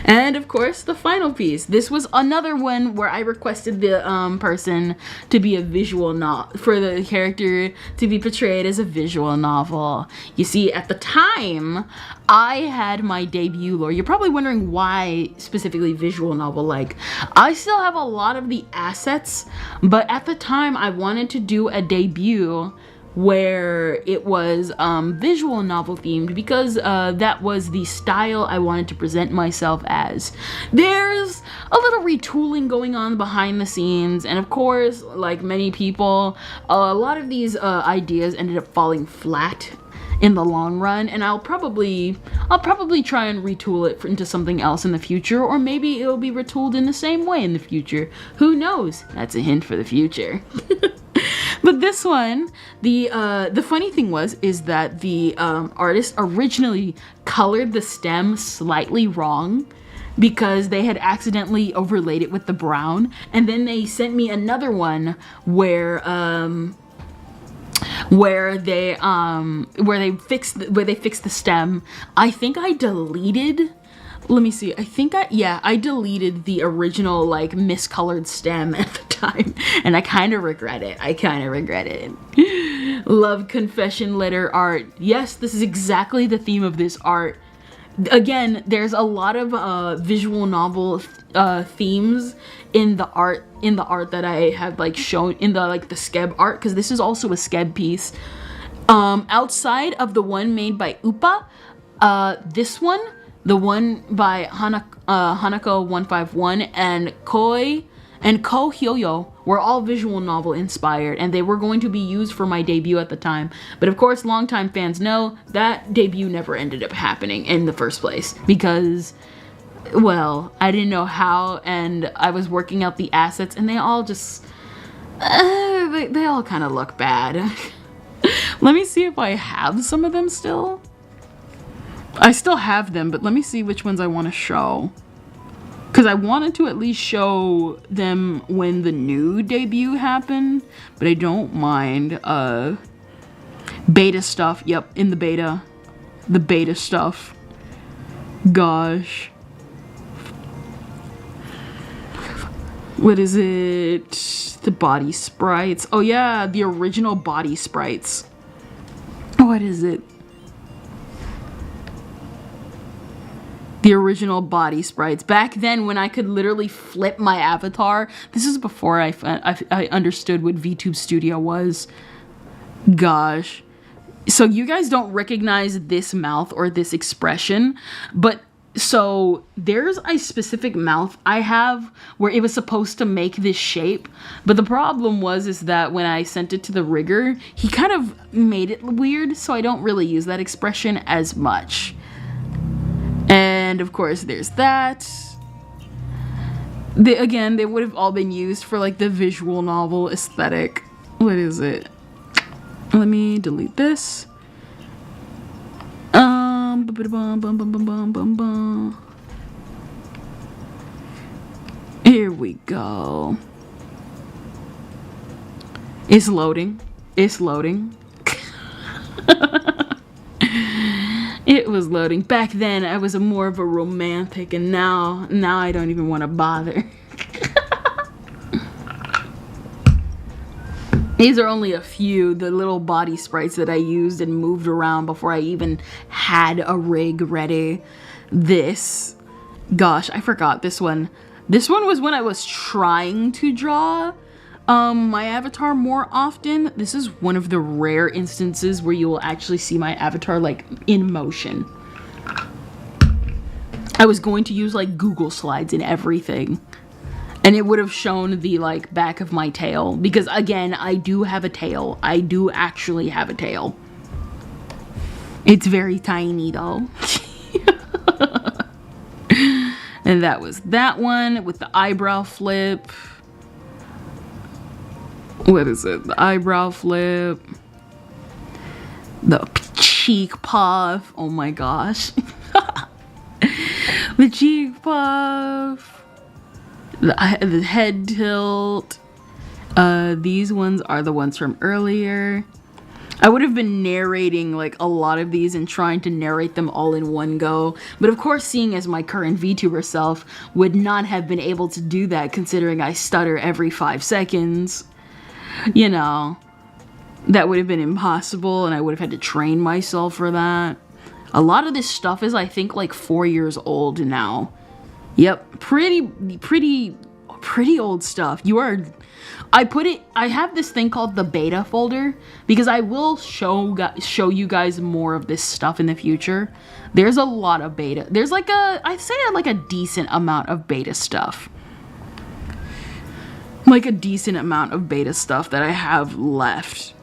And of course, the final piece. This was another one where I requested the person to be a visual novel, for the character to be portrayed as a visual novel. You see, at the time, I had my debut lore. You're probably wondering why specifically visual novel. Like, I still have a lot of the assets, but at the time I wanted to do a debut where it was visual novel themed, because that was the style I wanted to present myself as. There's a little retooling going on behind the scenes, and of course, like many people, a lot of these ideas ended up falling flat in the long run, and I'll probably try and retool it into something else in the future, or maybe it'll be retooled in the same way in the future. Who knows? That's a hint for the future. But this one, the funny thing is that the artist originally colored the stem slightly wrong because they had accidentally overlaid it with the brown, and then they sent me another one where they fixed the stem. I think I deleted. Let me see. I deleted the original like miscolored stem at the time, and I kind of regret it. Love confession letter art. Yes, this is exactly the theme of this art. Again, there's a lot of visual novel themes in the art that I have like shown in the Skeb art, because this is also a Skeb piece. Outside of the one made by Upa, this one, the one by Hanako151 and Ko Hyoyo were all visual novel inspired, and they were going to be used for my debut at the time. But of course, longtime fans know that debut never ended up happening in the first place because, well, I didn't know how, and I was working out the assets, and they all just, they all kind of look bad. Let me see if I have some of them still. I still have them, but let me see which ones I want to show. Because I wanted to at least show them when the new debut happened, but I don't mind. Beta stuff. Yep, in the beta. The beta stuff. Gosh. What is it? The body sprites. Oh yeah, the original body sprites. What is it? The original body sprites. Back then when I could literally flip my avatar. This is before I understood what VTube Studio was. Gosh. So you guys don't recognize this mouth or this expression, but so there's a specific mouth I have where it was supposed to make this shape, but the problem is that when I sent it to the rigger, he kind of made it weird, so I don't really use that expression as much. And of course there's that. Again, they would have all been used for like the visual novel aesthetic. What is it? Let me delete this. Here we go. It's loading. It's loading. It was loading. Back then, I was more of a romantic, and now I don't even want to bother. These are only a few, the little body sprites that I used and moved around before I even had a rig ready. This, gosh, I forgot this one. This one was when I was trying to draw my avatar more often. This is one of the rare instances where you will actually see my avatar like in motion. I was going to use like Google Slides and everything. And it would have shown the like back of my tail, because again, I do have a tail. I do actually have a tail. It's very tiny though. And that was that one with the eyebrow flip. What is it? The eyebrow flip. The cheek puff. Oh my gosh. The cheek puff. The head tilt. These ones are the ones from earlier. I would have been narrating like a lot of these and trying to narrate them all in one go. But of course, seeing as my current VTuber self would not have been able to do that, considering I stutter every 5 seconds. You know, that would have been impossible, and I would have had to train myself for that. A lot of this stuff is, I think, like 4 years old now. Yep, pretty old stuff. I have this thing called the beta folder, because I will show you guys more of this stuff in the future. There's a lot of beta. There's like I'd say like a decent amount of beta stuff. Like a decent amount of beta stuff that I have left.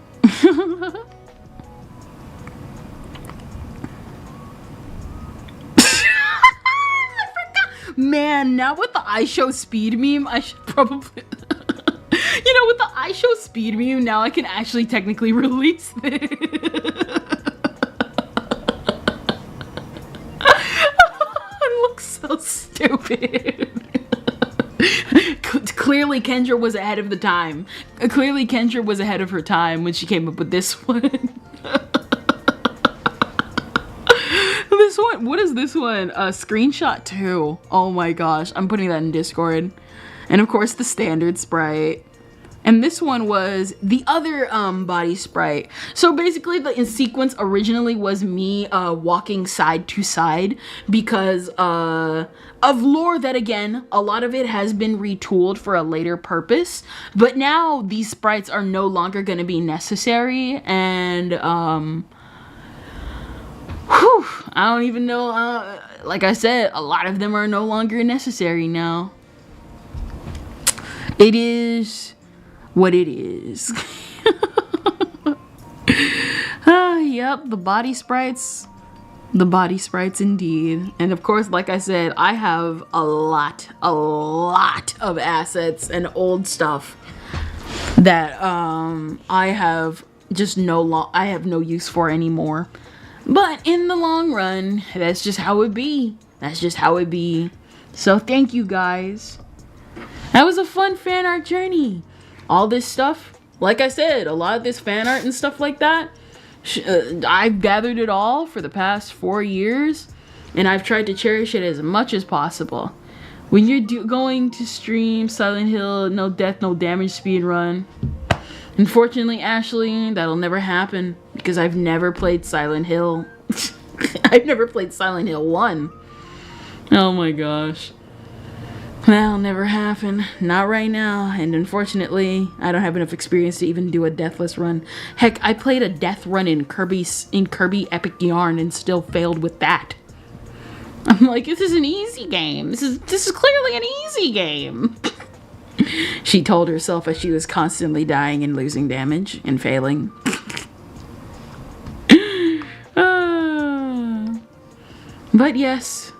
Man, now with the I show speed meme, I should probably... You know, with the I show speed meme, now I can actually technically release this. I look so stupid. Clearly, Kendra was ahead of the time. Clearly, Kendra was ahead of her time when she came up with this one. This one, what is this one? Screenshot 2. Oh my gosh, I'm putting that in Discord. And of course the standard sprite. And this one was the other body sprite. So basically the in sequence originally was me walking side to side because of lore that, again, a lot of it has been retooled for a later purpose. But now these sprites are no longer going to be necessary, and I don't even know, like I said, a lot of them are no longer necessary now. It is what it is. Yep, the body sprites. The body sprites indeed. And of course, like I said, I have a lot of assets and old stuff that I have just I have no use for anymore. But in the long run, that's just how it be. That's just how it be. So thank you guys. That was a fun fan art journey. All this stuff, like I said, a lot of this fan art and stuff like that, I've gathered it all for the past 4 years, and I've tried to cherish it as much as possible. When you're going to stream Silent Hill, no death, no damage speed run. Unfortunately, Ashley, that'll never happen because I've never played Silent Hill. I've never played Silent Hill 1. Oh my gosh. That'll never happen. Not right now. And unfortunately, I don't have enough experience to even do a deathless run. Heck, I played a death run in Kirby Epic Yarn and still failed with that. I'm like, this is an easy game. This is clearly an easy game. She told herself as she was constantly dying and losing damage and failing. But yes,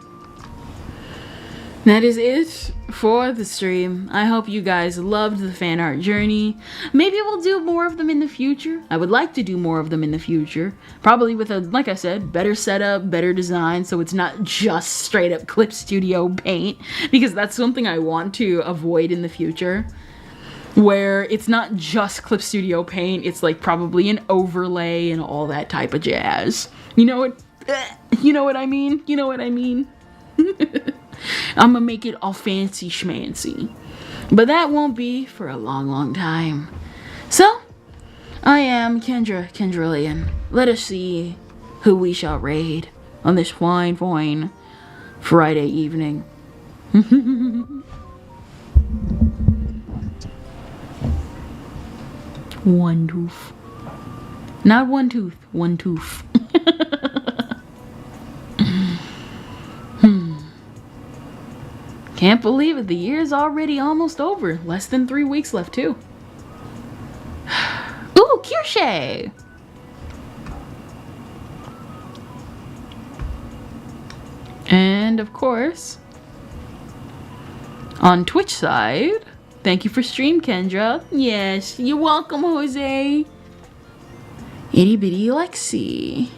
that is it for the stream. I hope you guys loved the fan art journey. Maybe we'll do more of them in the future. I would like to do more of them in the future. Probably with a, like I said, better setup, better design, so it's not just straight up Clip Studio Paint, because that's something I want to avoid in the future. Where it's not just Clip Studio Paint, it's like probably an overlay and all that type of jazz. You know what? You know what I mean? You know what I mean? I'm gonna make it all fancy schmancy. But that won't be for a long, long time. So, I am Kendrillian. Let us see who we shall raid on this fine Friday evening. One tooth. Not one tooth, one tooth. Can't believe it, the year's already almost over. Less than 3 weeks left too. Ooh, Kirsche! And of course, on Twitch side, thank you for stream, Kendra. Yes, you're welcome, Jose. Itty bitty Lexi.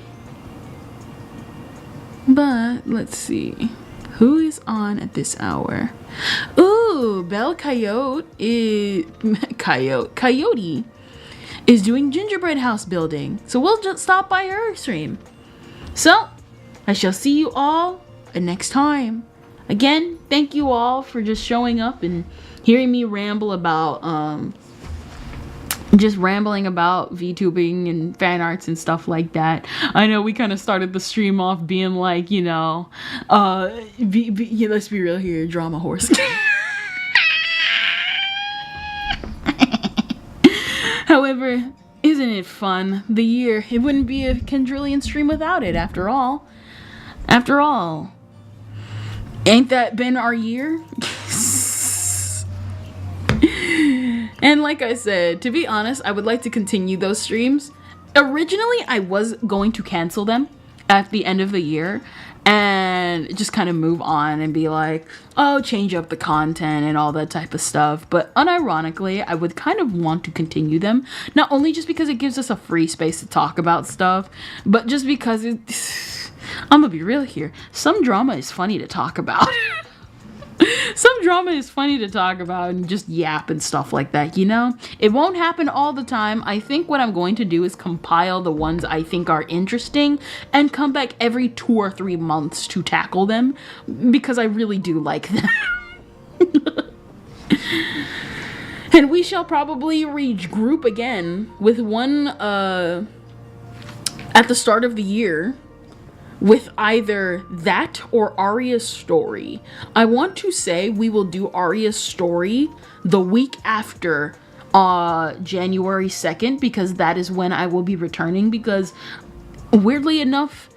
But let's see. Who is on at this hour? Ooh, Belle Coyote is Coyote is doing gingerbread house building. So we'll just stop by her stream. So I shall see you all next time. Again, thank you all for just showing up and hearing me ramble about just rambling about VTubing and fan arts and stuff like that. I know we kind of started the stream off being like, you know, let's be real here, drama horse. However, isn't it fun? The year, it wouldn't be a Kendrillian stream without it, after all. After all. Ain't that been our year? And like I said, to be honest, I would like to continue those streams. Originally, I was going to cancel them at the end of the year and just kind of move on and be like, oh, change up the content and all that type of stuff. But unironically, I would kind of want to continue them. Not only just because it gives us a free space to talk about stuff, but just because I'm gonna be real here. Some drama is funny to talk about. Some drama is funny to talk about and just yap and stuff like that, you know? It won't happen all the time. I think what I'm going to do is compile the ones I think are interesting and come back every 2 or 3 months to tackle them because I really do like them. And we shall probably regroup again with one at the start of the year. With either that or Arya's story. I want to say we will do Arya's story the week after January 2nd, because that is when I will be returning, because weirdly enough,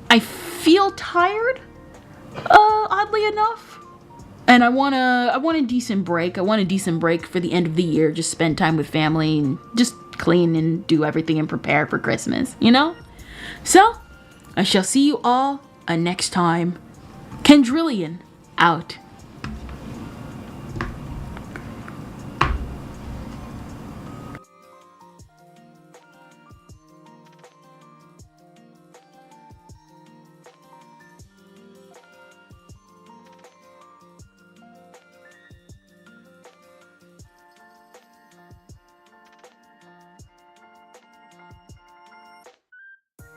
I feel tired, oddly enough. And I want a decent break. I want a decent break for the end of the year. Just spend time with family and just clean and do everything and prepare for Christmas, you know? So, I shall see you all next time. Kendrillian out.